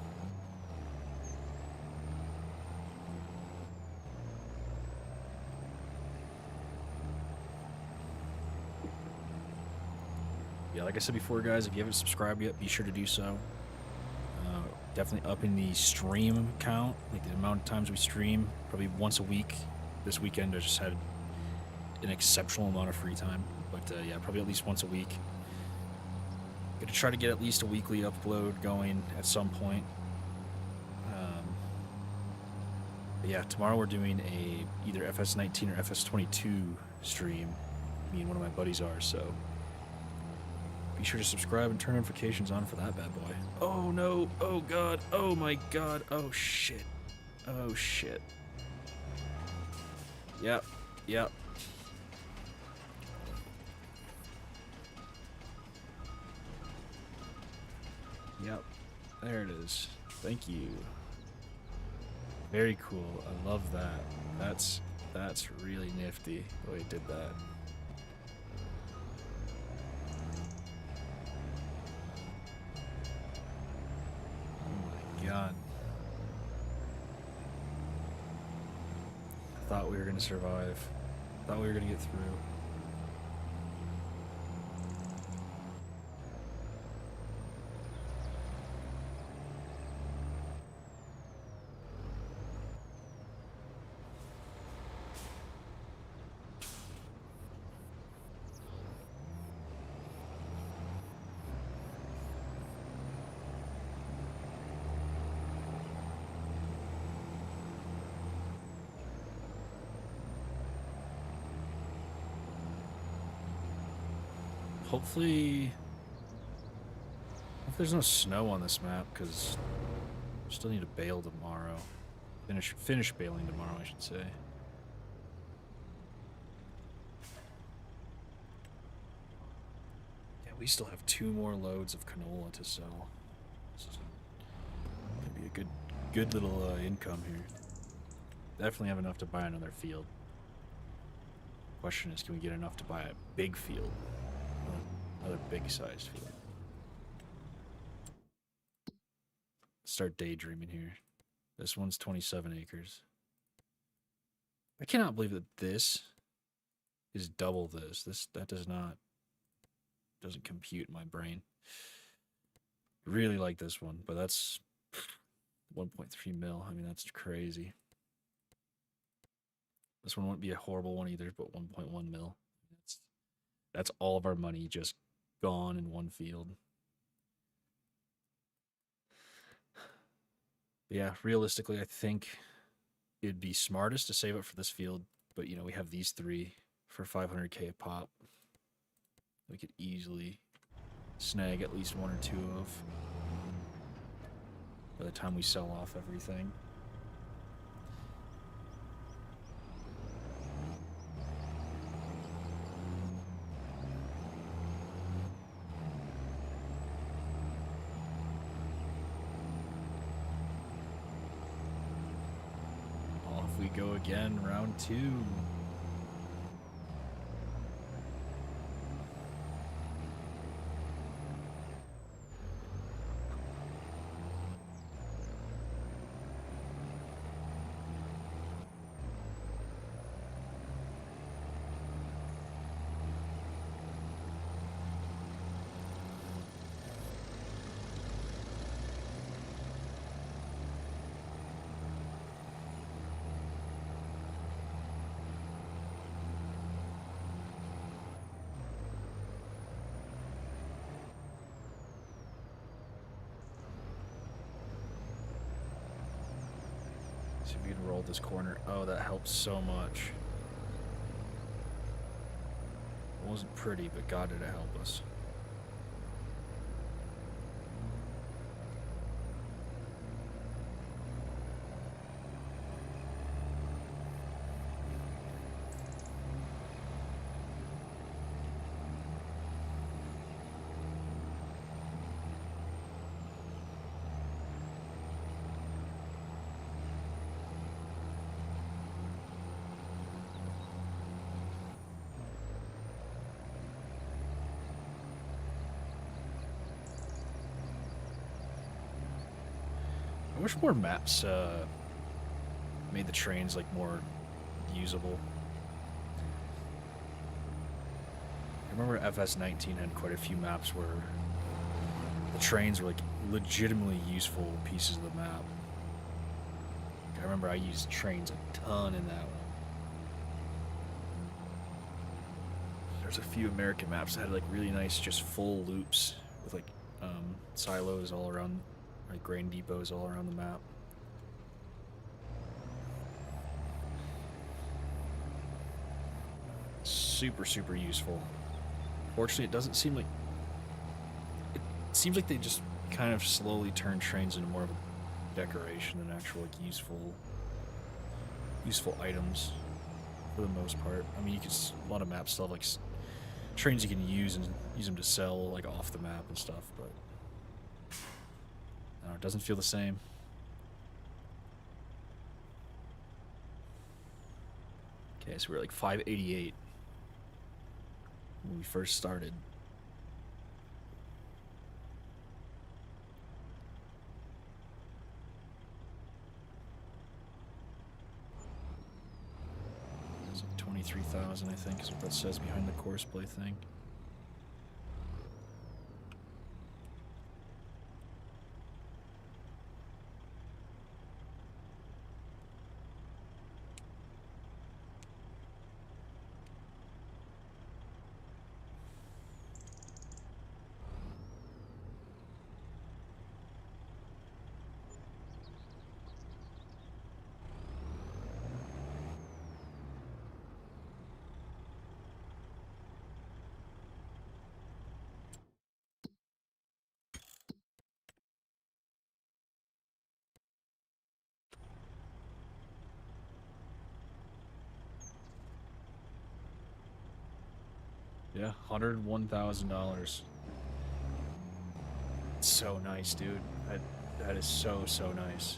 Yeah, like I said before, guys, if you haven't subscribed yet, be sure to do so. Definitely upping the stream count, like the amount of times we stream, probably once a week. This weekend I just had an exceptional amount of free time. But yeah, probably at least once a week. Gonna try to get at least a weekly upload going at some point. But yeah, tomorrow we're doing a either FS19 or FS22 stream. Me and one of my buddies are, so be sure to subscribe and turn notifications on for that bad boy. Oh no! Oh god! Oh my god! Oh shit! Oh shit! Yep. Yep. Yep. There it is. Thank you. Very cool. I love that. That's really nifty the way it did that. Oh my god. I thought we were gonna survive. Thought we were gonna get through. Hopefully there's no snow on this map, because I still need to bail tomorrow. Finish bailing tomorrow, I should say. Yeah, we still have 2 more loads of canola to sell. This is gonna be a good little income here. Definitely have enough to buy another field. Question is, can we get enough to buy a big field? Another big-sized field. Start daydreaming here. This one's 27 acres. I cannot believe that this is double this. That doesn't compute in my brain. Really like this one, but that's 1.3 mil. I mean, that's crazy. This one wouldn't be a horrible one either, but 1.1 mil. That's all of our money just gone in one field. But yeah, realistically, I think it'd be smartest to save up for this field. But, you know, we have these 3 for 500k a pop. We could easily snag at least 1 or 2 of by the time we sell off everything. Go again, round 2. See if we can roll this corner. Oh, that helps so much. It wasn't pretty, but God, did it help us. I wish more maps made the trains like more usable. I remember FS19 had quite a few maps where the trains were like legitimately useful pieces of the map. I remember I used trains a ton in that one. there's a few American maps that had like really nice, just full loops with like silos all around, like grain depots all around the map. Super, super useful. Fortunately, it doesn't seem like... It seems like they just kind of slowly turn trains into more of a decoration than actual, like, useful items for the most part. I mean, a lot of maps still have, like, trains you can use and use them to sell, like, off the map and stuff, but... I don't know, it doesn't feel the same. Okay, so we're like 588 when we first started. It's like 23,000, I think, is what that says behind the course play thing. Yeah, $101,000. So nice, dude. That is so nice.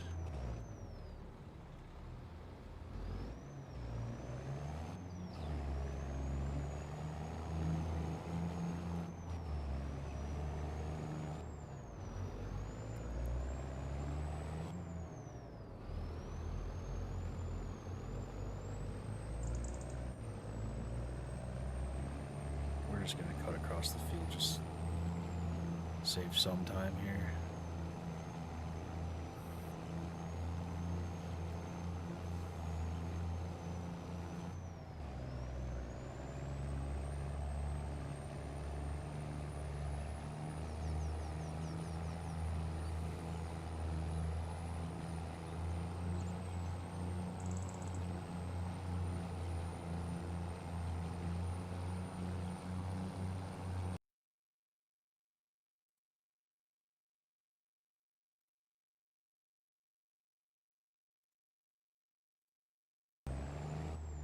We're just gonna cut across the field, just save some time here.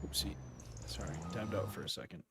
Oopsie. Sorry, timed out for a second.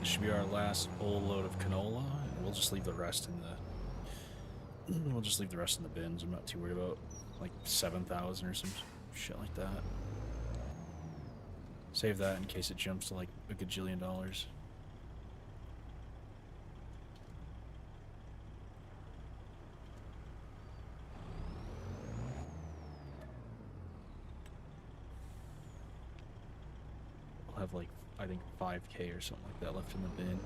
This should be our last full load of canola, and we'll just leave the rest in the... We'll just leave the rest in the bins. I'm not too worried about, like, 7,000 or some shit like that. Save that in case it jumps to, like, a gajillion dollars. We'll have, like, I think 5K or something like that left in the bin.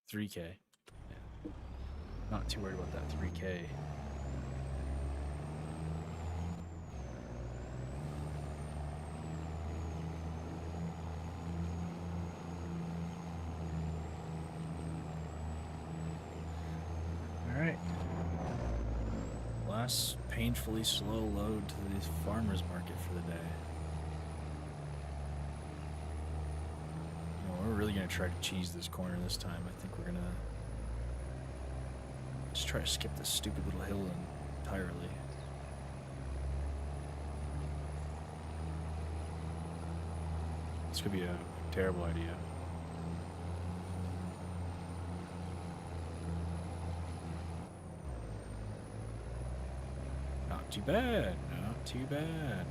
$3K. Yeah. Not too worried about that $3K. Last painfully slow load to the farmer's market for the day. You know, we're really gonna try to cheese this corner this time. I think we're gonna just try to skip this stupid little hill entirely. This could be a terrible idea. Not too bad, not too bad.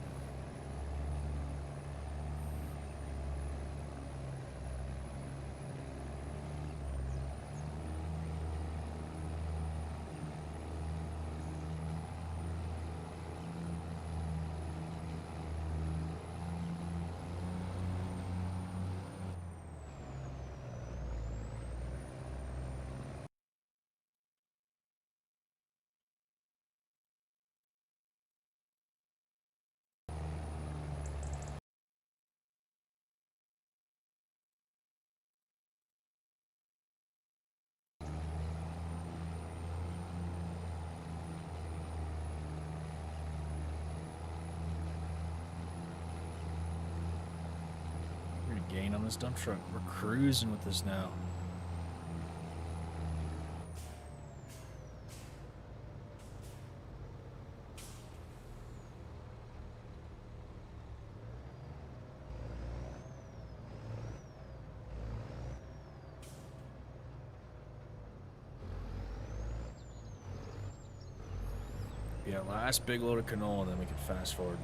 Gain on this dump truck. We're cruising with this now. Yeah, last big load of canola, and then we can fast forward.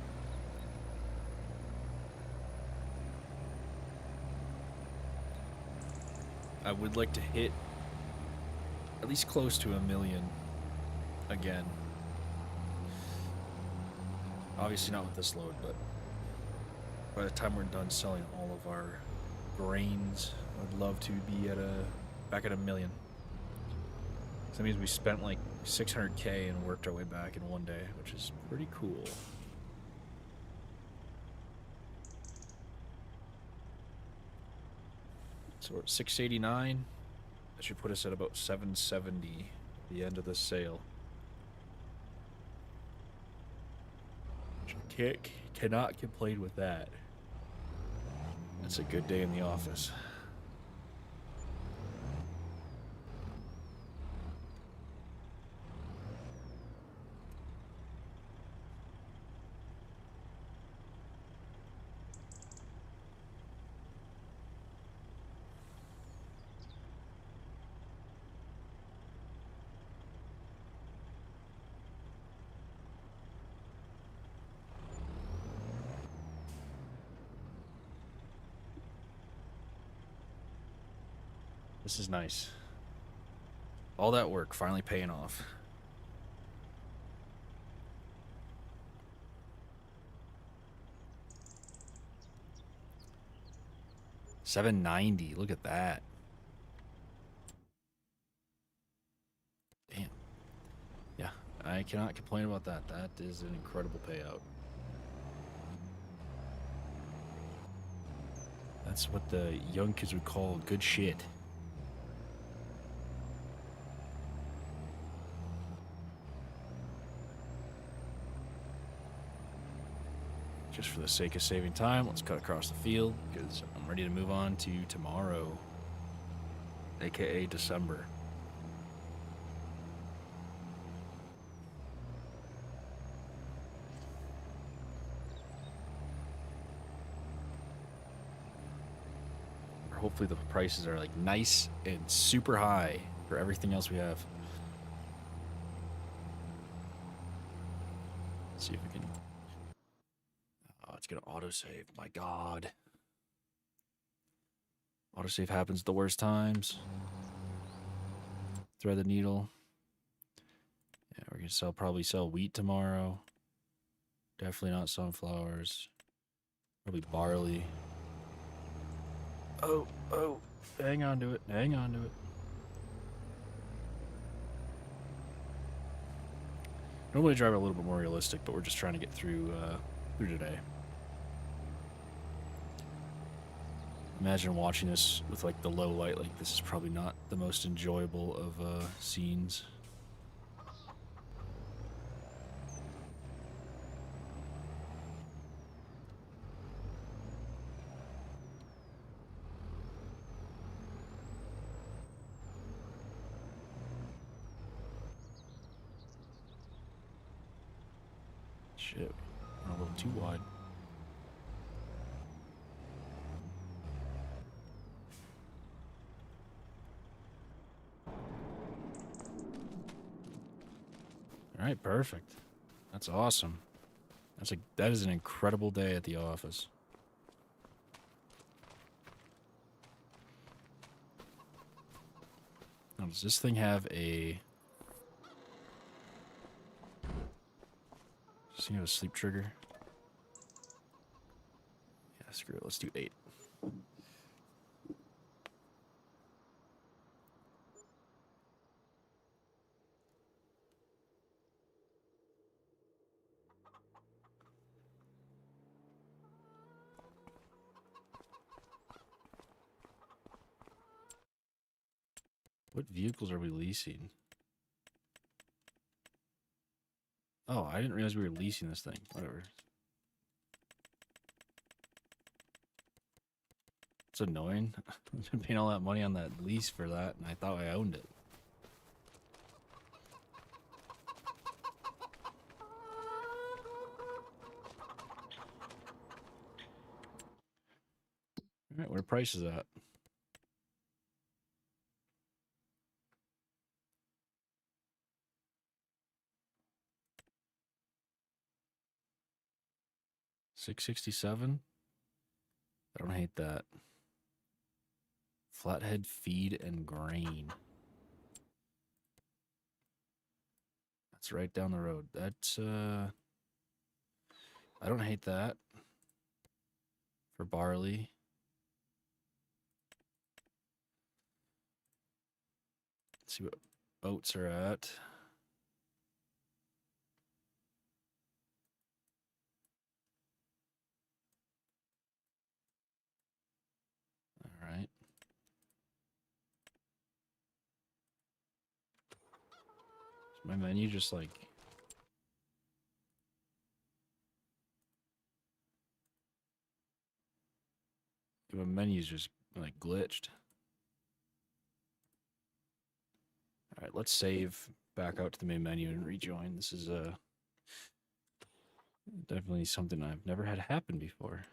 I would like to hit at least close to 1 million again. Obviously not with this load, but by the time we're done selling all of our grains, I'd love to be at back at 1 million. So that means we spent like 600K and worked our way back in one day, which is pretty cool. So we're at 689. That should put us at about 770 at the end of this sale. Cannot complain with that. That's a good day in the office. This is nice. All that work finally paying off. $790. Look at that. Damn. Yeah, I cannot complain about that. That is an incredible payout. That's what the young kids would call good shit. Just for the sake of saving time, let's cut across the field because I'm ready to move on to tomorrow, aka December. Hopefully the prices are like nice and super high for everything else we have. Let's see if we can. Oh, it's gonna autosave. My God. Autosave happens at the worst times. Thread the needle. Yeah, we're gonna probably sell wheat tomorrow. Definitely not sunflowers. Probably barley. Oh, hang on to it, hang on to it. Normally I drive a little bit more realistic, but we're just trying to get through today. Imagine watching this with like the low light. Like this is probably not the most enjoyable of scenes. Shit. We're a little too wide. All right, perfect. That's awesome. That is an incredible day at the office. Now, does this thing have a... Does it have a sleep trigger? Yeah, screw it. Let's do 8. What vehicles are we leasing? Oh, I didn't realize we were leasing this thing. Whatever. It's annoying. I've been paying all that money on that lease for that, and I thought I owned it. All right, where price is at? $667. I don't hate that. Flathead feed and grain. That's right down the road. That's I don't hate that. For barley. Let's see what oats are at. All right. Is my menu just like... My menu's just like glitched. All right, let's save back out to the main menu and rejoin. This is definitely something I've never had happen before.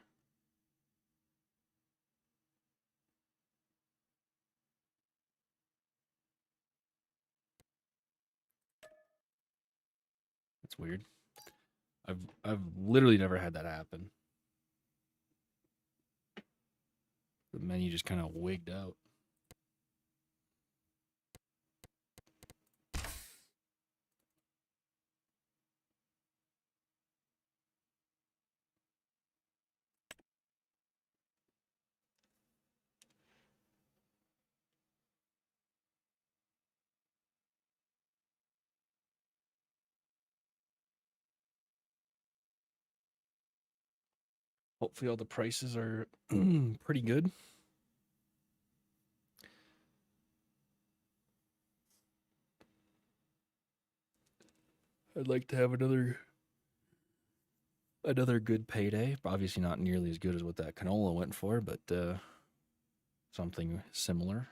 That's weird. I've literally never had that happen. The menu just kind of wigged out. Hopefully all the prices are pretty good. I'd like to have another good payday. Obviously not nearly as good as what that canola went for, but something similar.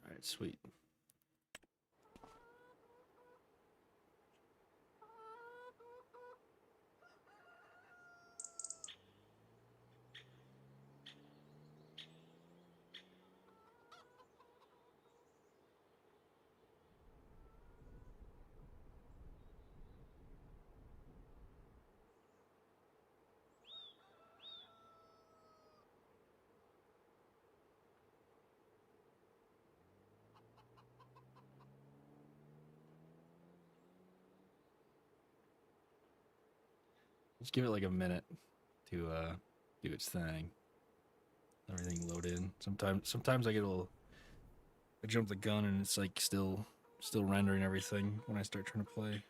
All right, sweet. Just give it like a minute to do its thing. Everything load in. Sometimes I get a little. I jump the gun and it's like still rendering everything when I start trying to play.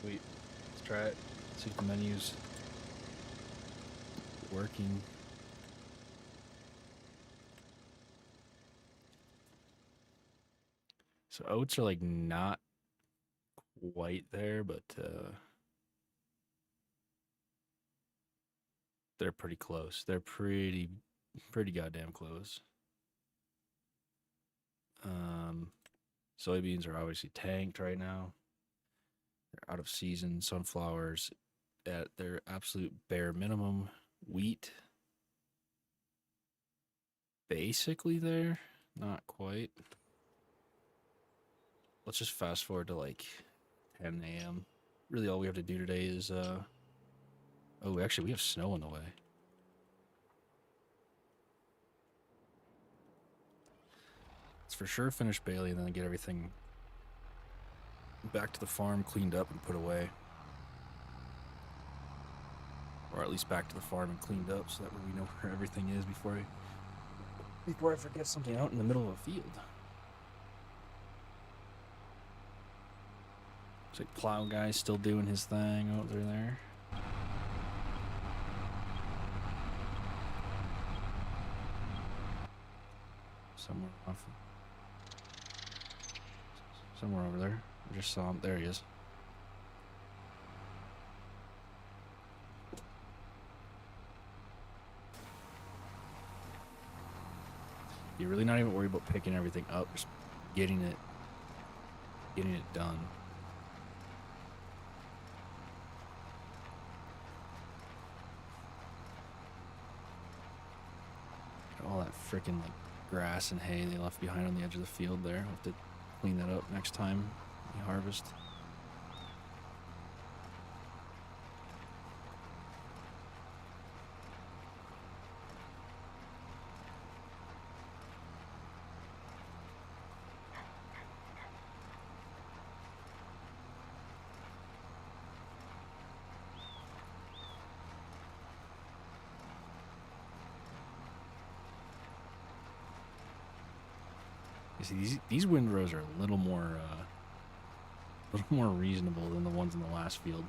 Wait, let's try it. See if the menu's working. So oats are like not quite there, but they're pretty close. They're pretty goddamn close. Soybeans are obviously tanked right now. They're out of season. Sunflowers at their absolute bare minimum. Wheat basically there, not quite. Let's just fast forward to like 10 a.m. Really all we have to do today is oh, actually we have snow on the way. Let's for sure finish Bailey and then get everything back to the farm cleaned up and put away. Or at least back to the farm and cleaned up so that way we know where everything is before I forget something out in the middle of a field. Looks like plow guy's still doing his thing out there. Somewhere over there. I just saw him. There he is. You're really not even worried about picking everything up, just getting it done. All that freaking like grass and hay they left behind on the edge of the field there. I'll have to clean that up next time we harvest. You see, these windrows are a little more reasonable than the ones in the last field.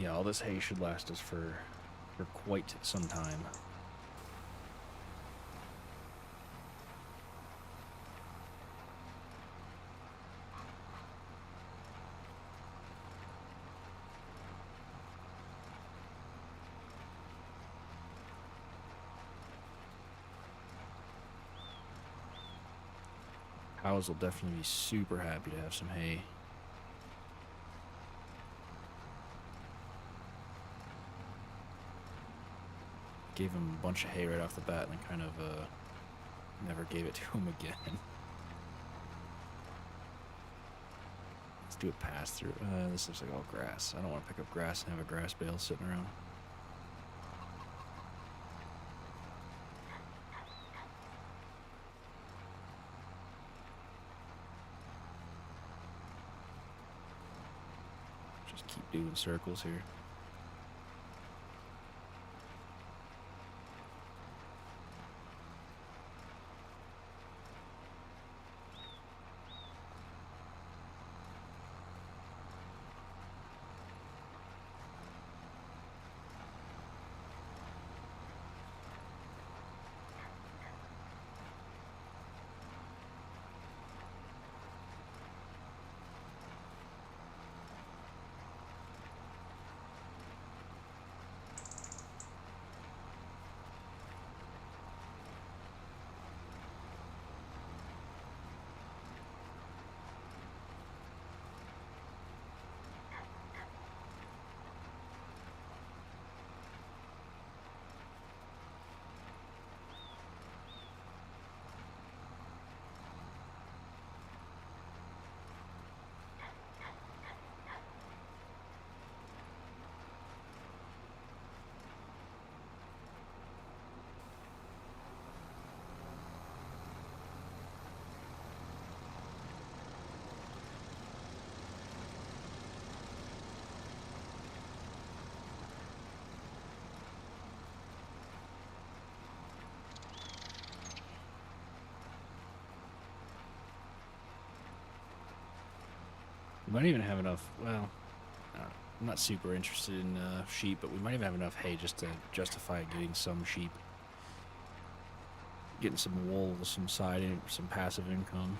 Yeah, all this hay should last us for quite some time. Cows will definitely be super happy to have some hay. Gave him a bunch of hay right off the bat and then kind of never gave it to him again. Let's do a pass through. This looks like all grass. I don't want to pick up grass and have a grass bale sitting around. Just keep doing circles here. We might even have enough, well, I'm not super interested in sheep, but we might even have enough hay just to justify getting some sheep. Getting some wool, some some passive income.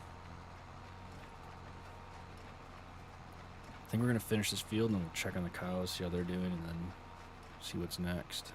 I think we're going to finish this field and then we'll check on the cows, see how they're doing, and then see what's next.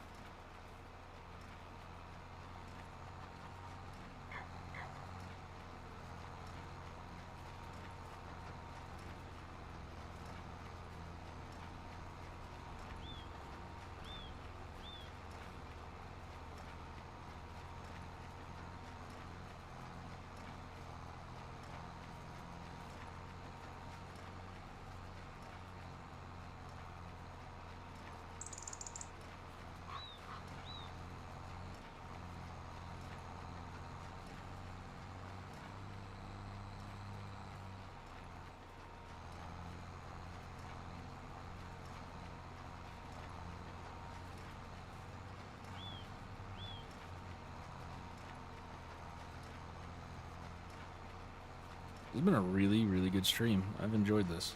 This has been a really, really good stream. I've enjoyed this.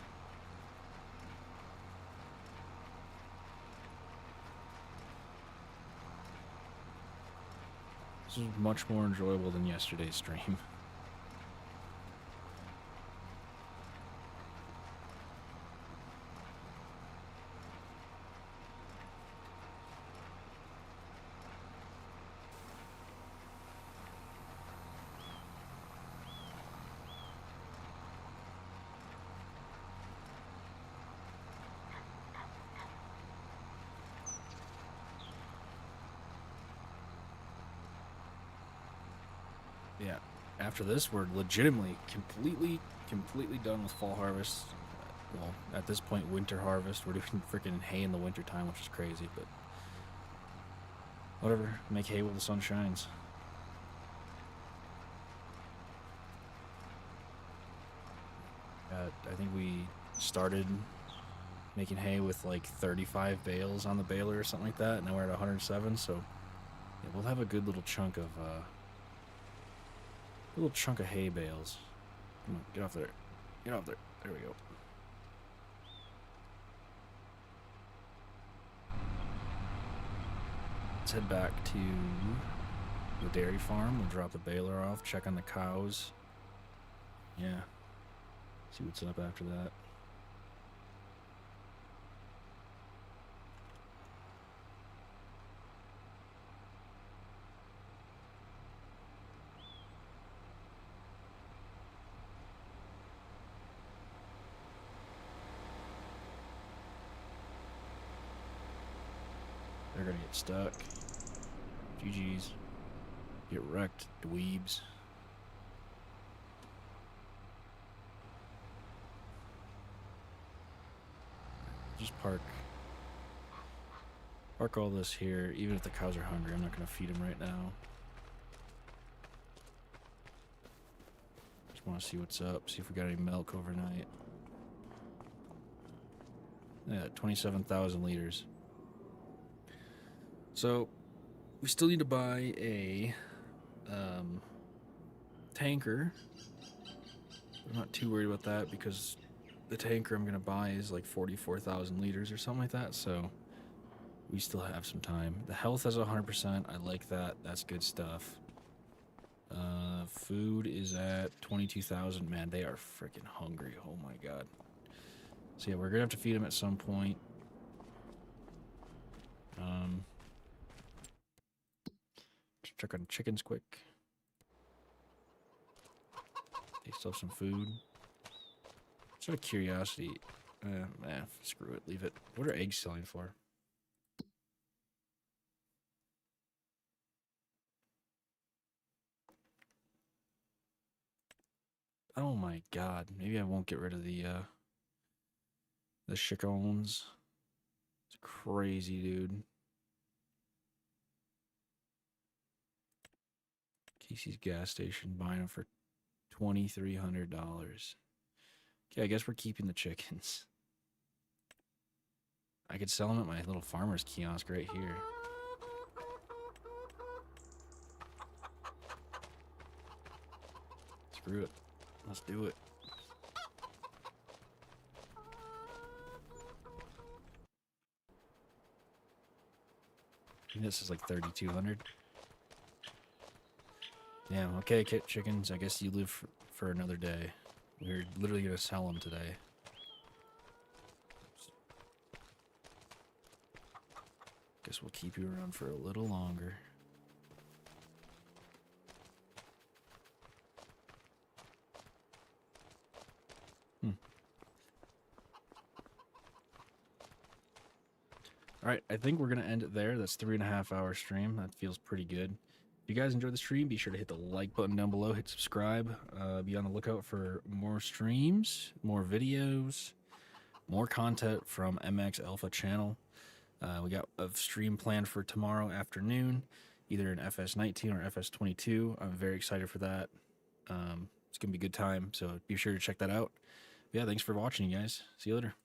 This was much more enjoyable than yesterday's stream. Yeah, after this, we're legitimately completely done with fall harvest. Well, at this point, winter harvest. We're doing freaking hay in the winter time, which is crazy, but whatever. Make hay while the sun shines. I think we started making hay with like 35 bales on the baler or something like that, and now we're at 107, so yeah, we'll have a good little chunk of hay bales. Come on, get off there. Get off there. There we go. let's head back to the dairy farm. We'll drop the baler off, check on the cows. Yeah. See what's up after that. They're gonna get stuck. GG's. Get wrecked, dweebs. Just park all this here. Even if the cows are hungry, I'm not gonna feed them right now. Just want to see what's up, see if we got any milk overnight. Yeah, 27,000 liters. So we still need to buy a tanker. I'm not too worried about that because the tanker I'm gonna buy is like 44,000 liters or something like that, so we still have some time. The health is 100%. I like that. That's good stuff. Food is at 22,000. Man, they are freaking hungry. Oh my god. So yeah, we're gonna have to feed them at some point. Just check on chickens quick. They still have some food. Just out of curiosity, screw it, leave it. What are eggs selling for? Oh my god, maybe I won't get rid of the chickens. It's crazy, dude. Casey's gas station buying them for $2,300. Okay, I guess we're keeping the chickens. I could sell them at my little farmer's kiosk right here. Screw it. Let's do it. I think this is like 3,200. Damn, okay, kit chickens. I guess you live for another day. We're literally gonna sell them today. Guess we'll keep you around for a little longer. Alright, I think we're going to end it there. That's 3.5 hour stream. That feels pretty good. If you guys enjoyed the stream, be sure to hit the like button down below. Hit subscribe. Be on the lookout for more streams, more videos, more content from MX Alpha channel. We got a stream planned for tomorrow afternoon, either in FS19 or FS22. I'm very excited for that. It's going to be a good time, so be sure to check that out. But yeah, thanks for watching, you guys. See you later.